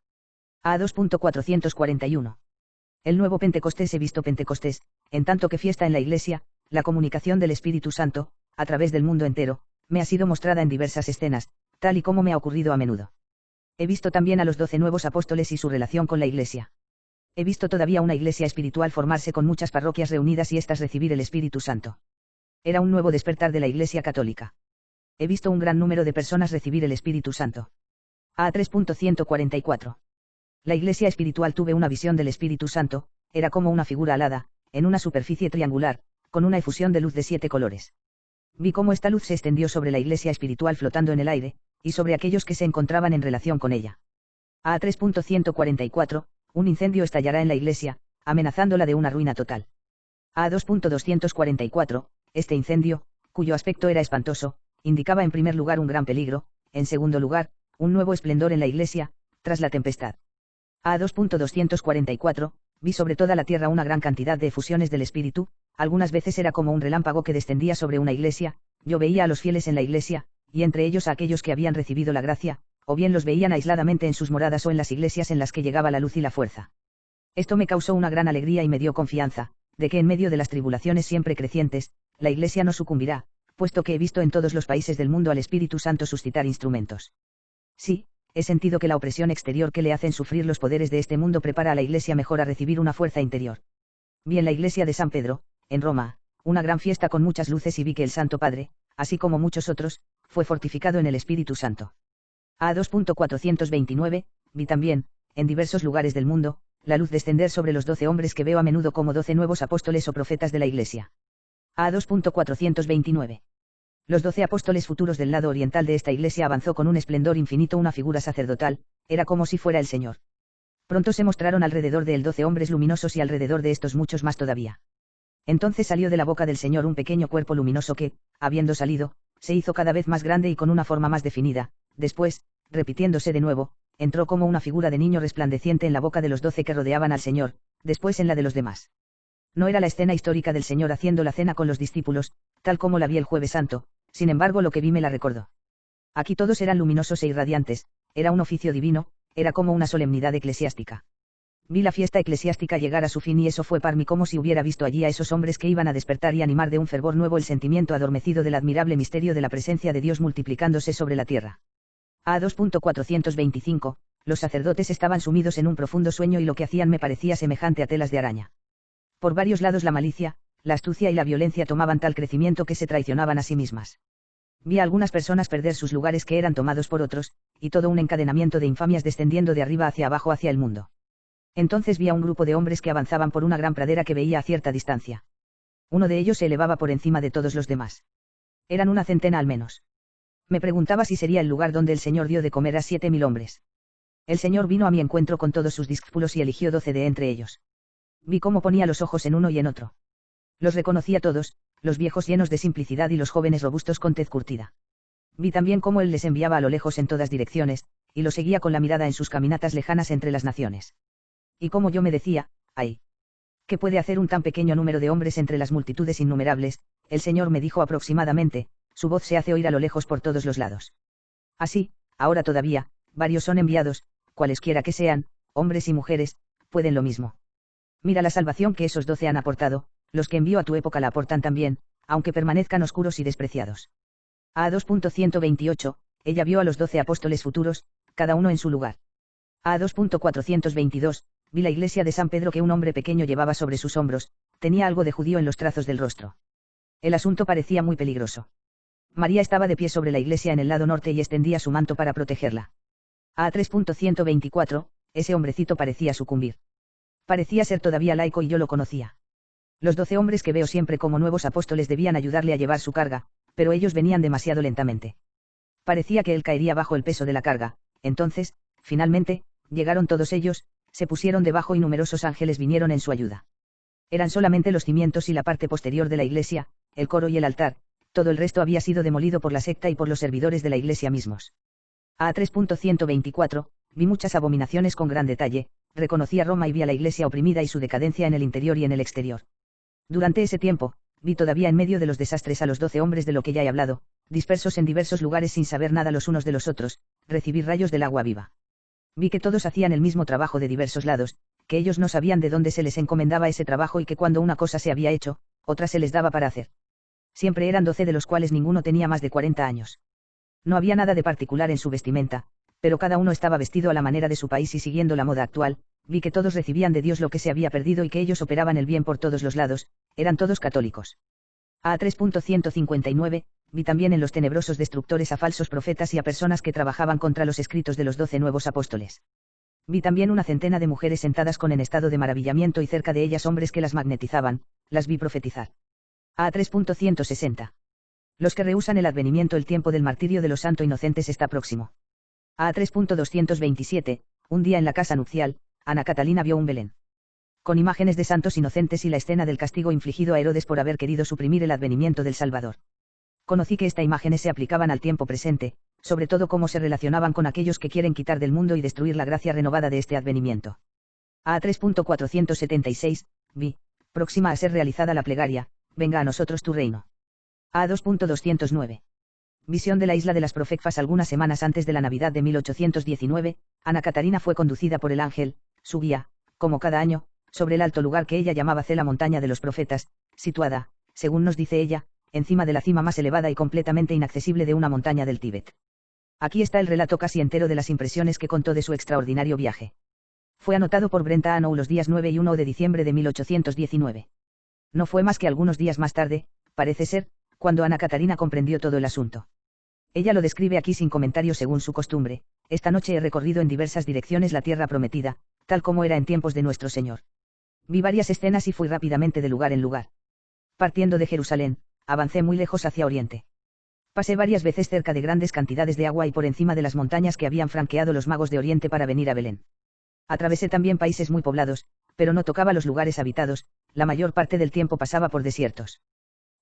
A 2.441. El nuevo Pentecostés he visto Pentecostés, en tanto que fiesta en la Iglesia, la comunicación del Espíritu Santo, a través del mundo entero, me ha sido mostrada en diversas escenas, tal y como me ha ocurrido a menudo. He visto también a los 12 nuevos apóstoles y su relación con la Iglesia. He visto todavía una iglesia espiritual formarse con muchas parroquias reunidas y éstas recibir el Espíritu Santo. Era un nuevo despertar de la Iglesia católica. He visto un gran número de personas recibir el Espíritu Santo. A 3.144. La Iglesia espiritual tuve una visión del Espíritu Santo, era como una figura alada, en una superficie triangular, con una efusión de luz de 7 colores. Vi cómo esta luz se extendió sobre la Iglesia espiritual flotando en el aire, y sobre aquellos que se encontraban en relación con ella. A 3.144, un incendio estallará en la Iglesia, amenazándola de una ruina total. A 2.244, este incendio, cuyo aspecto era espantoso, indicaba en primer lugar un gran peligro, en segundo lugar, un nuevo esplendor en la Iglesia, tras la tempestad. A 2.244, vi sobre toda la tierra una gran cantidad de efusiones del Espíritu, algunas veces era como un relámpago que descendía sobre una iglesia, yo veía a los fieles en la iglesia, y entre ellos a aquellos que habían recibido la gracia, o bien los veían aisladamente en sus moradas o en las iglesias en las que llegaba la luz y la fuerza. Esto me causó una gran alegría y me dio confianza, de que en medio de las tribulaciones siempre crecientes, la iglesia no sucumbirá, puesto que he visto en todos los países del mundo al Espíritu Santo suscitar instrumentos. Sí, he sentido que la opresión exterior que le hacen sufrir los poderes de este mundo prepara a la iglesia mejor a recibir una fuerza interior. Vi en la iglesia de San Pedro, en Roma, una gran fiesta con muchas luces y vi que el Santo Padre, así como muchos otros, fue fortificado en el Espíritu Santo. A 2.429, vi también, en diversos lugares del mundo, la luz descender sobre los 12 hombres que veo a menudo como 12 nuevos apóstoles o profetas de la Iglesia. A 2.429. Los 12 apóstoles futuros del lado oriental de esta iglesia avanzó con un esplendor infinito una figura sacerdotal, era como si fuera el Señor. Pronto se mostraron alrededor de él 12 hombres luminosos y alrededor de estos muchos más todavía. Entonces salió de la boca del Señor un pequeño cuerpo luminoso que, habiendo salido, se hizo cada vez más grande y con una forma más definida, después, repitiéndose de nuevo, entró como una figura de niño resplandeciente en la boca de los 12 que rodeaban al Señor, después en la de los demás. No era la escena histórica del Señor haciendo la cena con los discípulos, tal como la vi el Jueves Santo, sin embargo lo que vi me la recordó. Aquí todos eran luminosos e irradiantes, era un oficio divino, era como una solemnidad eclesiástica. Vi la fiesta eclesiástica llegar a su fin y eso fue para mí como si hubiera visto allí a esos hombres que iban a despertar y animar de un fervor nuevo el sentimiento adormecido del admirable misterio de la presencia de Dios multiplicándose sobre la tierra. A 2.425, los sacerdotes estaban sumidos en un profundo sueño y lo que hacían me parecía semejante a telas de araña. Por varios lados la malicia, la astucia y la violencia tomaban tal crecimiento que se traicionaban a sí mismas. Vi a algunas personas perder sus lugares que eran tomados por otros, y todo un encadenamiento de infamias descendiendo de arriba hacia abajo hacia el mundo. Entonces vi a un grupo de hombres que avanzaban por una gran pradera que veía a cierta distancia. Uno de ellos se elevaba por encima de todos los demás. Eran una centena al menos. Me preguntaba si sería el lugar donde el Señor dio de comer a 7.000 hombres. El Señor vino a mi encuentro con todos sus discípulos y eligió 12 de entre ellos. Vi cómo ponía los ojos en uno y en otro. Los reconocí a todos, los viejos llenos de simplicidad y los jóvenes robustos con tez curtida. Vi también cómo él les enviaba a lo lejos en todas direcciones, y lo seguía con la mirada en sus caminatas lejanas entre las naciones. Y como yo me decía, ¡ay! ¿Qué puede hacer un tan pequeño número de hombres entre las multitudes innumerables? El Señor me dijo aproximadamente, su voz se hace oír a lo lejos por todos los lados. Así, ahora todavía, varios son enviados, cualesquiera que sean, hombres y mujeres, pueden lo mismo. Mira la salvación que esos 12 han aportado, los que envío a tu época la aportan también, aunque permanezcan oscuros y despreciados. A 2.128, ella vio a los 12 apóstoles futuros, cada uno en su lugar. A 2.422, vi la iglesia de San Pedro que un hombre pequeño llevaba sobre sus hombros, tenía algo de judío en los trazos del rostro. El asunto parecía muy peligroso. María estaba de pie sobre la iglesia en el lado norte y extendía su manto para protegerla. A 3.124, ese hombrecito parecía sucumbir. Parecía ser todavía laico y yo lo conocía. Los 12 hombres que veo siempre como nuevos apóstoles debían ayudarle a llevar su carga, pero ellos venían demasiado lentamente. Parecía que él caería bajo el peso de la carga. Entonces, finalmente, llegaron todos ellos, se pusieron debajo y numerosos ángeles vinieron en su ayuda. Eran solamente los cimientos y la parte posterior de la iglesia, el coro y el altar, todo el resto había sido demolido por la secta y por los servidores de la iglesia mismos. A 3.124, vi muchas abominaciones con gran detalle, reconocí a Roma y vi a la iglesia oprimida y su decadencia en el interior y en el exterior. Durante ese tiempo, vi todavía en medio de los desastres a los 12 hombres de lo que ya he hablado, dispersos en diversos lugares sin saber nada los unos de los otros, recibir rayos del agua viva. Vi que todos hacían el mismo trabajo de diversos lados, que ellos no sabían de dónde se les encomendaba ese trabajo y que cuando una cosa se había hecho, otra se les daba para hacer. Siempre eran 12 de los cuales ninguno tenía más de 40 años. No había nada de particular en su vestimenta, pero cada uno estaba vestido a la manera de su país y siguiendo la moda actual. Vi que todos recibían de Dios lo que se había perdido y que ellos operaban el bien por todos los lados, eran todos católicos. A 3.159, vi también en los tenebrosos destructores a falsos profetas y a personas que trabajaban contra los escritos de los 12 nuevos apóstoles. Vi también una centena de mujeres sentadas en estado de maravillamiento y cerca de ellas hombres que las magnetizaban, las vi profetizar. A 3.160. Los que rehúsan el advenimiento, el tiempo del martirio de los santos inocentes está próximo. A 3.227, un día en la casa nupcial, Ana Catalina vio un Belén con imágenes de santos inocentes y la escena del castigo infligido a Herodes por haber querido suprimir el advenimiento del Salvador. Conocí que estas imágenes se aplicaban al tiempo presente, sobre todo cómo se relacionaban con aquellos que quieren quitar del mundo y destruir la gracia renovada de este advenimiento. A 3.476, vi, próxima a ser realizada la plegaria, venga a nosotros tu reino. A 2.209. Visión de la isla de las Profecfas. Algunas semanas antes de la Navidad de 1819, Ana Catalina fue conducida por el ángel, su guía, como cada año, sobre el alto lugar que ella llamaba la montaña de los profetas, situada, según nos dice ella, encima de la cima más elevada y completamente inaccesible de una montaña del Tíbet. Aquí está el relato casi entero de las impresiones que contó de su extraordinario viaje. Fue anotado por Brenta Anow los días 9 y 1 de diciembre de 1819. No fue más que algunos días más tarde, parece ser, cuando Ana Catalina comprendió todo el asunto. Ella lo describe aquí sin comentarios según su costumbre: esta noche he recorrido en diversas direcciones la tierra prometida, tal como era en tiempos de nuestro Señor. Vi varias escenas y fui rápidamente de lugar en lugar. Partiendo de Jerusalén, avancé muy lejos hacia oriente. Pasé varias veces cerca de grandes cantidades de agua y por encima de las montañas que habían franqueado los magos de oriente para venir a Belén. Atravesé también países muy poblados, pero no tocaba los lugares habitados, la mayor parte del tiempo pasaba por desiertos.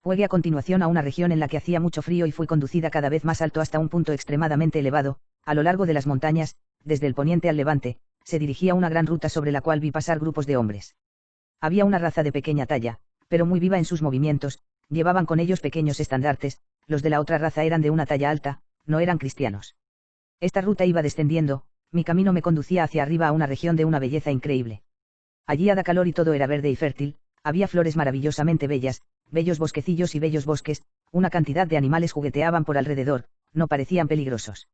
Llegué a continuación a una región en la que hacía mucho frío y fui conducida cada vez más alto hasta un punto extremadamente elevado, a lo largo de las montañas, desde el poniente al levante, se dirigía una gran ruta sobre la cual vi pasar grupos de hombres. Había una raza de pequeña talla, pero muy viva en sus movimientos, llevaban con ellos pequeños estandartes, los de la otra raza eran de una talla alta, no eran cristianos. Esta ruta iba descendiendo, mi camino me conducía hacia arriba a una región de una belleza increíble. Allí hacía calor y todo era verde y fértil, había flores maravillosamente bellas, bellos bosquecillos y bellos bosques, una cantidad de animales jugueteaban por alrededor, no parecían peligrosos.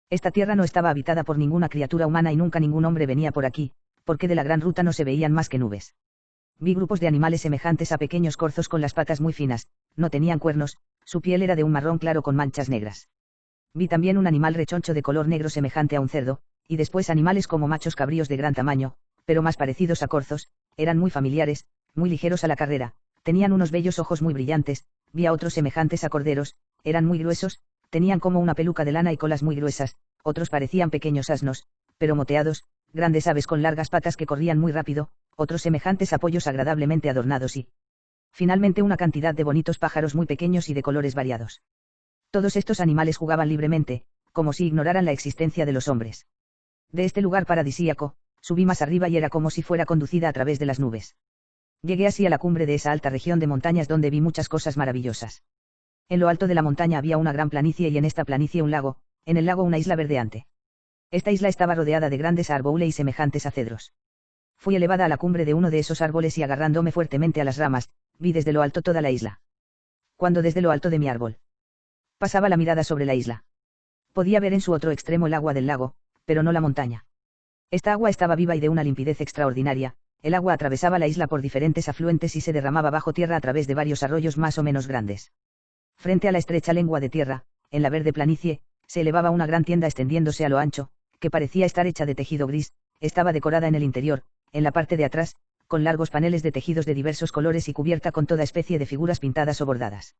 Esta tierra no estaba habitada por ninguna criatura humana y nunca ningún hombre venía por aquí, porque de la gran ruta no se veían más que nubes. Vi grupos de animales semejantes a pequeños corzos con las patas muy finas, no tenían cuernos, su piel era de un marrón claro con manchas negras. Vi también un animal rechoncho de color negro semejante a un cerdo, y después animales como machos cabríos de gran tamaño, pero más parecidos a corzos, eran muy familiares, muy ligeros a la carrera, tenían unos bellos ojos muy brillantes. Vi a otros semejantes a corderos, eran muy gruesos, tenían como una peluca de lana y colas muy gruesas, otros parecían pequeños asnos, pero moteados, grandes aves con largas patas que corrían muy rápido, otros semejantes a pollos agradablemente adornados y Finalmente una cantidad de bonitos pájaros muy pequeños y de colores variados. Todos estos animales jugaban libremente, como si ignoraran la existencia de los hombres. De este lugar paradisíaco, subí más arriba y era como si fuera conducida a través de las nubes. Llegué así a la cumbre de esa alta región de montañas donde vi muchas cosas maravillosas. En lo alto de la montaña había una gran planicie y en esta planicie un lago, en el lago una isla verdeante. Esta isla estaba rodeada de grandes árboles y semejantes a cedros. Fui elevada a la cumbre de uno de esos árboles y agarrándome fuertemente a las ramas, vi desde lo alto toda la isla. Cuando desde lo alto de mi árbol pasaba la mirada sobre la isla, podía ver en su otro extremo el agua del lago, pero no la montaña. Esta agua estaba viva y de una limpidez extraordinaria, el agua atravesaba la isla por diferentes afluentes y se derramaba bajo tierra a través de varios arroyos más o menos grandes. Frente a la estrecha lengua de tierra, en la verde planicie, se elevaba una gran tienda extendiéndose a lo ancho, que parecía estar hecha de tejido gris, estaba decorada en el interior, en la parte de atrás, con largos paneles de tejidos de diversos colores y cubierta con toda especie de figuras pintadas o bordadas.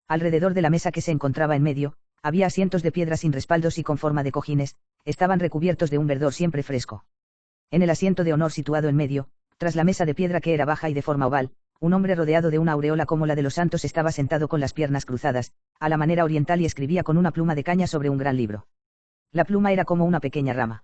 Alrededor de la mesa que se encontraba en medio, había asientos de piedra sin respaldos y con forma de cojines, estaban recubiertos de un verdor siempre fresco. En el asiento de honor situado en medio, tras la mesa de piedra que era baja y de forma oval, un hombre rodeado de una aureola como la de los santos estaba sentado con las piernas cruzadas, a la manera oriental y escribía con una pluma de caña sobre un gran libro. La pluma era como una pequeña rama.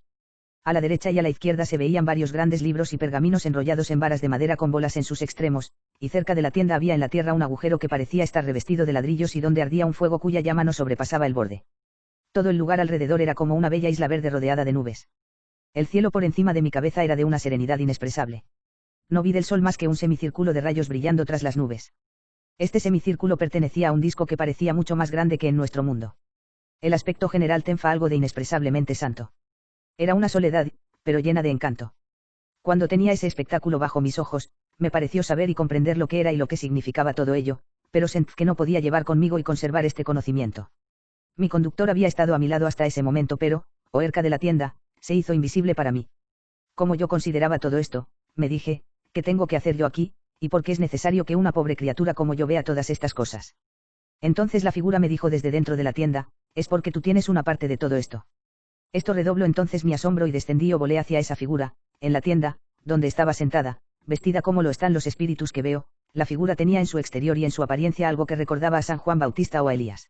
A la derecha y a la izquierda se veían varios grandes libros y pergaminos enrollados en varas de madera con bolas en sus extremos, y cerca de la tienda había en la tierra un agujero que parecía estar revestido de ladrillos y donde ardía un fuego cuya llama no sobrepasaba el borde. Todo el lugar alrededor era como una bella isla verde rodeada de nubes. El cielo por encima de mi cabeza era de una serenidad inexpresable. No vi del sol más que un semicírculo de rayos brillando tras las nubes. Este semicírculo pertenecía a un disco que parecía mucho más grande que en nuestro mundo. El aspecto general tenía algo de inexpresablemente santo. Era una soledad, pero llena de encanto. Cuando tenía ese espectáculo bajo mis ojos, me pareció saber y comprender lo que era y lo que significaba todo ello, pero sentí que no podía llevar conmigo y conservar este conocimiento. Mi conductor había estado a mi lado hasta ese momento, pero, cerca de la tienda, se hizo invisible para mí. Como yo consideraba todo esto, me dije, ¿qué tengo que hacer yo aquí, y por qué es necesario que una pobre criatura como yo vea todas estas cosas? Entonces la figura me dijo desde dentro de la tienda, es porque tú tienes una parte de todo esto. Esto redobló entonces mi asombro y descendí o volé hacia esa figura, en la tienda, donde estaba sentada, vestida como lo están los espíritus que veo. La figura tenía en su exterior y en su apariencia algo que recordaba a San Juan Bautista o a Elías.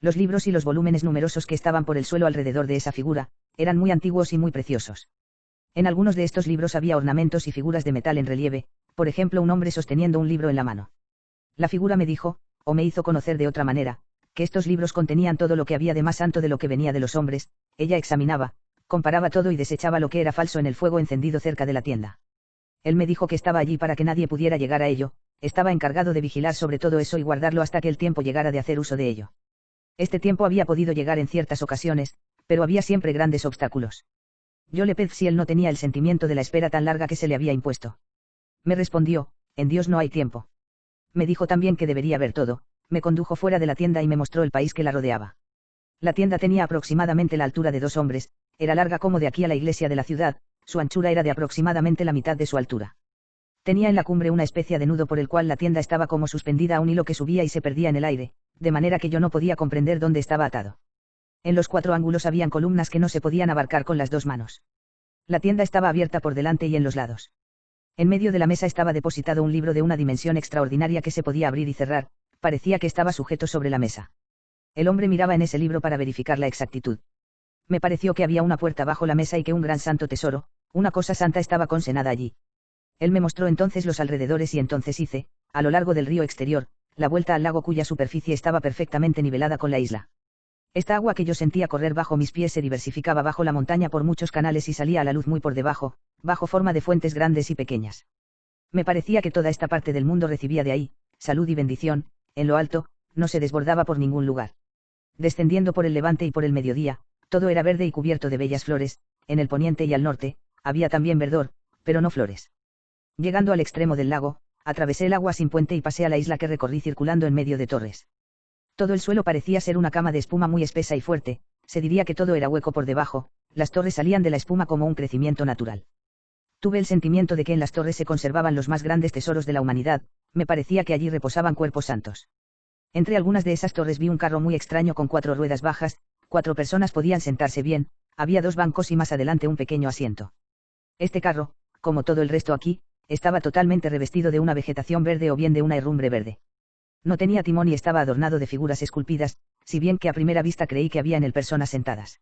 Los libros y los volúmenes numerosos que estaban por el suelo alrededor de esa figura, eran muy antiguos y muy preciosos. En algunos de estos libros había ornamentos y figuras de metal en relieve, por ejemplo un hombre sosteniendo un libro en la mano. La figura me dijo, o me hizo conocer de otra manera, que estos libros contenían todo lo que había de más santo de lo que venía de los hombres. Ella examinaba, comparaba todo y desechaba lo que era falso en el fuego encendido cerca de la tienda. Él me dijo que estaba allí para que nadie pudiera llegar a ello, estaba encargado de vigilar sobre todo eso y guardarlo hasta que el tiempo llegara de hacer uso de ello. Este tiempo había podido llegar en ciertas ocasiones, pero había siempre grandes obstáculos. Yo le pedí si él no tenía el sentimiento de la espera tan larga que se le había impuesto. Me respondió, en Dios no hay tiempo. Me dijo también que debería ver todo, me condujo fuera de la tienda y me mostró el país que la rodeaba. La tienda tenía aproximadamente la altura de 2 hombres, era larga como de aquí a la iglesia de la ciudad, su anchura era de aproximadamente la mitad de su altura. Tenía en la cumbre una especie de nudo por el cual la tienda estaba como suspendida a un hilo que subía y se perdía en el aire, de manera que yo no podía comprender dónde estaba atado. En los 4 ángulos habían columnas que no se podían abarcar con las 2 manos. La tienda estaba abierta por delante y en los lados. En medio de la mesa estaba depositado un libro de una dimensión extraordinaria que se podía abrir y cerrar, parecía que estaba sujeto sobre la mesa. El hombre miraba en ese libro para verificar la exactitud. Me pareció que había una puerta bajo la mesa y que un gran santo tesoro, una cosa santa estaba consenada allí. Él me mostró entonces los alrededores y entonces hice, a lo largo del río exterior, la vuelta al lago cuya superficie estaba perfectamente nivelada con la isla. Esta agua que yo sentía correr bajo mis pies se diversificaba bajo la montaña por muchos canales y salía a la luz muy por debajo, bajo forma de fuentes grandes y pequeñas. Me parecía que toda esta parte del mundo recibía de ahí, salud y bendición, en lo alto, no se desbordaba por ningún lugar. Descendiendo por el levante y por el mediodía, todo era verde y cubierto de bellas flores, en el poniente y al norte, había también verdor, pero no flores. Llegando al extremo del lago, atravesé el agua sin puente y pasé a la isla que recorrí circulando en medio de torres. Todo el suelo parecía ser una cama de espuma muy espesa y fuerte, se diría que todo era hueco por debajo, las torres salían de la espuma como un crecimiento natural. Tuve el sentimiento de que en las torres se conservaban los más grandes tesoros de la humanidad, me parecía que allí reposaban cuerpos santos. Entre algunas de esas torres vi un carro muy extraño con 4 ruedas bajas, 4 personas podían sentarse bien, había 2 bancos y más adelante un pequeño asiento. Este carro, como todo el resto aquí, estaba totalmente revestido de una vegetación verde o bien de una herrumbre verde. No tenía timón y estaba adornado de figuras esculpidas, si bien que a primera vista creí que había en él personas sentadas.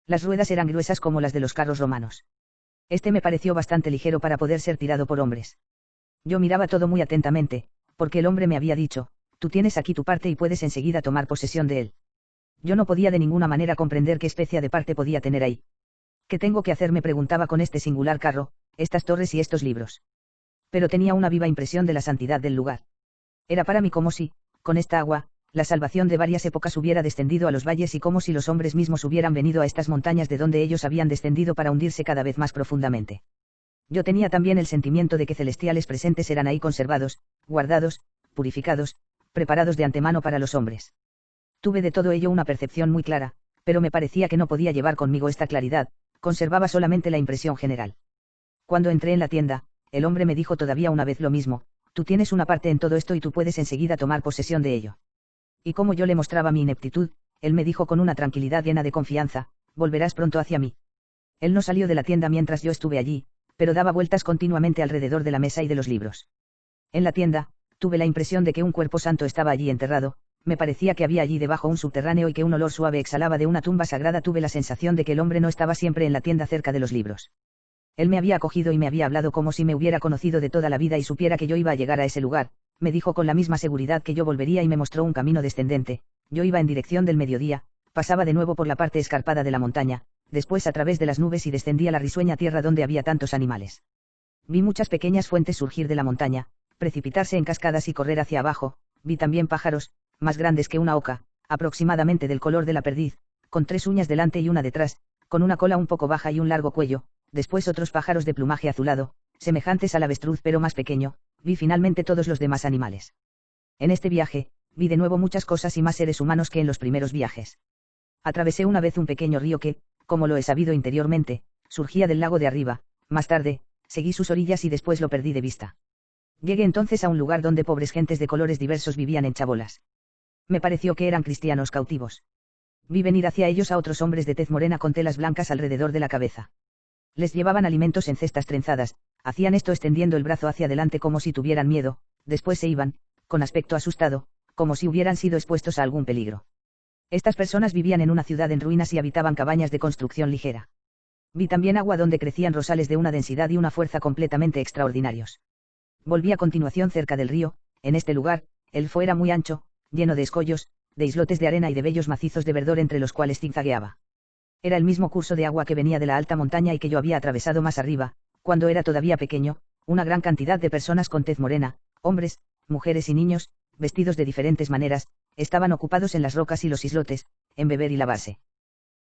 Las ruedas eran gruesas como las de los carros romanos. Este me pareció bastante ligero para poder ser tirado por hombres. Yo miraba todo muy atentamente, porque el hombre me había dicho, tú tienes aquí tu parte y puedes enseguida tomar posesión de él. Yo no podía de ninguna manera comprender qué especie de parte podía tener ahí. ¿Qué tengo que hacer? Me preguntaba con este singular carro, estas torres y estos libros. Pero tenía una viva impresión de la santidad del lugar. Era para mí como si, con esta agua, la salvación de varias épocas hubiera descendido a los valles y como si los hombres mismos hubieran venido a estas montañas de donde ellos habían descendido para hundirse cada vez más profundamente. Yo tenía también el sentimiento de que celestiales presentes eran ahí conservados, guardados, purificados, preparados de antemano para los hombres. Tuve de todo ello una percepción muy clara, pero me parecía que no podía llevar conmigo esta claridad, conservaba solamente la impresión general. Cuando entré en la tienda, el hombre me dijo todavía una vez lo mismo, tú tienes una parte en todo esto y tú puedes enseguida tomar posesión de ello. Y como yo le mostraba mi ineptitud, él me dijo con una tranquilidad llena de confianza, volverás pronto hacia mí. Él no salió de la tienda mientras yo estuve allí, pero daba vueltas continuamente alrededor de la mesa y de los libros. En la tienda, tuve la impresión de que un cuerpo santo estaba allí enterrado, me parecía que había allí debajo un subterráneo y que un olor suave exhalaba de una tumba sagrada. Tuve la sensación de que el hombre no estaba siempre en la tienda cerca de los libros. Él me había acogido y me había hablado como si me hubiera conocido de toda la vida y supiera que yo iba a llegar a ese lugar, me dijo con la misma seguridad que yo volvería y me mostró un camino descendente. Yo iba en dirección del mediodía, pasaba de nuevo por la parte escarpada de la montaña, después a través de las nubes y descendía la risueña tierra donde había tantos animales. Vi muchas pequeñas fuentes surgir de la montaña, precipitarse en cascadas y correr hacia abajo, vi también pájaros, más grandes que una oca, aproximadamente del color de la perdiz, con 3 uñas delante y una detrás, con una cola un poco baja y un largo cuello, después otros pájaros de plumaje azulado, semejantes al avestruz pero más pequeño, vi finalmente todos los demás animales. En este viaje, vi de nuevo muchas cosas y más seres humanos que en los primeros viajes. Atravesé una vez un pequeño río que, como lo he sabido interiormente, surgía del lago de arriba, más tarde, seguí sus orillas y después lo perdí de vista. Llegué entonces a un lugar donde pobres gentes de colores diversos vivían en chabolas. Me pareció que eran cristianos cautivos. Vi venir hacia ellos a otros hombres de tez morena con telas blancas alrededor de la cabeza. Les llevaban alimentos en cestas trenzadas, hacían esto extendiendo el brazo hacia adelante como si tuvieran miedo, después se iban, con aspecto asustado, como si hubieran sido expuestos a algún peligro. Estas personas vivían en una ciudad en ruinas y habitaban cabañas de construcción ligera. Vi también agua donde crecían rosales de una densidad y una fuerza completamente extraordinarios. Volví a continuación cerca del río, en este lugar, el fo era muy ancho, lleno de escollos, de islotes de arena y de bellos macizos de verdor entre los cuales zigzagueaba. Era el mismo curso de agua que venía de la alta montaña y que yo había atravesado más arriba, cuando era todavía pequeño, una gran cantidad de personas con tez morena, hombres, mujeres y niños, vestidos de diferentes maneras, estaban ocupados en las rocas y los islotes, en beber y lavarse.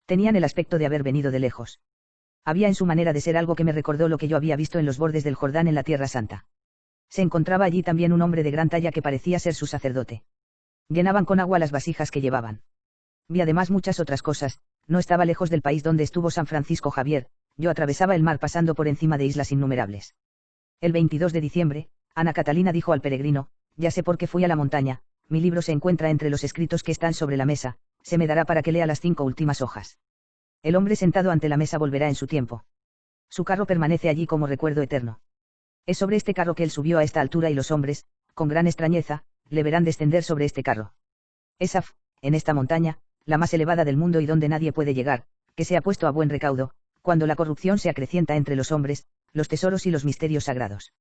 Tenían el aspecto de haber venido de lejos. Había en su manera de ser algo que me recordó lo que yo había visto en los bordes del Jordán en la Tierra Santa. Se encontraba allí también un hombre de gran talla que parecía ser su sacerdote. Llenaban con agua las vasijas que llevaban. Vi además muchas otras cosas, no estaba lejos del país donde estuvo San Francisco Javier, yo atravesaba el mar pasando por encima de islas innumerables. El 22 de diciembre, Ana Catalina dijo al peregrino, ya sé por qué fui a la montaña, mi libro se encuentra entre los escritos que están sobre la mesa, se me dará para que lea las 5 últimas hojas. El hombre sentado ante la mesa volverá en su tiempo. Su carro permanece allí como recuerdo eterno. Es sobre este carro que él subió a esta altura y los hombres, con gran extrañeza, le verán descender sobre este carro. Esaf, en esta montaña, la más elevada del mundo y donde nadie puede llegar, que se ha puesto a buen recaudo, cuando la corrupción se acrecienta entre los hombres, los tesoros y los misterios sagrados.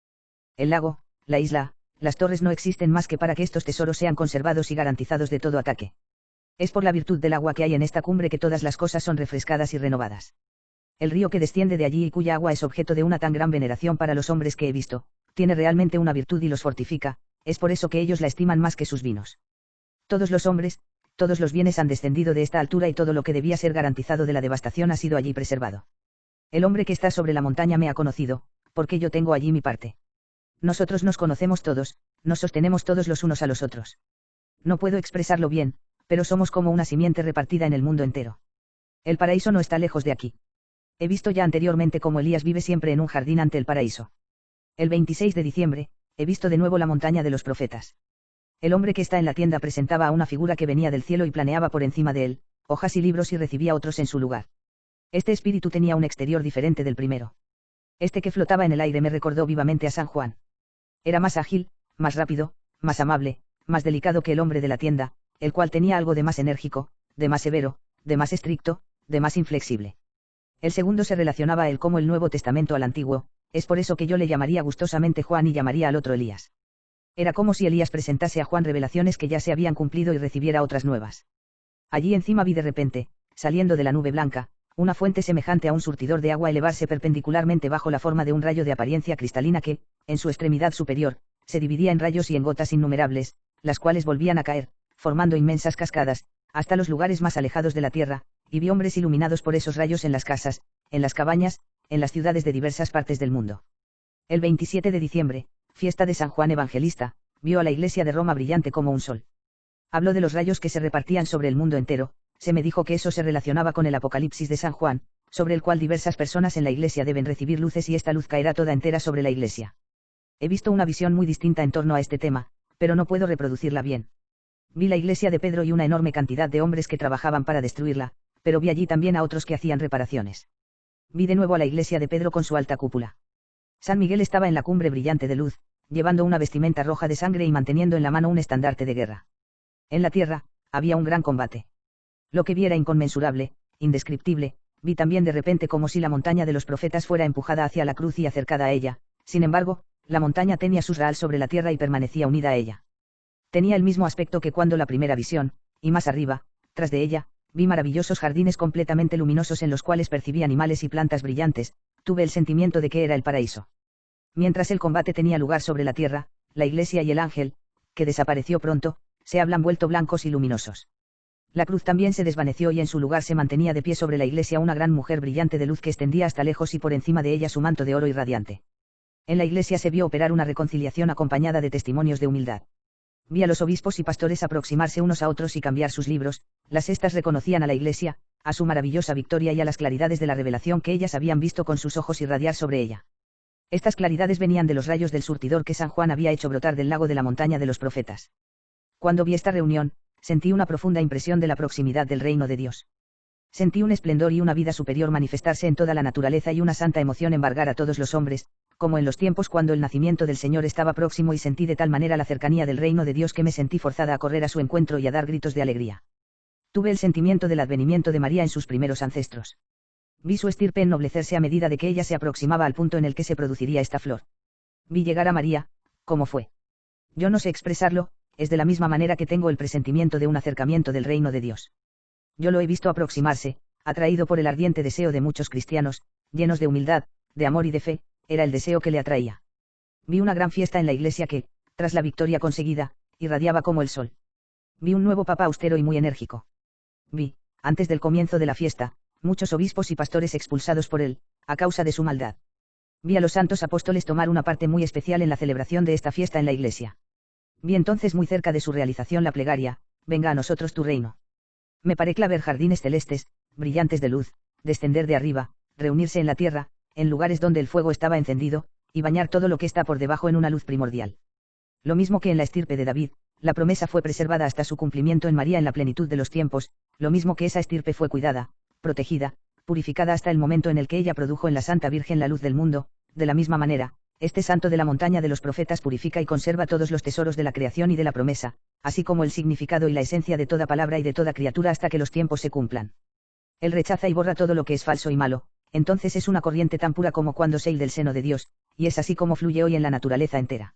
El lago, la isla, las torres no existen más que para que estos tesoros sean conservados y garantizados de todo ataque. Es por la virtud del agua que hay en esta cumbre que todas las cosas son refrescadas y renovadas. El río que desciende de allí y cuya agua es objeto de una tan gran veneración para los hombres que he visto, tiene realmente una virtud y los fortifica, es por eso que ellos la estiman más que sus vinos. Todos los hombres, todos los bienes han descendido de esta altura y todo lo que debía ser garantizado de la devastación ha sido allí preservado. El hombre que está sobre la montaña me ha conocido, porque yo tengo allí mi parte. Nosotros nos conocemos todos, nos sostenemos todos los unos a los otros. No puedo expresarlo bien, pero somos como una simiente repartida en el mundo entero. El paraíso no está lejos de aquí. He visto ya anteriormente cómo Elías vive siempre en un jardín ante el paraíso. El 26 de diciembre, he visto de nuevo la montaña de los profetas. El hombre que está en la tienda presentaba a una figura que venía del cielo y planeaba por encima de él, hojas y libros y recibía otros en su lugar. Este espíritu tenía un exterior diferente del primero. Este que flotaba en el aire me recordó vivamente a San Juan. Era más ágil, más rápido, más amable, más delicado que el hombre de la tienda, el cual tenía algo de más enérgico, de más severo, de más estricto, de más inflexible. El segundo se relacionaba a él como el Nuevo Testamento al Antiguo, es por eso que yo le llamaría gustosamente Juan y llamaría al otro Elías. Era como si Elías presentase a Juan revelaciones que ya se habían cumplido y recibiera otras nuevas. Allí encima vi de repente, saliendo de la nube blanca, una fuente semejante a un surtidor de agua elevarse perpendicularmente bajo la forma de un rayo de apariencia cristalina que, en su extremidad superior, se dividía en rayos y en gotas innumerables, las cuales volvían a caer, formando inmensas cascadas, hasta los lugares más alejados de la tierra, y vi hombres iluminados por esos rayos en las casas, en las cabañas, en las ciudades de diversas partes del mundo. El 27 de diciembre, fiesta de San Juan Evangelista, vio a la iglesia de Roma brillante como un sol. Habló de los rayos que se repartían sobre el mundo entero, se me dijo que eso se relacionaba con el Apocalipsis de San Juan, sobre el cual diversas personas en la iglesia deben recibir luces y esta luz caerá toda entera sobre la iglesia. He visto una visión muy distinta en torno a este tema, pero no puedo reproducirla bien. Vi la iglesia de Pedro y una enorme cantidad de hombres que trabajaban para destruirla, pero vi allí también a otros que hacían reparaciones. Vi de nuevo a la iglesia de Pedro con su alta cúpula. San Miguel estaba en la cumbre brillante de luz, llevando una vestimenta roja de sangre y manteniendo en la mano un estandarte de guerra. En la tierra, había un gran combate. Lo que vi era inconmensurable, indescriptible, vi también de repente como si la montaña de los profetas fuera empujada hacia la cruz y acercada a ella, sin embargo, la montaña tenía sus raal sobre la tierra y permanecía unida a ella. Tenía el mismo aspecto que cuando la primera visión, y más arriba, tras de ella, vi maravillosos jardines completamente luminosos en los cuales percibí animales y plantas brillantes, tuve el sentimiento de que era el paraíso. Mientras el combate tenía lugar sobre la tierra, la iglesia y el ángel, que desapareció pronto, se habían vuelto blancos y luminosos. La cruz también se desvaneció y en su lugar se mantenía de pie sobre la iglesia una gran mujer brillante de luz que extendía hasta lejos y por encima de ella su manto de oro y radiante. En la iglesia se vio operar una reconciliación acompañada de testimonios de humildad. Vi a los obispos y pastores aproximarse unos a otros y cambiar sus libros, las estas reconocían a la iglesia, a su maravillosa victoria y a las claridades de la revelación que ellas habían visto con sus ojos irradiar sobre ella. Estas claridades venían de los rayos del surtidor que San Juan había hecho brotar del lago de la montaña de los profetas. Cuando vi esta reunión, sentí una profunda impresión de la proximidad del reino de Dios. Sentí un esplendor y una vida superior manifestarse en toda la naturaleza y una santa emoción embargar a todos los hombres, como en los tiempos cuando el nacimiento del Señor estaba próximo y sentí de tal manera la cercanía del reino de Dios que me sentí forzada a correr a su encuentro y a dar gritos de alegría. Tuve el sentimiento del advenimiento de María en sus primeros ancestros. Vi su estirpe ennoblecerse a medida de que ella se aproximaba al punto en el que se produciría esta flor. Vi llegar a María, ¿cómo fue? Yo no sé expresarlo, es de la misma manera que tengo el presentimiento de un acercamiento del reino de Dios. Yo lo he visto aproximarse, atraído por el ardiente deseo de muchos cristianos, llenos de humildad, de amor y de fe, era el deseo que le atraía. Vi una gran fiesta en la iglesia que, tras la victoria conseguida, irradiaba como el sol. Vi un nuevo papa austero y muy enérgico. Vi, antes del comienzo de la fiesta, muchos obispos y pastores expulsados por él, a causa de su maldad. Vi a los santos apóstoles tomar una parte muy especial en la celebración de esta fiesta en la iglesia. Vi entonces muy cerca de su realización la plegaria, venga a nosotros tu reino. Me paré ver jardines celestes, brillantes de luz, descender de arriba, reunirse en la tierra, en lugares donde el fuego estaba encendido, y bañar todo lo que está por debajo en una luz primordial. Lo mismo que en la estirpe de David, la promesa fue preservada hasta su cumplimiento en María en la plenitud de los tiempos, lo mismo que esa estirpe fue cuidada, protegida, purificada hasta el momento en el que ella produjo en la Santa Virgen la luz del mundo, de la misma manera, este santo de la montaña de los profetas purifica y conserva todos los tesoros de la creación y de la promesa, así como el significado y la esencia de toda palabra y de toda criatura hasta que los tiempos se cumplan. Él rechaza y borra todo lo que es falso y malo, entonces es una corriente tan pura como cuando sale del seno de Dios, y es así como fluye hoy en la naturaleza entera.